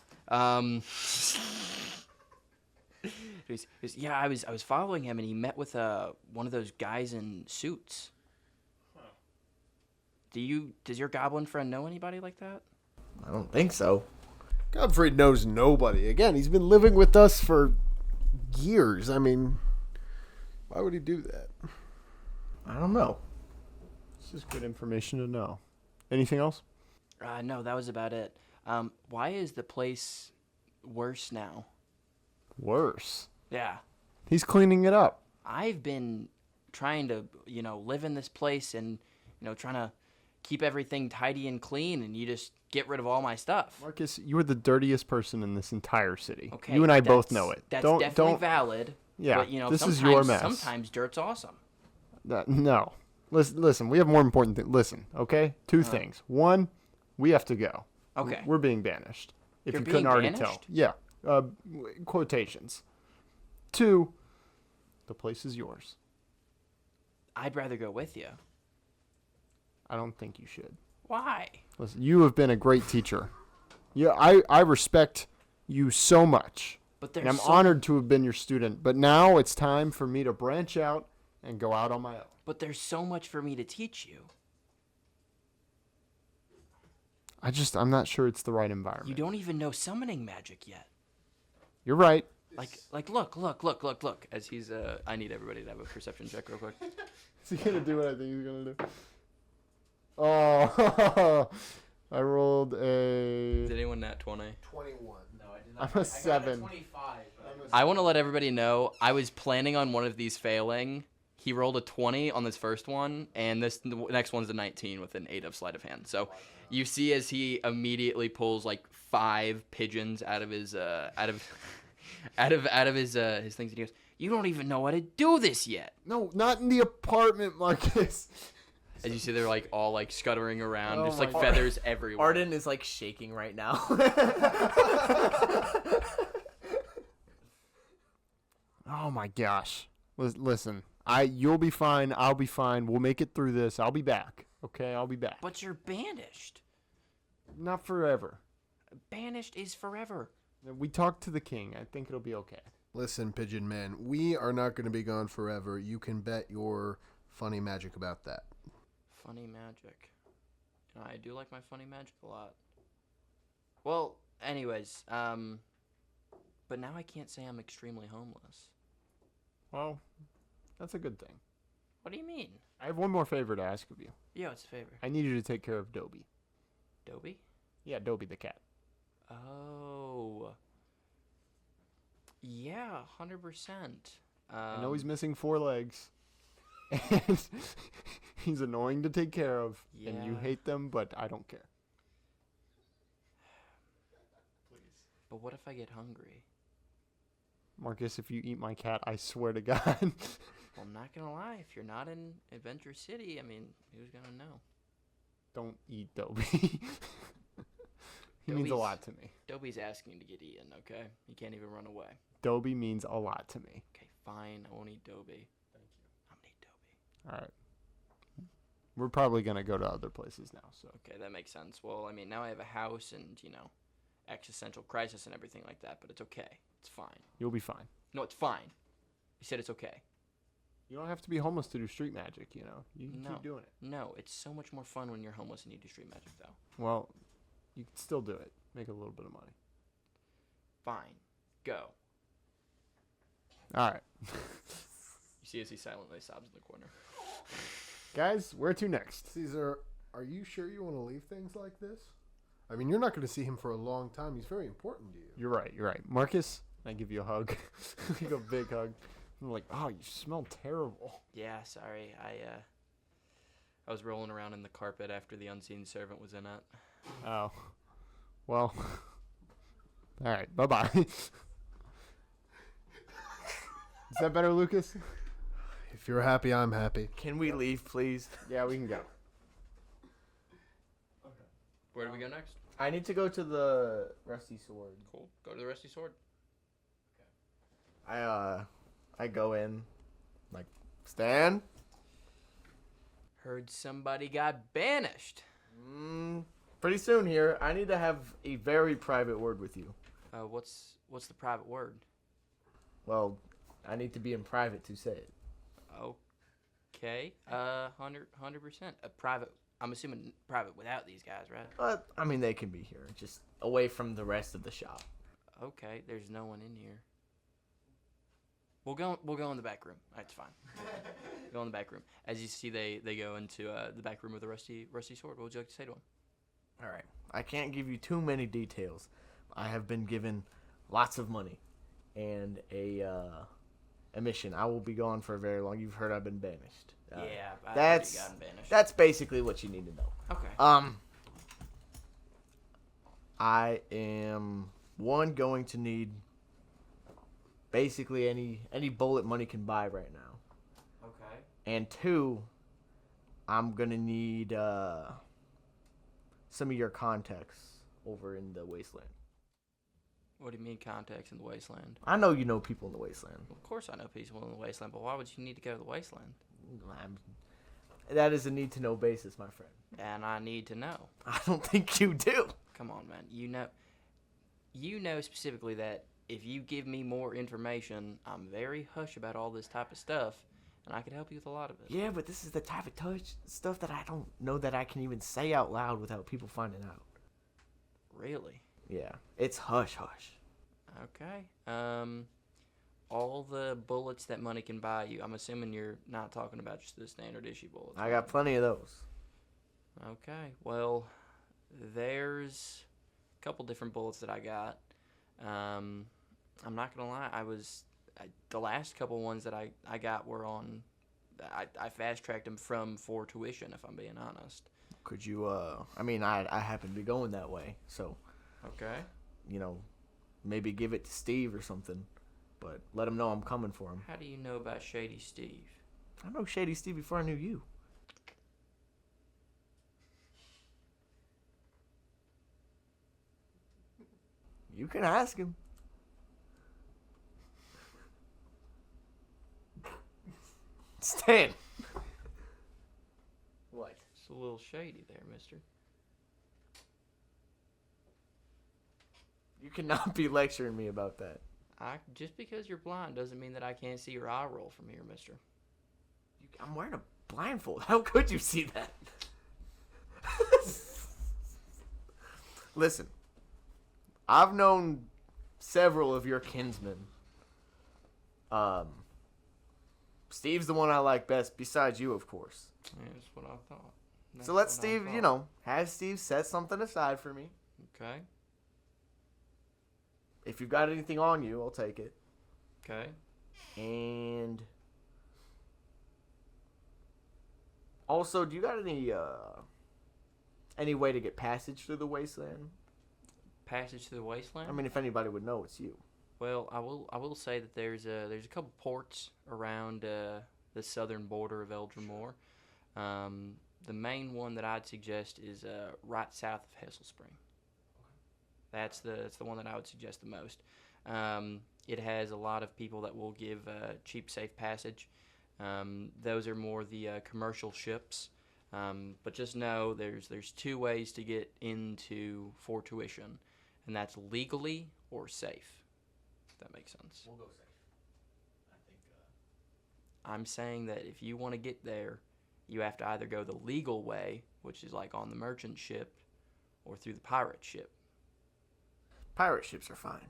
Yeah, I was following him, and he met with one of those guys in suits. Does your goblin friend know anybody like that? I don't think so. Godfrey knows nobody. Again, he's been living with us for years. I mean, why would he do that? I don't know. This is good information to know. Anything else? No, that was about it. Why is the place worse now? Worse. Yeah. He's cleaning it up. I've been trying to, live in this place and, trying to keep everything tidy and clean, and you just get rid of all my stuff. Marcus, you are the dirtiest person in this entire city. Okay. You and I both that's- know it. That's don't, definitely don't, valid. Yeah, But, this is your mess. Sometimes dirt's awesome. No. Listen, we have more important things. Listen, okay? Two things. One, we have to go. Okay. We're being banished. If You're you couldn't being already banished? tell. Yeah. Quotations. Two, the place is yours. I'd rather go with you. I don't think you should. Why? Listen, you have been a great teacher. Yeah, I respect you so much. But there's And I'm so honored to have been your student. But now it's time for me to branch out and go out on my own. But there's so much for me to teach you. I'm not sure it's the right environment. You don't even know summoning magic yet. You're right. Like, look. As he's, I need everybody to have a perception check real quick. Is he gonna do what I think he's gonna do? Oh, I rolled Did a. anyone nat 20? 21. No, I did I'm a 7. 25. I want to let everybody know I was planning on one of these failing. He rolled a 20 on this first one, and the next one's a 19 with an 8 of sleight of hand. So you see as he immediately pulls like 5 pigeons out of his out of his things, and he goes, "You don't even know how to do this yet." No, not in the apartment, Marcus. As you see, they're like all like scuttering around, Oh just like my feathers everywhere. Arden is like shaking right now. Oh my gosh. Listen, you'll be fine. I'll be fine. We'll make it through this. I'll be back. Okay, I'll be back. But you're banished. Not forever. Banished is forever. We talked to the king. I think it'll be okay. Listen, Pigeon Man, we are not going to be gone forever. You can bet your funny magic about that. Funny magic. I do like my funny magic a lot. Well, anyways, but now I can't say I'm extremely homeless. Well, that's a good thing. What do you mean? I have one more favor to ask of you. Yeah, it's a favor. I need you to take care of Dobie. Dobie? Yeah, Dobie the cat. Oh. Yeah, 100%. I know he's missing 4 legs. And he's annoying to take care of. And you Yeah. hate them, but I don't care. But what if I get hungry? Marcus, if you eat my cat, I swear to God. Well, I'm not gonna lie. If you're not in Adventure City, I mean, who's gonna know? Don't eat Dobie. He means a Dobie's- lot to me. Dobie's asking to get eaten, okay? He can't even run away. Dobie means a lot to me. Okay, fine. I won't eat Dobie. Thank you. I'm gonna eat Dobie. All right. We're probably going to go to other places now, so. Okay, that makes sense. Well, I mean, now I have a house and, existential crisis and everything like that, but it's okay. It's fine. You'll be fine. No, it's fine. You said it's okay. You don't have to be homeless to do street magic, You can No. keep doing it. No, it's so much more fun when you're homeless and you do street magic, though. Well, you can still do it. Make a little bit of money. Fine. Go. All right. You see as he silently sobs in the corner. Guys, where to next? Caesar, are you sure you want to leave things like this? I mean, you're not going to see him for a long time. He's very important to you. You're right. Marcus, I give you a hug. Like a big hug. I'm like, oh, you smell terrible. Yeah, sorry. I was rolling around in the carpet after the unseen servant was in it. Oh. Well. All right. Bye-bye. Is that better, Lucas? If you're happy, I'm happy. Can we leave, please? Yeah, we can go. Where do we go next? I need to go to the Rusty Sword. Cool. Go to the Rusty Sword. I go in, like, Stan? Heard somebody got banished. Pretty soon here. I need to have a very private word with you. What's the private word? Well, I need to be in private to say it. Okay. 100%. A private. I'm assuming private without these guys, right? But, I mean, they can be here, just away from the rest of the shop. Okay. There's no one in here. We'll go in the back room. That's fine. Go in the back room. As you see, they go into the back room with the rusty sword. What would you like to say to him? All right. I can't give you too many details. I have been given lots of money and a mission. I will be gone for very long. You've heard I've been banished. Yeah, I that's gotten banished. that's basically what you need to know. Okay. I am going to need basically any bullet money can buy right now. Okay. And 2, I'm gonna need some of your contacts over in the wasteland. What do you mean contacts in the wasteland? I know you know people in the wasteland. Of course I know people in the wasteland, but why would you need to go to the wasteland? That is a need-to-know basis, my friend. And I need to know. I don't think you do. Come on, man. You know specifically that if you give me more information, I'm very hush about all this type of stuff, and I can help you with a lot of it. Yeah, but this is the type of stuff that I don't know that I can even say out loud without people finding out. Really? Yeah, it's hush-hush. Okay. All the bullets that money can buy you, I'm assuming you're not talking about just the standard issue bullets. I got plenty of those. Okay. Well, there's a couple different bullets that I got. I'm not gonna lie. The last couple ones that I got were on. I fast tracked them for tuition. If I'm being honest. Could you? I mean, I happen to be going that way, so. Okay. Maybe give it to Steve or something, but let him know I'm coming for him. How do you know about Shady Steve? I know Shady Steve before I knew you. You can ask him. Stan. What? It's a little shady there, mister. You cannot be lecturing me about that. Just because you're blind doesn't mean that I can't see your eye roll from here, mister. I'm wearing a blindfold. How could you see that? Listen, I've known several of your kinsmen. Steve's the one I like best, besides you, of course. Yeah, that's what I thought. So let Steve, have Steve set something aside for me. Okay. If you've got anything on you, I'll take it. Okay. And also, do you got any way to get passage through the wasteland? Passage to the wasteland? I mean, if anybody would know, it's you. Well, I will say that there's a couple ports around the southern border of Eldramore. The main one that I'd suggest is right south of Hessel Spring. That's the one that I would suggest the most. It has a lot of people that will give cheap, safe passage. Those are more the commercial ships. But just know there's 2 ways to get into for tuition, and that's legally or safe. If that makes sense. We'll go safe. I think. I'm saying that if you want to get there, you have to either go the legal way, which is like on the merchant ship, or through the pirate ship. Pirate ships are fine.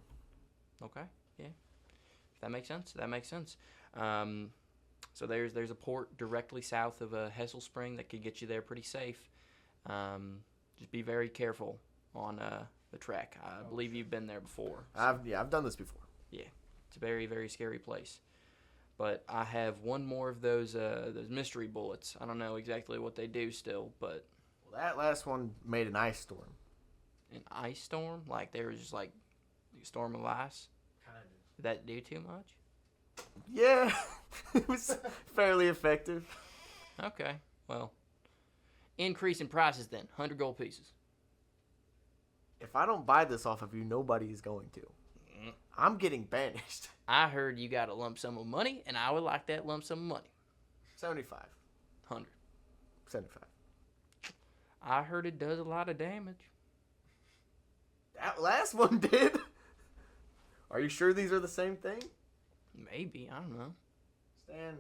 Okay, yeah. If that makes sense, that makes sense. So there's a port directly south of Hessel Spring that could get you there pretty safe. Just be very careful on the track. I believe you've been there before. I've done this before. Yeah, it's a very, very scary place. But I have one more of those mystery bullets. I don't know exactly what they do still, but Well, that last one made an ice storm. an ice storm, like there was just like a storm of ice. Kind of. Did that do too much? Yeah, it was fairly effective. Okay, well, increase in prices then. 100 gold pieces. If I don't buy this off of you, nobody is going to. I'm getting banished. I heard you got a lump sum of money, and I would like that lump sum of money. 75. 100. 75. I heard it does a lot of damage. That last one did. Are you sure these are the same thing? Maybe, I don't know. Stan,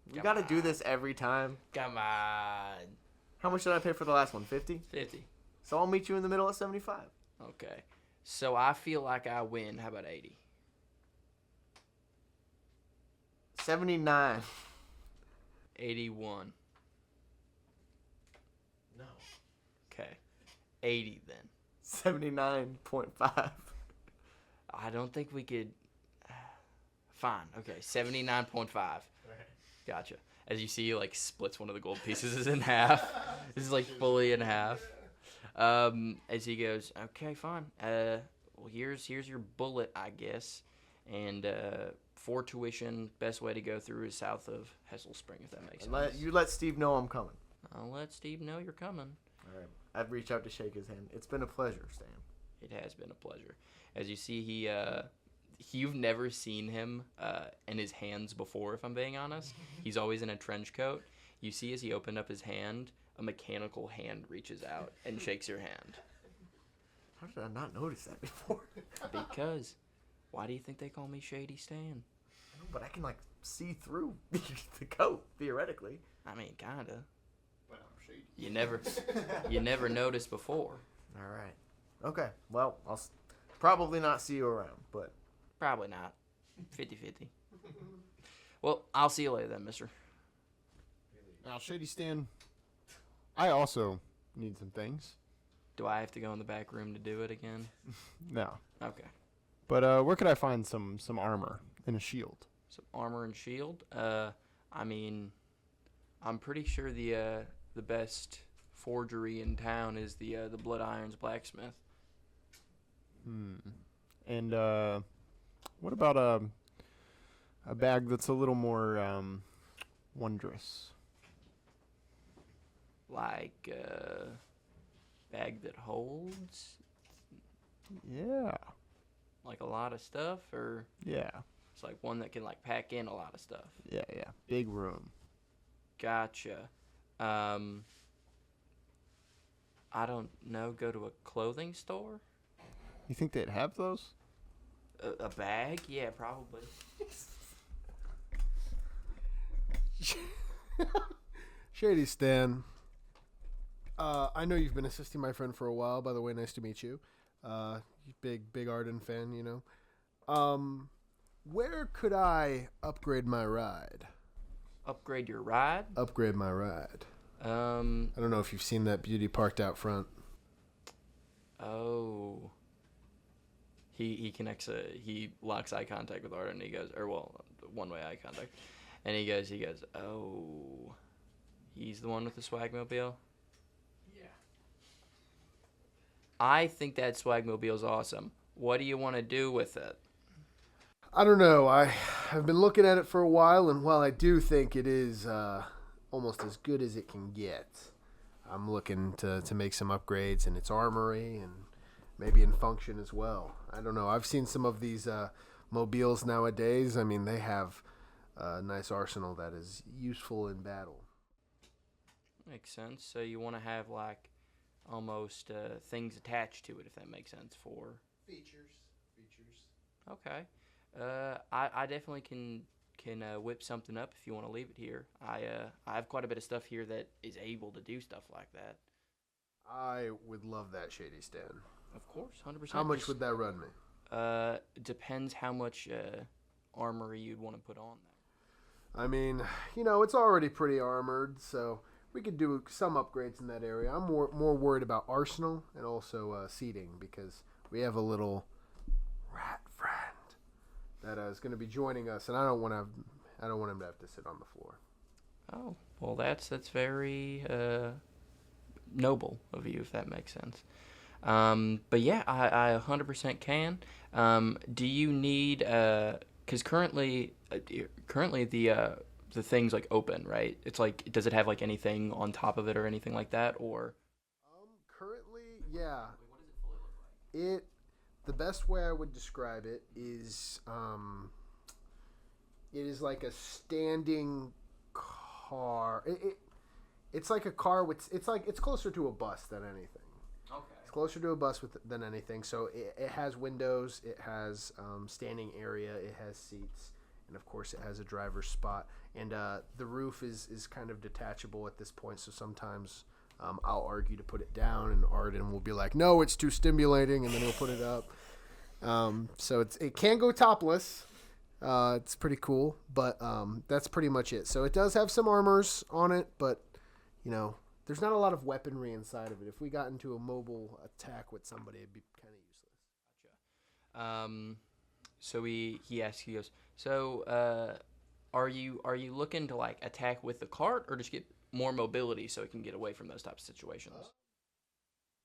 we Come gotta do on. this every time. Come on. How much did I pay for the last one? 50? 50. So I'll meet you in the middle at 75. Okay. So I feel like I win. How about 80? 79. 81. No. Okay. 80 then. 79.5. I don't think we could. Fine. Okay. 79.5. Gotcha. As you see, he, like, splits one of the gold pieces in half. This is like fully in half. As he goes, okay, fine. Well, here's your bullet, I guess. And for tuition, best way to go through is south of Hessel Spring, if that makes sense. You let Steve know I'm coming. I'll let Steve know you're coming. All right. I'd reach out to shake his hand. It's been a pleasure, Stan. It has been a pleasure. As you see, you've never seen him in his hands before, if I'm being honest. He's always in a trench coat. You see as he opened up his hand, a mechanical hand reaches out and shakes your hand. How did I not notice that before? Because, why do you think they call me Shady Stan? But I can, like, see through the coat, theoretically. I mean, kinda. But I'm shady. You never noticed before. All right. Okay. Well, I'll probably not see you around, but... Probably not. 50-50. Well, I'll see you later then, mister. Now, Shady Stan, I also need some things. Do I have to go in the back room to do it again? No. Okay. But where could I find some armor and a shield? Some armor and shield. I mean, I'm pretty sure the best forgery in town is the Blood Irons blacksmith. And what about a bag that's a little more wondrous? Like bag that holds Yeah. like a lot of stuff, or Yeah. it's like one that can like pack in a lot of stuff. Yeah. Big room. Gotcha. I don't know. Go to a clothing store. You think they'd have those? A bag? Yeah, probably. Shady Stan. I know you've been assisting my friend for a while. By the way, nice to meet you. Big Arden fan, you know. Where could I upgrade my ride? Upgrade your ride. Upgrade my ride. I don't know if you've seen that beauty parked out front. Oh. He connects he locks eye contact with Arden and he goes, one-way eye contact. And he goes, oh, he's the one with the swagmobile? Yeah. I think that swagmobile's awesome. What do you want to do with it? I don't know. I've been looking at it for a while, and while I do think it is almost as good as it can get, I'm looking to make some upgrades in its armory and maybe in function as well. I don't know. I've seen some of these mobiles nowadays. I mean, they have a nice arsenal that is useful in battle. Makes sense. So you want to have like almost things attached to it, if that makes sense. For Features. okay, I definitely can whip something up if you want to leave it here. I have quite a bit of stuff here that is able to do stuff like that. I would love that, Shady Stan. Of course, 100%. How much would that run me? Depends how much armor you'd want to put on there. I mean, you know, it's already pretty armored, so we could do some upgrades in that area. I'm more worried about arsenal and also seating, because we have a little rat friend that is going to be joining us, and I don't want him to have to sit on the floor. Oh, well, that's very noble of you, if that makes sense. But yeah, I 100% can. Do you need, because currently the thing's like open, right? It's like, does it have like anything on top of it or anything like that, or? Currently, yeah. What does it fully look like? The best way I would describe it is, it is like a standing car. It's like a car with, it's closer to a bus than anything. Okay. It's closer to a bus than anything. So it has windows, it has standing area, it has seats, and of course it has a driver's spot. And the roof is kind of detachable at this point, so sometimes I'll argue to put it down, and Arden will be like, "No, it's too stimulating," and then he'll put it up. So it can go topless. It's pretty cool, but that's pretty much it. So it does have some armors on it, but there's not a lot of weaponry inside of it. If we got into a mobile attack with somebody, it'd be kind of useless. So he asks, he goes, so are you looking to like attack with the cart or just get more mobility so it can get away from those types of situations?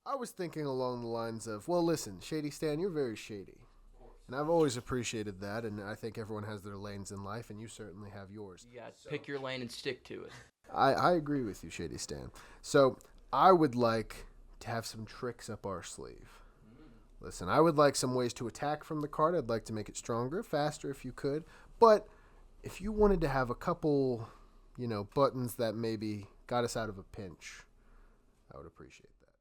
I was thinking along the lines of, well, listen, Shady Stan, you're very shady. And I've always appreciated that, and I think everyone has their lanes in life, and you certainly have yours. You got to pick your lane and stick to it. I agree with you, Shady Stan. So I would like to have some tricks up our sleeve. Listen, I would like some ways to attack from the cart. I'd like to make it stronger, faster if you could. But if you wanted to have a couple, buttons that maybe got us out of a pinch, I would appreciate that.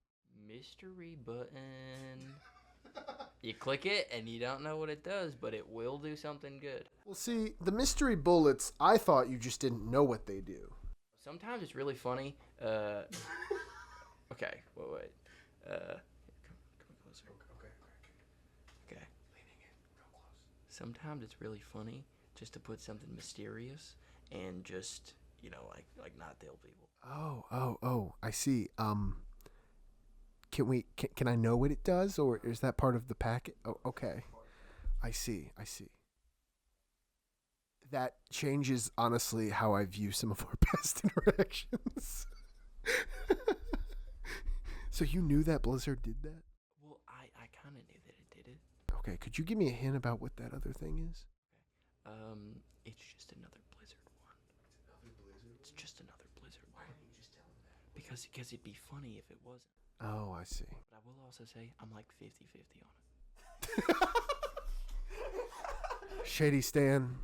Mystery button. You click it and you don't know what it does, but it will do something good. Well, see, the mystery bullets, I thought you just didn't know what they do. Sometimes it's really funny. Okay, wait. Come closer. Okay. Leaning in, real close. Sometimes it's really funny just to put something mysterious and just, like not tell people. Oh, I see. Can I know what it does, or is that part of the packet? Oh, okay. I see. That changes, honestly, how I view some of our past interactions. So you knew that Blizzard did that? Well, I kind of knew that it did it. Okay, could you give me a hint about what that other thing is? It's just another Blizzard one. It's just another Blizzard one. Why didn't you just tell him that? Because it'd be funny if it wasn't. Oh, I see. But I will also say I'm like 50-50 on it. Shady Stan,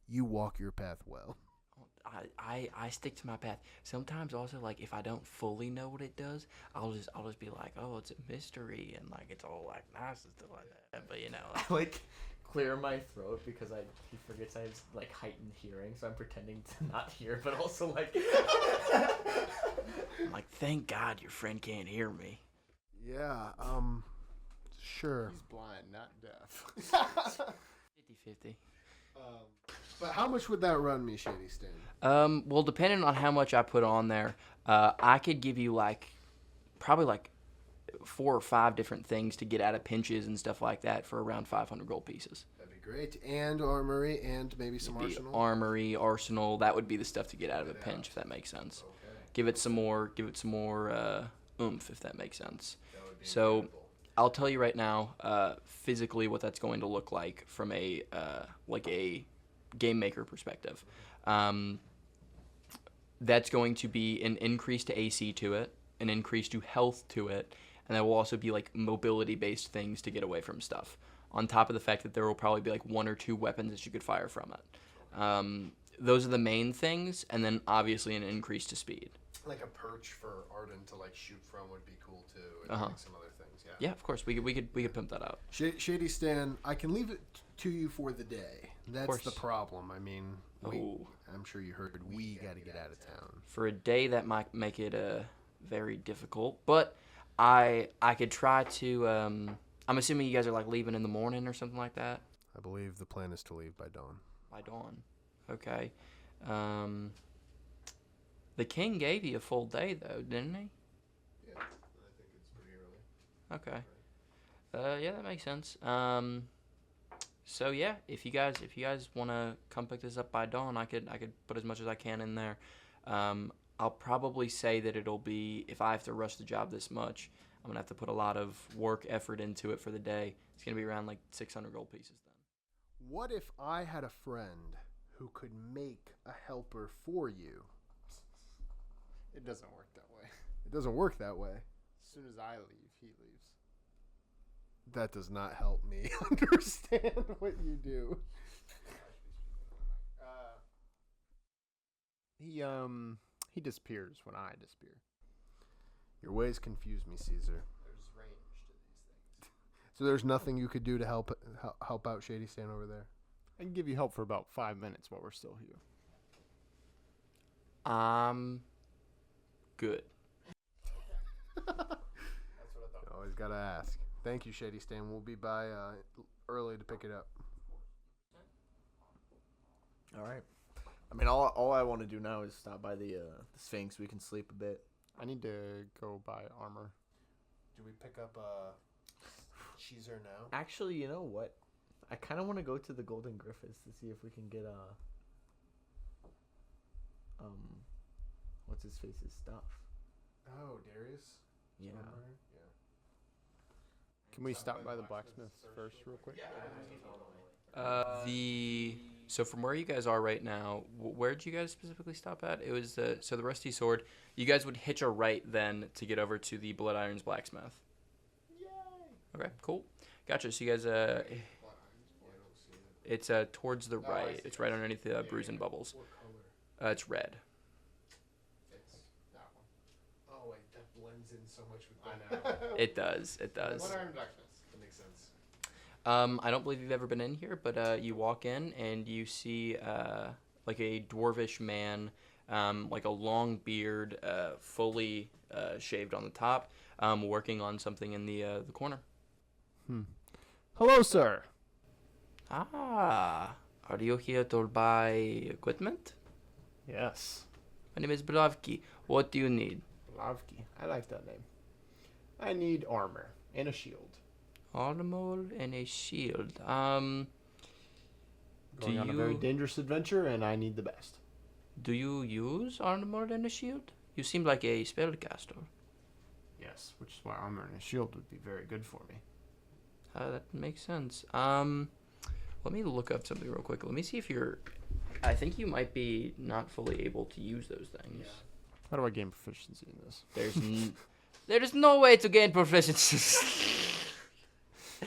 you walk your path well. I stick to my path. Sometimes also, like, if I don't fully know what it does, I'll just be like, oh, it's a mystery, and like it's all like nice and stuff like that. But I like clear my throat because he forgets I have like heightened hearing, so I'm pretending to not hear, but also like I'm like, thank God your friend can't hear me. Yeah, sure. He's blind, not deaf. 50-50. But how much would that run me, Shady Stan? Well, depending on how much I put on there, I could give you probably 4 or 5 different things to get out of pinches and stuff like that for around 500 gold pieces. That'd be great. And armory, and maybe some arsenal. Armory, arsenal. That would be the stuff to get out of a pinch, if that makes sense. Okay. Give it some more oomph, if that makes sense. That would be So, incredible. I'll tell you right now, physically, what that's going to look like from a game maker perspective. That's going to be an increase to AC to it, an increase to health to it, and there will also be like mobility-based things to get away from stuff. On top of the fact that there will probably be like 1 or 2 weapons that you could fire from it. Those are the main things, and then obviously an increase to speed. Like a perch for Arden to like shoot from would be cool too, and like some other things. Yeah. Yeah, of course we could pimp that out. Shady Stan, I can leave it to you for the day. That's course. the problem. I mean, Oh. I'm sure you heard we got to get out of town. For a day, that might make it very difficult, but I could try to. I'm assuming you guys are like leaving in the morning or something like that. I believe the plan is to leave by dawn. By dawn, okay. The king gave you a full day though, didn't he? Yeah, I think it's pretty early. Okay. Yeah, that makes sense. So yeah, if you guys want to come pick this up by dawn, I could put as much as I can in there. I'll probably say that it'll be, if I have to rush the job this much, I'm gonna have to put a lot of work effort into it for the day. It's gonna be around like 600 gold pieces then. What if I had a friend who could make a helper for you? It doesn't work that way. It doesn't work that way. As soon as I leave, he leaves. That does not help me understand what you do. He disappears when I disappear. Your ways confuse me, Caesar. There's range to these things. So there's nothing you could do to help out Shady Stan over there? I can give you help for about 5 minutes while we're still here. Good. Always gotta ask. Thank you, Shady Stan. We'll be by early to pick it up. All right. I mean, all I want to do now is stop by the Sphinx. We can sleep a bit. I need to go buy armor. Do we pick up Cheezer now? Actually, you know what? I kind of want to go to the Golden Griffiths to see if we can get what's his face's stuff. Oh, Darius? Yeah. Can we stop by the blacksmith first real quick? So from where you guys are right now, where did you guys specifically stop at? It was the Rusty Sword. You guys would hitch a right then to get over to the Blood Irons blacksmith. Yay! Okay, cool. Gotcha. So you guys it's towards the right. It's right underneath the Bruise and Bubbles. What color? It's red. It's that one. Oh, wait, that blends in so much with I know. It does. It does. Blood Iron Blacksmiths. That makes sense. I don't believe you've ever been in here, but you walk in and you see like a dwarvish man, like a long beard, fully shaved on the top, working on something in the corner. Hello, sir. Ah, are you here to buy equipment? Yes. My name is Blavki. What do you need? Lavki. I like that name. I need armor and a shield. Armor and a shield. Going on a very dangerous adventure, and I need the best. Do you use armor and a shield? You seem like a spellcaster. Yes, which is why armor and a shield would be very good for me. That makes sense. Let me look up something real quick. Let me see if you're... I think you might be not fully able to use those things. How do I gain proficiency in this? There is no way to gain proficiency.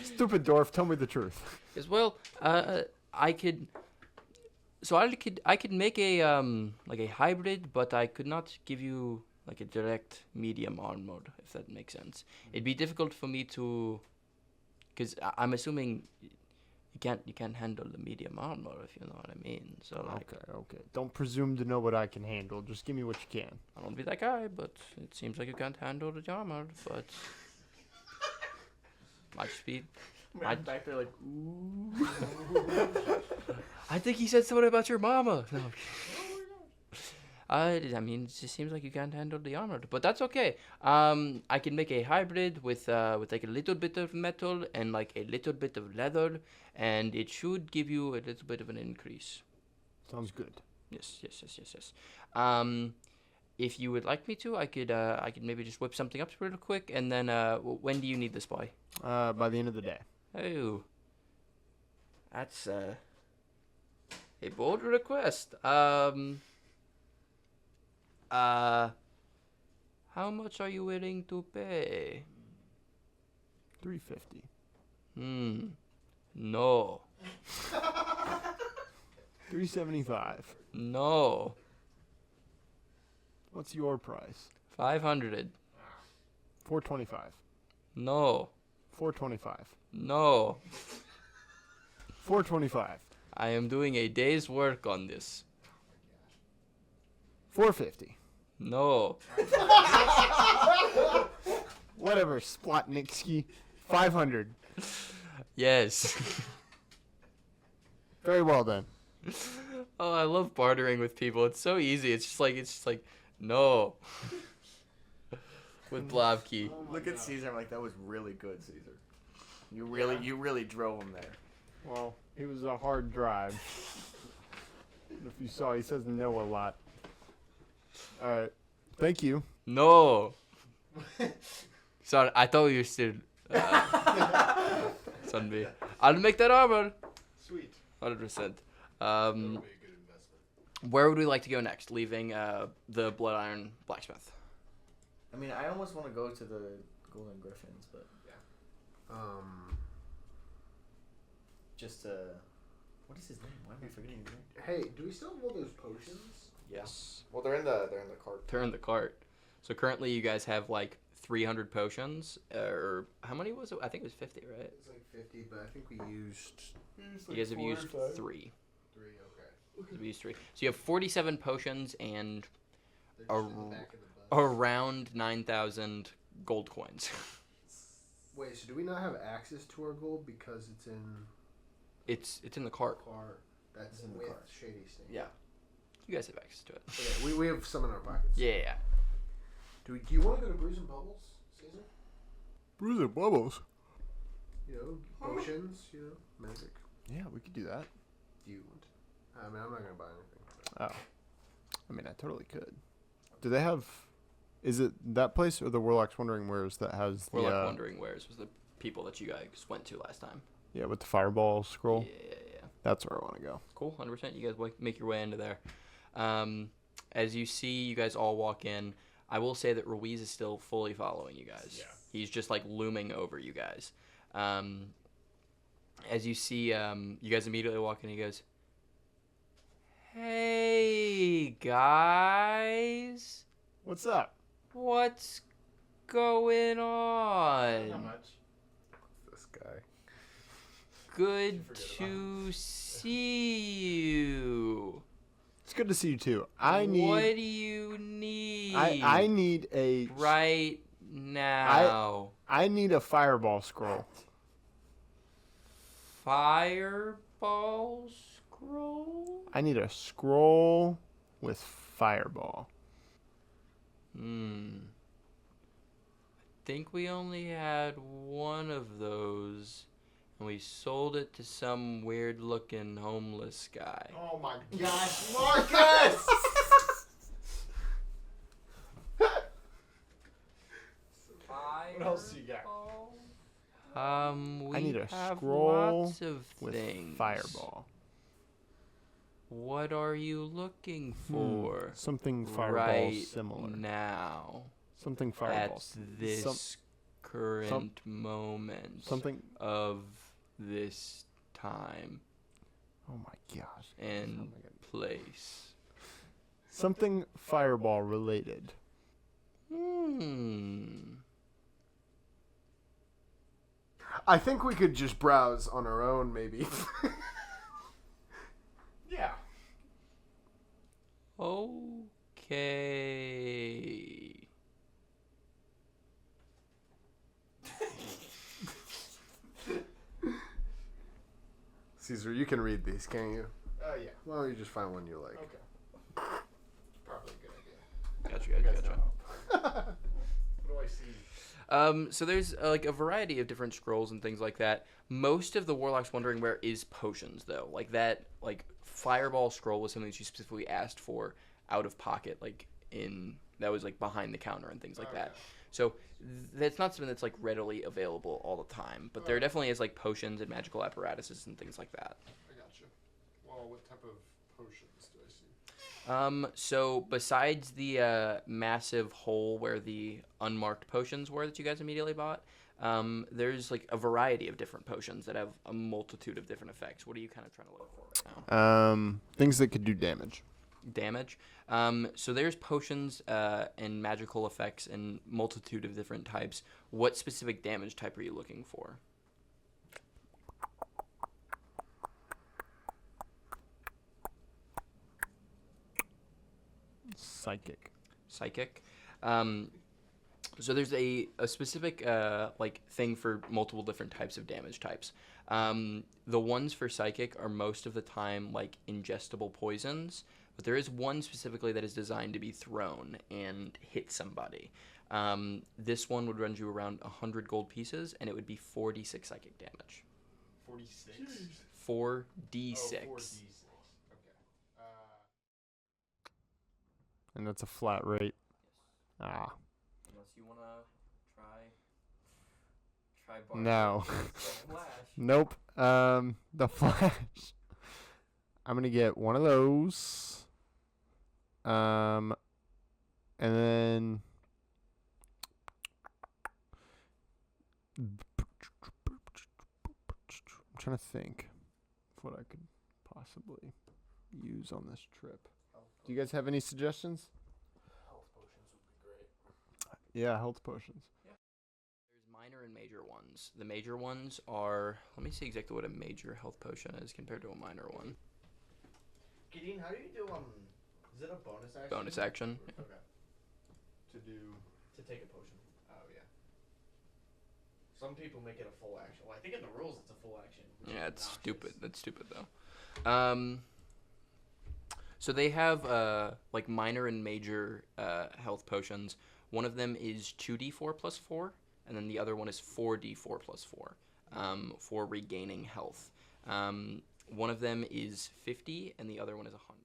Stupid dwarf, tell me the truth. As well, I could make a like a hybrid, but I could not give you like a direct medium armor, if that makes sense. It'd be difficult for me to, because I'm assuming you can't handle the medium armor, if you know what I mean. So like, Okay. Don't presume to know what I can handle. Just give me what you can. I don't want to be that guy, but it seems like you can't handle the armor. But might just be. I'm back there like, ooh. I think he said something about your mama. No. I mean, it just seems like you can't handle the armor, but that's okay. I can make a hybrid with like a little bit of metal and like a little bit of leather, and it should give you a little bit of an increase. Sounds good. Yes. If you would like me to, I could maybe just whip something up real quick, and then when do you need this by? By the end of the day. Oh, that's a bold request. How much are you willing to pay? $350. No. $375. No. What's your price? 500. $425. No. $425. No. $425. I am doing a day's work on this. $450. No. Whatever, Splotnitsky. $500. Yes. Very well then. Oh, I love bartering with people. It's so easy. It's just like no. With Blavki. Look at Caesar. I'm like, that was really good, Caesar. You really drove him there. Well, it was a hard drive. If you saw, he says no a lot. Alright. Thank you. No. Sorry, I thought you still. Sunby. I'll make that armor. Sweet. 100%. That'll be a good investment. Where would we like to go next? Leaving the Blood Iron Blacksmith. I mean, I almost want to go to the Golden Griffins, but just what is his name? Why am I forgetting his name? Hey, do we still have all those potions? Yes. Well, they're in the cart. Turn the cart. So currently you guys have like 300 potions, or how many was it? I think it was 50, right? It's like 50, but I think we used You guys have used 3. 3, okay. You guys have used 3. So you have 47 potions and They're just in the back of the bus. around 9,000 gold coins. Wait, so do we not have access to our gold because it's in It's in the cart. car? That's in the with cart. Shady Stain. Yeah. You guys have access to it. Okay, we have some in our pockets. Yeah. Do you want to go to Bruise and Bubbles, Caesar? Bruise and bubbles. You know, potions, you know, magic. Yeah, we could do that. Do you want to? I mean, I'm not going to buy anything. Oh. I mean, I totally could. Do they have... Is it that place or the Warlock's Wandering Wares that has the... Warlock Wandering Wares was the people that you guys went to last time. Yeah, with the fireball scroll? Yeah. That's where I want to go. Cool, 100%. You guys make your way into there. As you see, you guys all walk in. I will say that Ruiz is still fully following you guys. Yeah. He's just like looming over you guys. As you see, you guys immediately walk in. He goes, "Hey guys, What's up? what's going on? Not much. This guy. Good forget to see you. It's good to see you too. I need... What do you need? I need a... right now. I need a fireball scroll. Fireball scroll? I need a scroll with fireball. I think we only had one of those, and we sold it to some weird-looking homeless guy. Oh my gosh, Marcus! What else you got? We I need a have scroll lots of with things. fireball. What are you looking for Something fireball right similar. now Something fireball. at this Some- current moment something... of this time Oh my gosh. and place? Something fireball related. I think we could just browse on our own, maybe. Yeah. Okay. Caesar, you can read these, can't you? Yeah. Why don't you just find one you like? Okay. Probably a good idea. Gotcha. You guys Gotcha. know. What do I see? So there's like a variety of different scrolls and things like that. Most of the Warlock's Wondering Where is potions, though. Like that, like Fireball scroll was something that you specifically asked for out of pocket, like that was like behind the counter and things like that. Okay. So that's not something that's like readily available all the time, but there definitely is like potions and magical apparatuses and things like that. I gotcha. Well, what type of potions do I see? So besides the massive hole where the unmarked potions were that you guys immediately bought, there's like a variety of different potions that have a multitude of different effects. What are you kind of trying to look for right now? Things that could do damage. Damage. So there's potions and magical effects and multitude of different types. What specific damage type are you looking for? Psychic. Psychic. So there's a specific like thing for multiple different types of damage types. The ones for psychic are most of the time like ingestible poisons, but there is one specifically that is designed to be thrown and hit somebody. This one would run you around 100 gold pieces, and it would be 4d6 psychic damage. 46? 4d6. Oh, 4d6. Okay. And that's a flat rate. Ah. Unless you want to try No. Flash. Nope. The flash. I'm gonna get one of those. And then I'm trying to think of what I could possibly use on this trip. Do you guys have any suggestions? Health potions would be great. Yeah, health potions. There's minor and major ones. The major ones are, let me see exactly what a major health potion is compared to a minor one. Gideon, how do you do is it a bonus action? Bonus action. Okay. To do. To take a potion. Oh yeah. Some people make it a full action. Well, I think in the rules it's a full action. Yeah, it's stupid. That's stupid though. So they have like minor and major health potions. One of them is 2d4 plus 4, and then the other one is 4d4 plus 4 for regaining health. One of them is 50, and the other one is 100.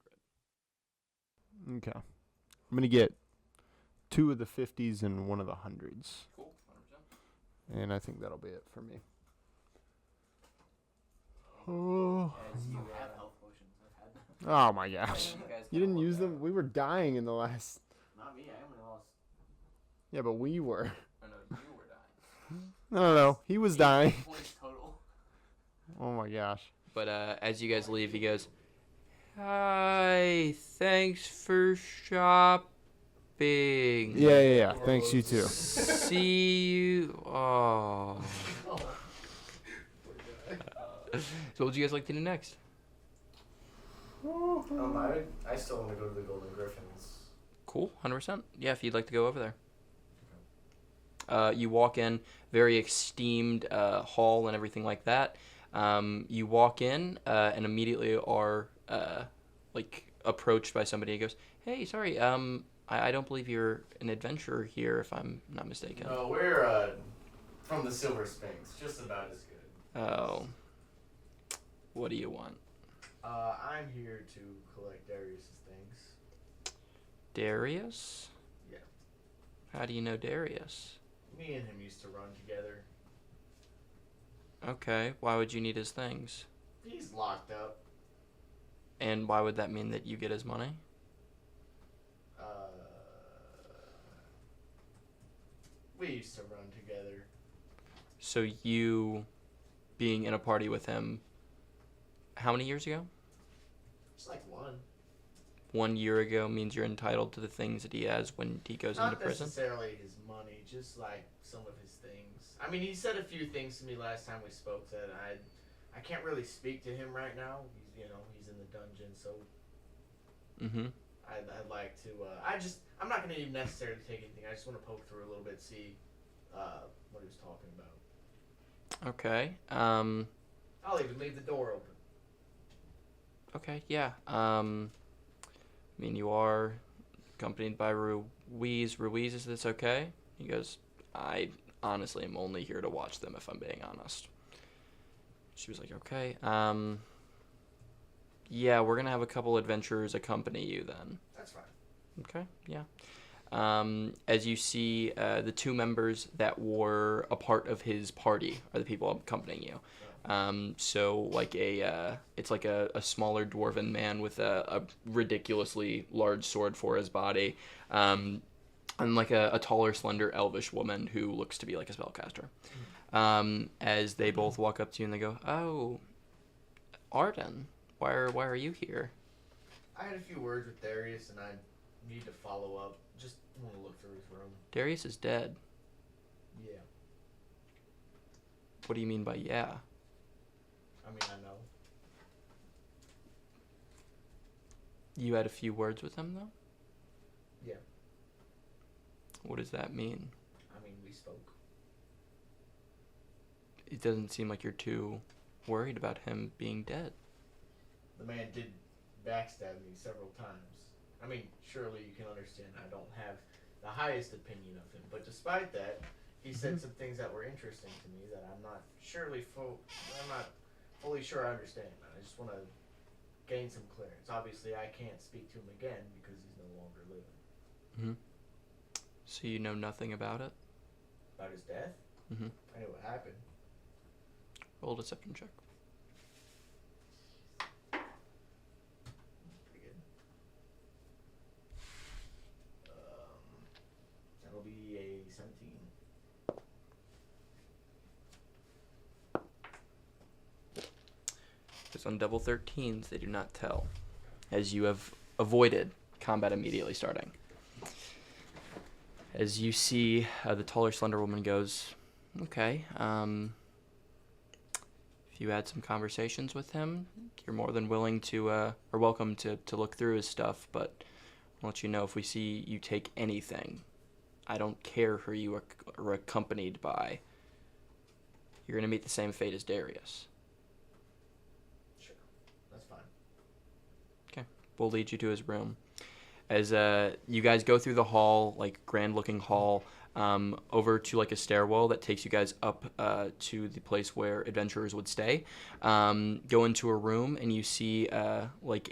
Okay. I'm going to get 2 of the 50s and 1 of the 100s. Cool, 100%. And I think that'll be it for me. Oh, As you have health potions. I've had them. oh my gosh. guys You didn't use them? We were dying in the last... Not me. I only lost. Yeah, but we were. Oh, no, you were dying. No. He was dying. Points total. Oh my gosh. But as you guys leave, he goes, "Hi, thanks for shopping. Yeah. Thanks, you too. See you." Oh. So what would you guys like to do next? I still want to go to the Golden Griffins. Cool, 100%. Yeah, if you'd like to go over there. You walk in, very esteemed hall and everything like that. You walk in and immediately are like approached by somebody who goes, "Hey, sorry, I don't believe you're an adventurer here, if I'm not mistaken." No, we're from the Silver Sphinx, just about as good. Oh. What do you want? I'm here to collect Darius's things. Darius? Yeah. How do you know Darius? Me and him used to run together. Okay, why would you need his things? He's locked up. And why would that mean that you get his money? We used to run together. So you being in a party with him, how many years ago? It's like one. 1 year ago means you're entitled to the things that he has when he goes into prison? Not necessarily his money, just like some of his things. I mean, he said a few things to me last time we spoke that I can't really speak to him right now. He's in the dungeon, so Mm-hmm. I'd like to. I'm not gonna even necessarily take anything. I just want to poke through a little bit, see what he was talking about. Okay. I'll even leave the door open. Okay, yeah. I mean, you are accompanied by Ruiz. Ruiz, is this okay? He goes, "I honestly am only here to watch them, if I'm being honest." She was like, "Okay. Yeah, we're going to have a couple adventurers accompany you then." That's fine. Okay, yeah. As you see, the two members that were a part of his party are the people accompanying you. So like it's like a smaller dwarven man with a ridiculously large sword for his body, and like a taller, slender, elvish woman who looks to be like a spellcaster. As they both walk up to you and they go, "Oh, Arden, why are you here?" I had a few words with Darius, and I need to follow up. Just want to look through his room. Darius is dead. Yeah. What do you mean by yeah? I mean, I know. You had a few words with him, though? Yeah. What does that mean? I mean, we spoke. It doesn't seem like you're too worried about him being dead. The man did backstab me several times. I mean, surely you can understand I don't have the highest opinion of him, but despite that, he said some things that were interesting to me that I'm not fully sure I understand. I just want to gain some clearance. Obviously, I can't speak to him again because he's no longer living. Mm-hmm. So you know nothing about it? About his death? Mm-hmm. I know what happened. Roll a deception check. Pretty good. That'll be a 17. Because on double 13s, they do not tell, as you have avoided combat immediately starting. As you see, the taller, slender woman goes, Okay. If you had some conversations with him, you're more than willing to, or welcome to look through his stuff, but I'll let you know if we see you take anything. I don't care who you are accompanied by. You're going to meet the same fate as Darius. Sure. That's fine. We'll lead you to his room. As you guys go through the hall, like grand-looking hall, over to like a stairwell that takes you guys up to the place where adventurers would stay. Go into a room and you see like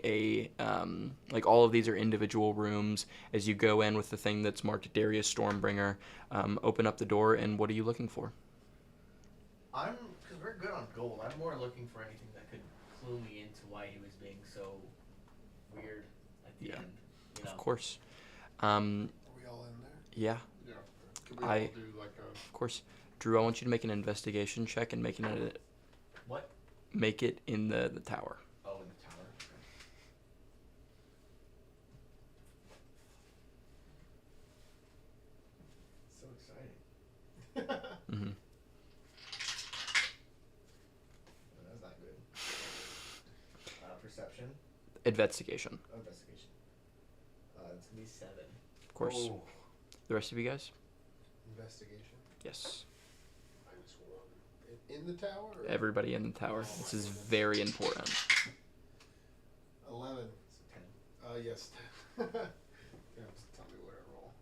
all of these are individual rooms. As you go in with the thing that's marked Darius Stormbringer, open up the door, and what are you looking for? Because we're good on gold. I'm more looking for anything that could clue me into why he was being so weird at the end. You know? Of course. Are we all in there? Yeah, Yeah. Could we all do like a... of course. Drew, I want you to make an investigation check and make it What? make it in the tower. Oh, in the tower. So exciting. Mm-hmm. That's not good. Perception. Investigation, Investigation. It's gonna be 7. of course. Oh, The rest of you guys? investigation. Yes. -1. In the tower? Or? Everybody in the tower. Oh, This my is goodness. very important. 11. It's a 10. Yes. You have to tell me what I roll.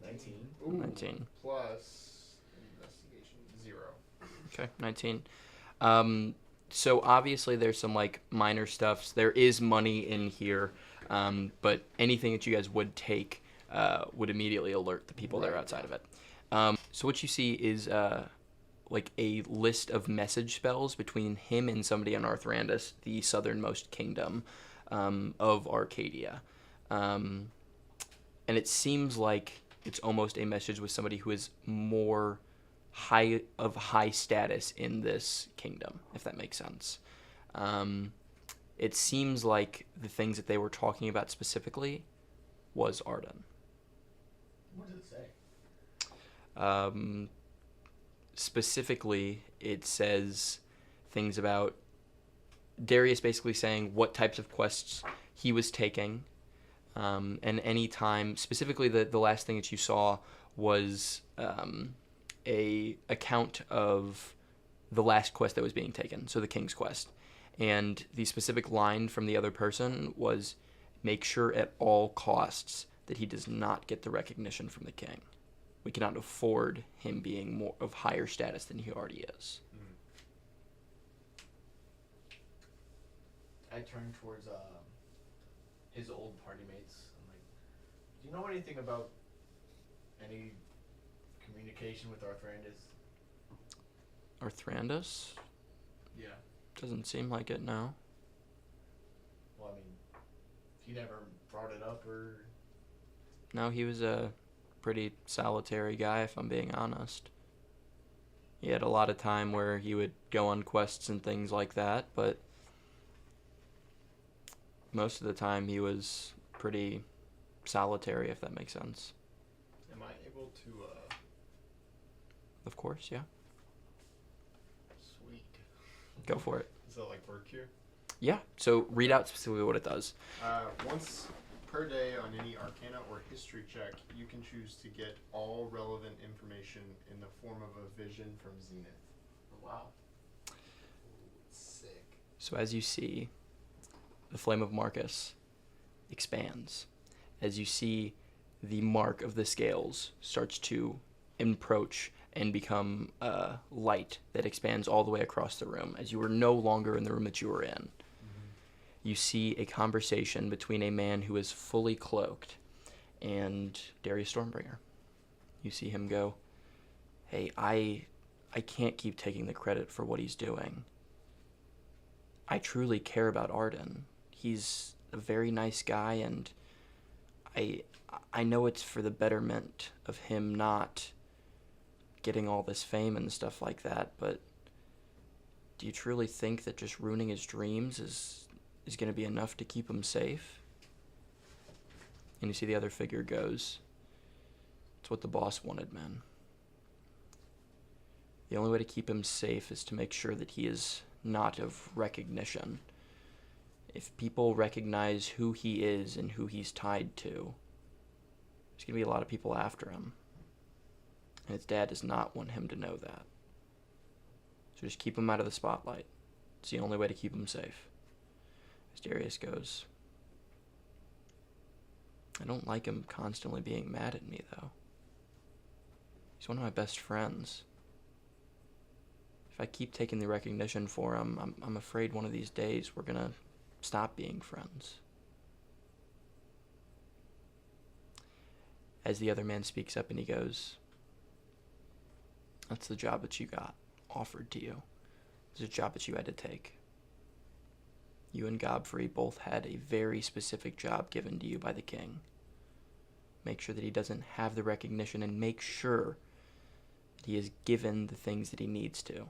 19. Ooh, 19. plus investigation 0. Okay, 19. So obviously there's some like minor stuffs. There is money in here, but anything that you guys would take would immediately alert the people that are outside of it. So what you see is like a list of message spells between him and somebody in Arthrandus, the southernmost kingdom of Arcadia. And it seems like it's almost a message with somebody who is more high status in this kingdom, if that makes sense. It seems like the things that they were talking about specifically was Arden. What does it say? Specifically, it says things about Darius basically saying what types of quests he was taking, and any time, specifically the last thing that you saw was a account of the last quest that was being taken, so the King's Quest. And the specific line from the other person was, make sure at all costs that he does not get the recognition from the king. We cannot afford him being more of higher status than he already is. I turn towards his old party mates. I'm like, do you know anything about any communication with Arthrandus? Arthrandus? Yeah. Doesn't seem like it, no. Well, I mean, he never brought it up or... No, he was a pretty solitary guy, if I'm being honest. He had a lot of time where he would go on quests and things like that, but most of the time he was pretty solitary, if that makes sense. Am I able to, Of course, yeah. Sweet. Go for it. Does that, like, work here? Yeah, so read out specifically what it does. Once per day on any Arcana or History check, you can choose to get all relevant information in the form of a vision from Zenith. Wow. Sick. So as you see, the flame of Marcus expands. As you see, the mark of the scales starts to approach and become light that expands all the way across the room, as you are no longer in the room that you were in. You see a conversation between a man who is fully cloaked and Darius Stormbringer. You see him go, hey, I can't keep taking the credit for what he's doing. I truly care about Arden. He's a very nice guy, and I know it's for the betterment of him not getting all this fame and stuff like that, but do you truly think that just ruining his dreams is going to be enough to keep him safe? And you see the other figure goes, it's what the boss wanted, man. The only way to keep him safe is to make sure that he is not of recognition. If people recognize who he is and who he's tied to, there's going to be a lot of people after him. And his dad does not want him to know that. So just keep him out of the spotlight. It's the only way to keep him safe. As Darius goes, I don't like him constantly being mad at me, though. He's one of my best friends. If I keep taking the recognition for him, I'm afraid one of these days we're gonna stop being friends. As the other man speaks up and he goes, that's the job that you got offered to you. It's a job that you had to take. You and Godfrey both had a very specific job given to you by the king. Make sure that he doesn't have the recognition, and make sure that he is given the things that he needs to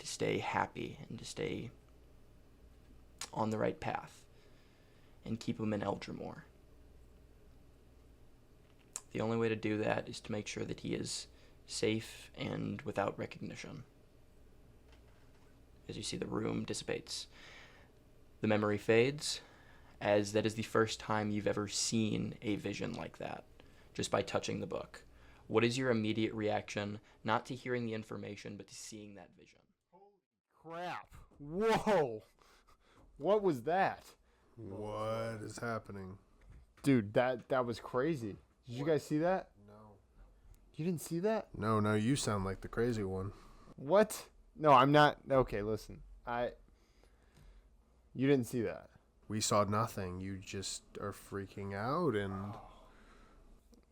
stay happy and to stay on the right path, and keep him in Eldrimore. The only way to do that is to make sure that he is safe and without recognition. As you see, the room dissipates. The memory fades, as that is the first time you've ever seen a vision like that, just by touching the book. What is your immediate reaction, not to hearing the information, but to seeing that vision? Crap. Whoa. What was that? What is happening? Dude, that was crazy. Did you guys see that? No. You didn't see that? No, you sound like the crazy one. What? No, I'm not. Okay, listen. You didn't see that. We saw nothing. You just are freaking out and...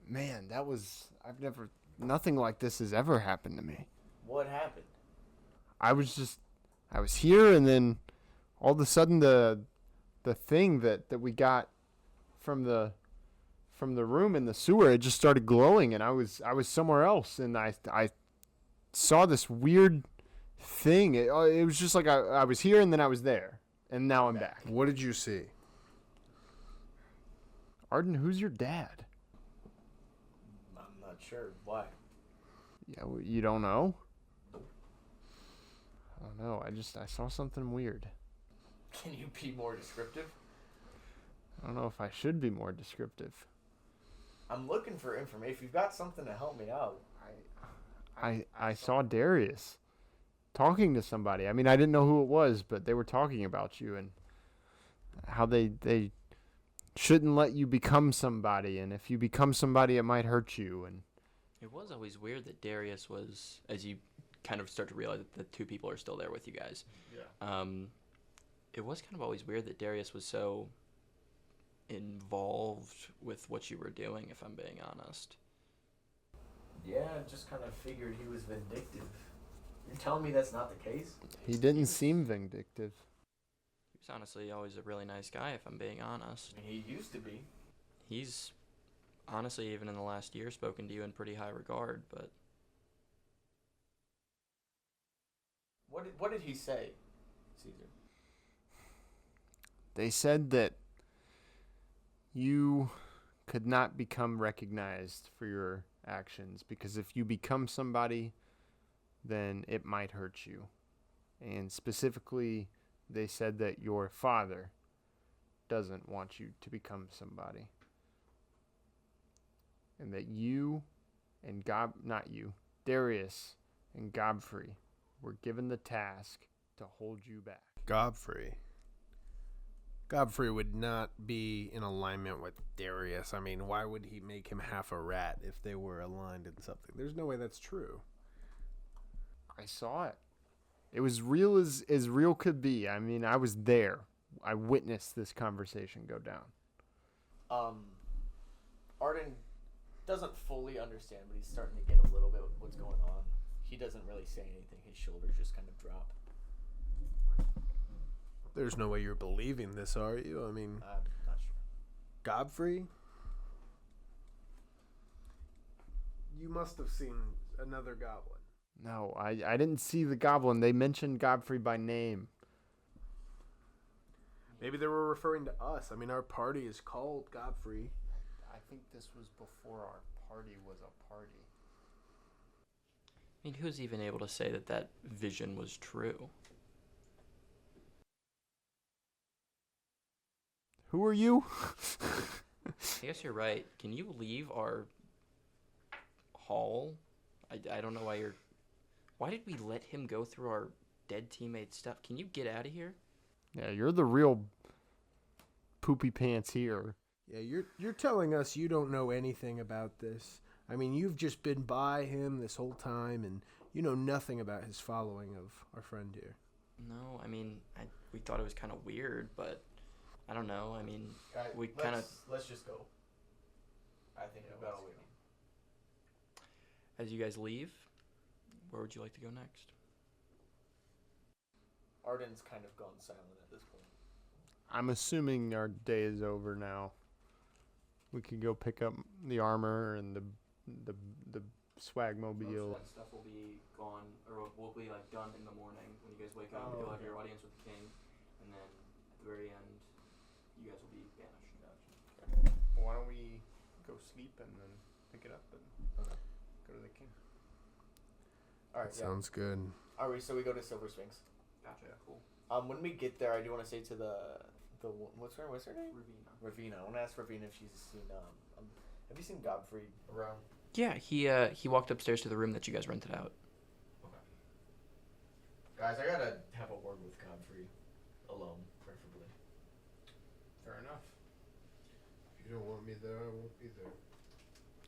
Man, nothing like this has ever happened to me. What happened? I was here, and then all of a sudden the thing that we got from the room in the sewer, it just started glowing, and I was somewhere else, and I saw this weird thing. It was just like I was here, and then I was there, and now I'm back. What did you see? Arden, who's your dad? I'm not sure. Why? Yeah, you don't know? I don't know. I saw something weird. Can you be more descriptive? I don't know if I should be more descriptive. I'm looking for information. If you've got something to help me out. I saw Darius talking to somebody. I mean, I didn't know who it was, but they were talking about you and how they shouldn't let you become somebody, and if you become somebody, it might hurt you. And It was always weird that Darius was, as you kind of start to realize that the two people are still there with you guys. Yeah. It was kind of always weird that Darius was so involved with what you were doing, if I'm being honest. Yeah, I just kind of figured he was vindictive. You're telling me that's not the case? he didn't seem vindictive. He was honestly always a really nice guy, if I'm being honest. I mean, he used to be. He's honestly, even in the last year, spoken to you in pretty high regard, but What did he say, Caesar? They said that you could not become recognized for your actions, because if you become somebody, then it might hurt you. And specifically, they said that your father doesn't want you to become somebody. And that you and Darius and Godfrey were given the task to hold you back. Godfrey would not be in alignment with Darius. I mean, why would he make him half a rat if they were aligned in something? There's no way that's true. I saw it. It was real as real could be. I mean, I was there. I witnessed this conversation go down. Arden doesn't fully understand, but he's starting to get a little bit what's going on. He doesn't really say anything. His shoulders just kind of drop. There's no way you're believing this, are you? I mean, I'm not sure. Godfrey? You must have seen another goblin. No, I didn't see the goblin. They mentioned Godfrey by name. Maybe they were referring to us. I mean, our party is called Godfrey. I think this was before our party was a party. I mean, who's even able to say that that vision was true? Who are you? I guess you're right. Can you leave our hall? I don't know why you're... Why did we let him go through our dead teammates' stuff? Can you get out of here? Yeah, you're the real poopy pants here. Yeah, you're telling us you don't know anything about this. I mean, you've just been by him this whole time, and you know nothing about his following of our friend here. No, I mean, we thought it was kind of weird, but I don't know. I mean, Guys, we kind of... let's just go. I think we better leave. As you guys leave, where would you like to go next? Arden's kind of gone silent at this point. I'm assuming our day is over now. We could go pick up the armor and the swag Most mobile. of that stuff will be gone, or will be like done in the morning when you guys wake up. You'll have your audience with the king, and then at the very end, you guys will be banished. Why don't we go sleep and then pick it up and go to the king? All right. Sounds good. All right. So we go to Silver Sphinx. Gotcha. Cool. When we get there, I do want to say to the what's her name? Ravina. Ravina. I want to ask Ravina if she's seen have you seen Godfrey around? Yeah, he walked upstairs to the room that you guys rented out. Okay. Guys, I gotta have a word with Godfrey, alone, preferably. Fair enough. If you don't want me there, I won't be there.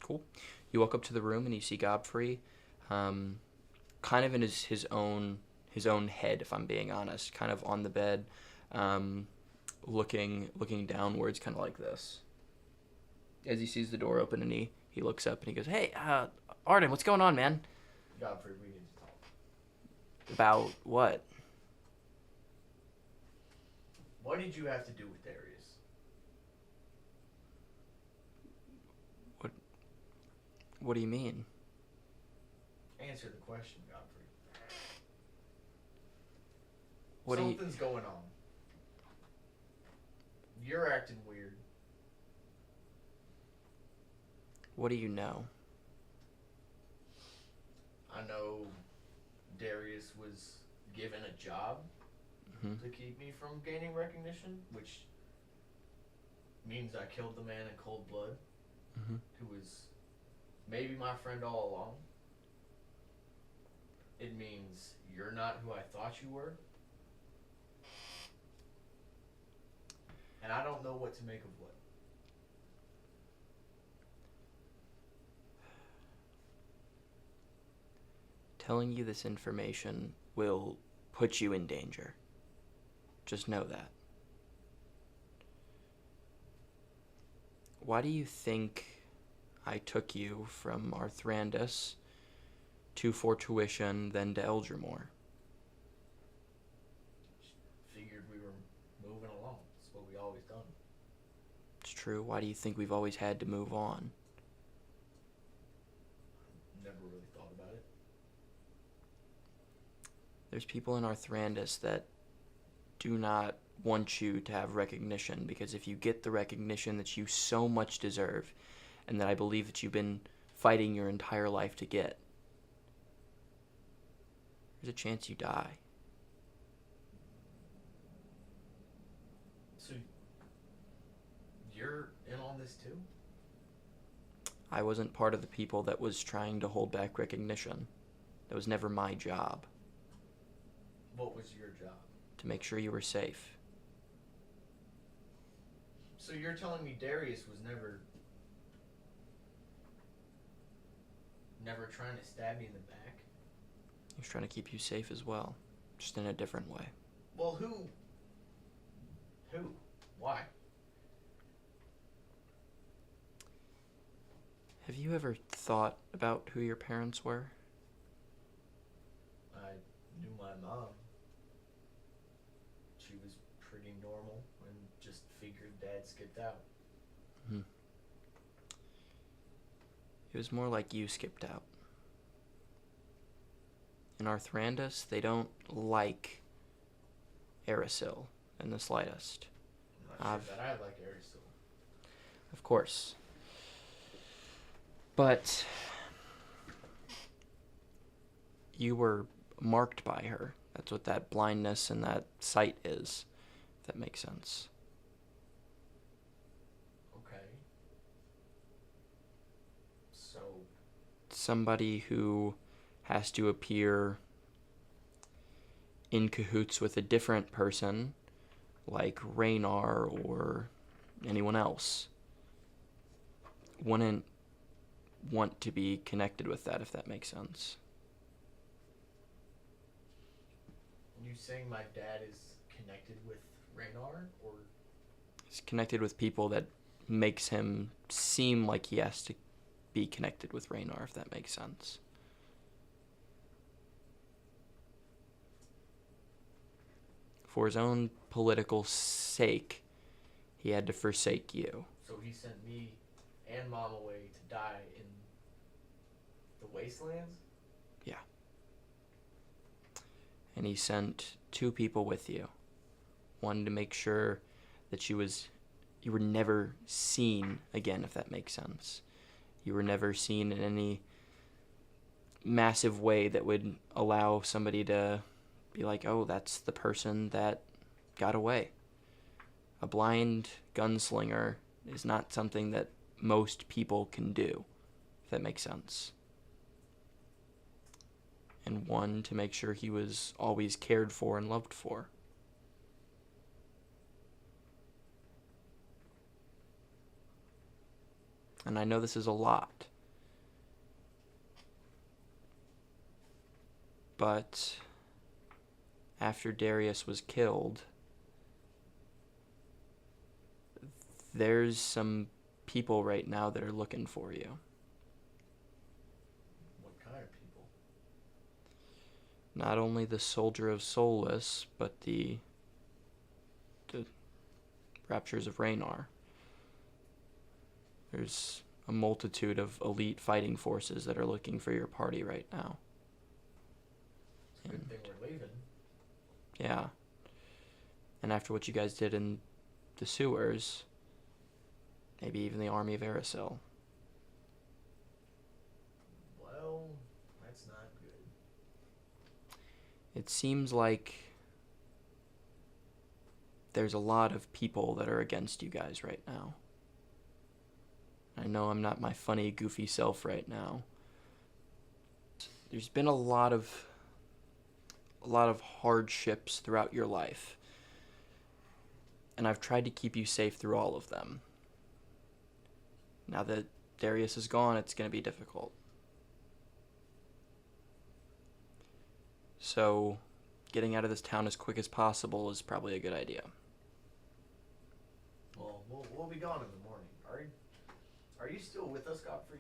Cool. You walk up to the room and you see Godfrey, kind of in his own head, if I'm being honest, kind of on the bed, looking downwards, kind of like this. As he sees the door open and he looks up and he goes, "Hey, Arden, what's going on, man?" Godfrey, we need to talk. About what? What did you have to do with Darius? What do you mean? Answer the question, Godfrey. Something's going on. You're acting weird. What do you know? I know Darius was given a job Mm-hmm. to keep me from gaining recognition, which means I killed the man in cold blood, Mm-hmm. who was maybe my friend all along. It means you're not who I thought you were. And I don't know what to make of what. Telling you this information will put you in danger. Just know that. Why do you think I took you from Arthrandus to Fortuition, then to Eldrimore? Figured we were moving along. That's what we always done. It's true. Why do you think we've always had to move on? Never really thought about it. There's people in Arthrandus that do not want you to have recognition, because if you get the recognition that you so much deserve, and that I believe that you've been fighting your entire life to get, there's a chance you die. So, you're in on this too? I wasn't part of the people that was trying to hold back recognition. That was never my job. What was your job? To make sure you were safe. So you're telling me Darius was never trying to stab me in the back? He was trying to keep you safe as well, just in a different way. Well, who? Why? Have you ever thought about who your parents were? I knew my mom. She was pretty normal and just figured Dad skipped out. Hmm. It was more like you skipped out. In Arthrandus, they don't like Erisil in the slightest. I'm not sure that I like Aristotle. Of course. But you were marked by her. That's what that blindness and that sight is, if that makes sense. Okay. So, Somebody who has to appear in cahoots with a different person, like Raynar or anyone else, wouldn't want to be connected with that, if that makes sense. you saying my dad is connected with Raynar, or He's connected with people that makes him seem like he has to be connected with Raynar, if that makes sense. For his own political sake, he had to forsake you. so he sent me and Mom away to die in the wastelands? And he sent 2 people with you. One to make sure that you were never seen again, if that makes sense. You were never seen in any massive way that would allow somebody to be like, oh, that's the person that got away. A blind gunslinger is not something that most people can do, if that makes sense. And one to make sure he was always cared for and loved for. And I know this is a lot. But after Darius was killed, there's some people right now that are looking for you. What kind of people? Not only the Soldier of Soulless, but the Raptures of Raynar. There's a multitude of elite fighting forces that are looking for your party right now. It's a good thing we're leaving. Yeah. And after what you guys did in the sewers, maybe even the army of Erisel. Well, that's not good. It seems like there's a lot of people that are against you guys right now. I know I'm not my funny, goofy self right now. There's been a lot of hardships throughout your life. And I've tried to keep you safe through all of them. Now that Darius is gone, it's going to be difficult. So, getting out of this town as quick as possible is probably a good idea. Well, we'll be gone in the morning. Are you still with us, Godfrey?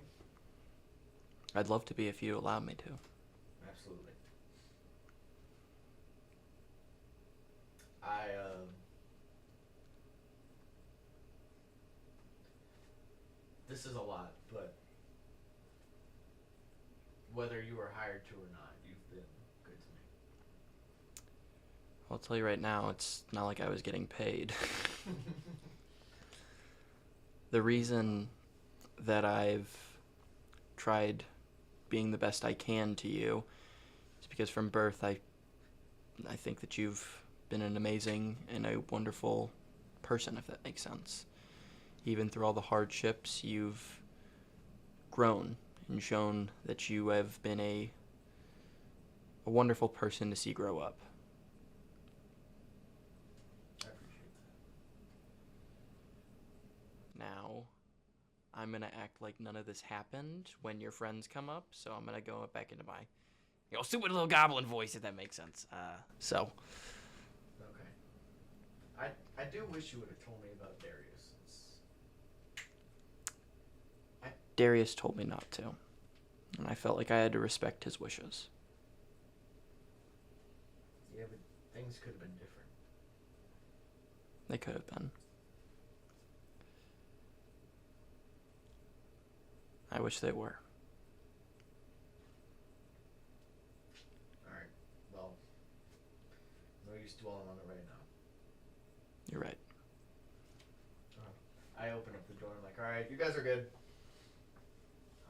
I'd love to be if you allow me to. Absolutely. This is a lot, but whether you were hired to or not, you've been good to me. I'll tell you right now, it's not like I was getting paid. The reason that I've tried being the best I can to you is because from birth I think that you've been an amazing and a wonderful person, if that makes sense. Even through all the hardships, you've grown and shown that you have been a wonderful person to see grow up. I appreciate that. Now, I'm going to act like none of this happened when your friends come up, so I'm going to go back into my stupid little goblin voice, if that makes sense. Okay. I do wish you would have told me about Darius. Darius told me not to, and I felt like I had to respect his wishes. Yeah, but things could have been different. They could have been. I wish they were. Alright, well, no use dwelling on it right now. You're right. I open up the door and I'm like, alright, you guys are good.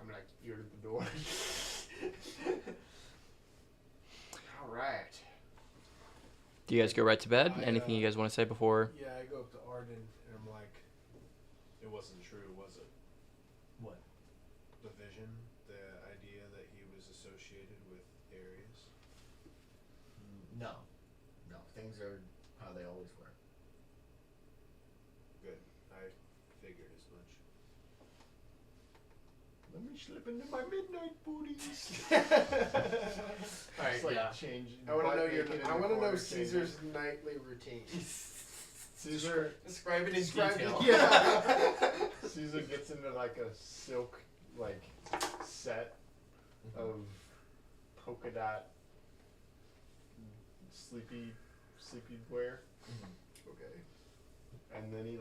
I'm like ear to the door. Do you guys go right to bed? I, Anything you guys want to say before? Yeah, I go up to Arden and I'm like, it wasn't true, was it? What? The vision, the idea that he was associated with Darius. No. No. Things are how they always were. Good. I figured as much. Let me slip into my midnight booties. Alright, Just, like, yeah. change. I want to know naked in I the want to know corner, Caesar's changing. nightly routine. Caesar. Describe it in Describe it, detail. yeah. Caesar gets into like a silk like set of polka dot sleepy wear, Okay. and then he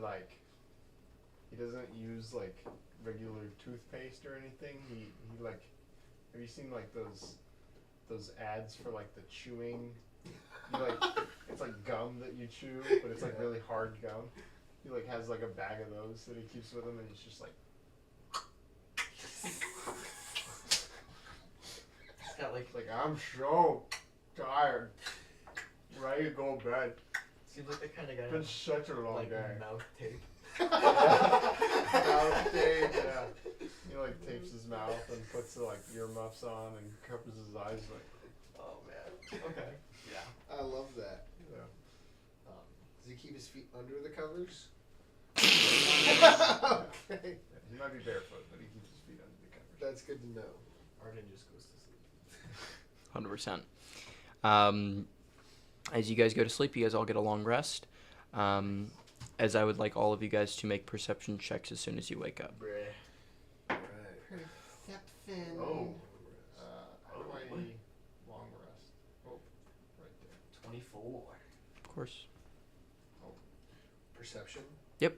doesn't use like regular toothpaste or anything. He like, have you seen like those ads for like the chewing? You like, it's like gum that you chew, but it's like really hard gum. He like has like a bag of those that he keeps with him, and he's just like. It's got like Like, I'm so tired. Ready to go to bed. seems like the kind of guy It's been such a long like day. mouth tape. Mouth tape, yeah. He like tapes his mouth and puts like earmuffs on and covers his eyes like. Oh man. Okay. Yeah. I love that. Yeah. Does he keep his feet under the covers? Okay. Yeah, he might be barefoot, but he keeps his feet under the covers. That's good to know. Arden just goes to sleep. 100%. As you guys go to sleep, you guys all get a long rest. As I would like all of you guys to make perception checks as soon as you wake up. Bruh. Alright. Perception. Oh. How do I long rest? Oh, right there. 24. Of course. Perception? Yep.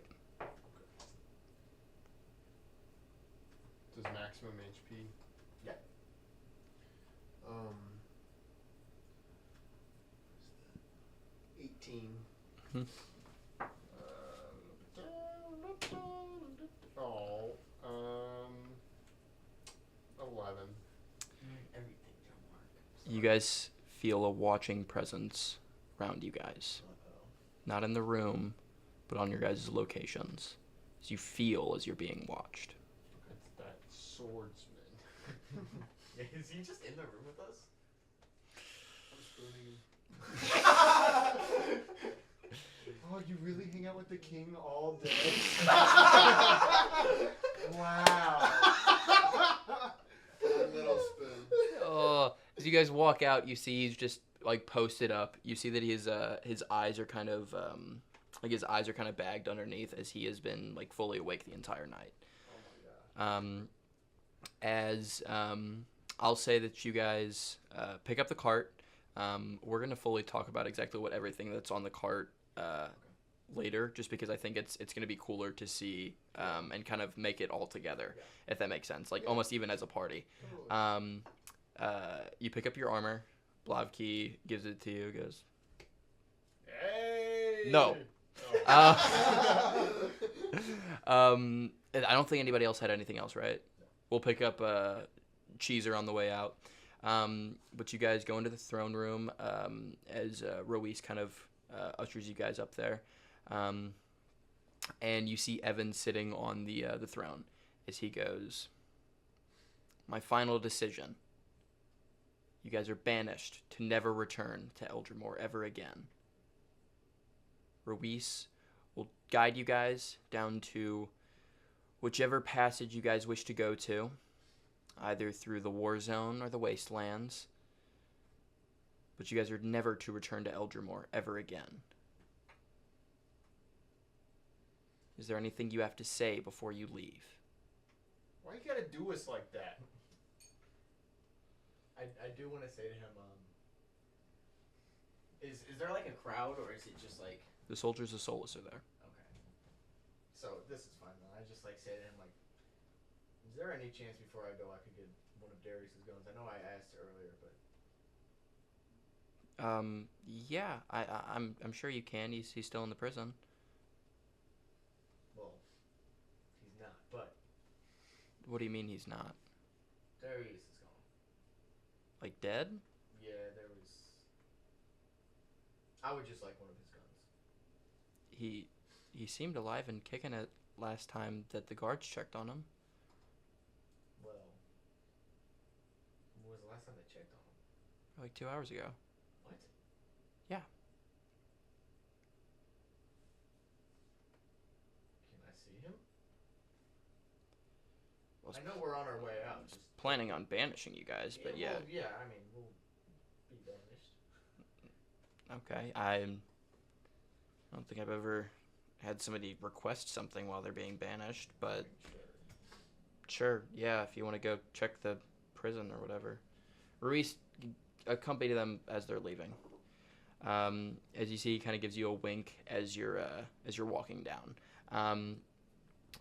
Does maximum HP? Yeah. 18. Oh, 11. Everything, John Mark. You guys feel a watching presence around you guys. Uh-oh. Not in the room, but on your guys' locations. As you feel as you're being watched. It's that swordsman. Yeah, is he just in the room with us? I'm spooning him. Oh, you really hang out with the king all day? Wow. A little spoon. As you guys walk out, you see he's just like posted up. You see that his eyes are kind of his eyes are kind of bagged underneath as he has been like fully awake the entire night. Oh my god. I'll say that you guys pick up the cart. We're gonna fully talk about exactly what everything that's on the cart later, just because I think it's gonna be cooler to see and kind of make it all together, if that makes sense. Like almost even as a party. Totally. You pick up your armor. Blavkey gives it to you. Goes. Hey! No. Oh. I don't think anybody else had anything else, right? We'll pick up Cheeser on the way out. But you guys go into the throne room as Ruiz kind of ushers you guys up there. And you see Evan sitting on the throne as he goes, "My final decision. You guys are banished to never return to Eldrimore ever again. Ruiz will guide you guys down to whichever passage you guys wish to go to, either through the war zone or the wastelands. But you guys are never to return to Eldrimore ever again. Is there anything you have to say before you leave?" Why you gotta do us like that? I do want to say to him, is there like a crowd or is it just like The soldiers of Solus are there. okay? So this is fine then. I just like say to him like, is there any chance before I go I could get one of Darius's guns? I know I asked earlier, but Yeah, I'm sure you can. He's still in the prison. well, he's not. But What do you mean he's not? Darius is gone. Like dead? Yeah, there was I would just like one of his guns. He seemed alive and kicking it last time that the guards checked on him. Well, when was the last time they checked on him? Like 2 hours ago. What? Yeah. Can I see him? Well, I know we're on our way out. Just planning on banishing you guys, but yeah. Well, yeah, I mean, we'll be banished. Okay. I don't think I've ever had somebody request something while they're being banished, but sure, yeah, if you want to go check the prison or whatever. Ruiz accompany them as they're leaving. As you see, he kind of gives you a wink as you're walking down.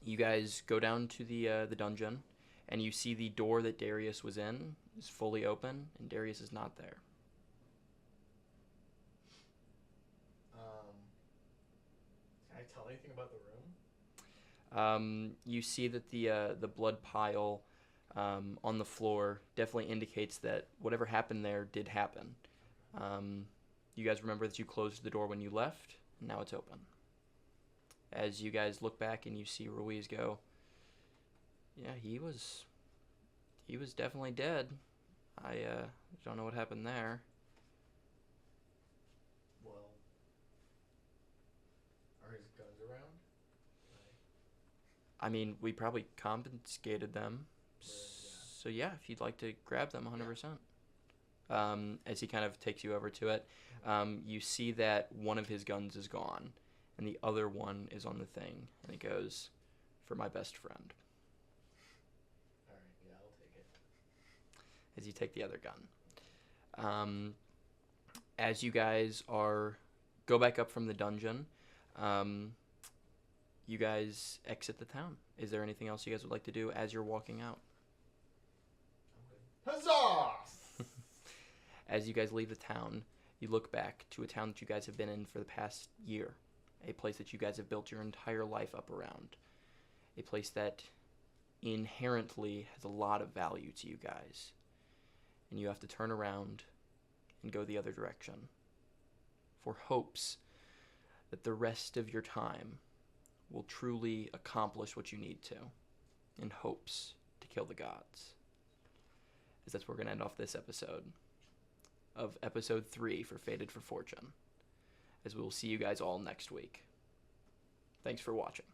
You guys go down to the dungeon, and you see the door that Darius was in is fully open, and Darius is not there. Can I tell anything about the room? You see that the blood pile on the floor definitely indicates that whatever happened there did happen. You guys remember that you closed the door when you left, and now it's open. As you guys look back and you see Ruiz go, yeah, he was definitely dead. I don't know what happened there. Well, are his guns around? I mean, we probably confiscated them. So yeah, if you'd like to grab them, 100%. As he kind of takes you over to it, you see that one of his guns is gone, and the other one is on the thing, and it goes, "For my best friend." All right, yeah, I'll take it. As you take the other gun. As you guys go back up from the dungeon, you guys exit the town. Is there anything else you guys would like to do as you're walking out? I'm good. Huzzah! As you guys leave the town, you look back to a town that you guys have been in for the past year. A place that you guys have built your entire life up around. A place that inherently has a lot of value to you guys. And you have to turn around and go the other direction for hopes that the rest of your time will truly accomplish what you need to, in hopes to kill the gods. As that's where we're going to end off this episode of episode 3 for Fated for Fortune, as we will see you guys all next week. Thanks for watching.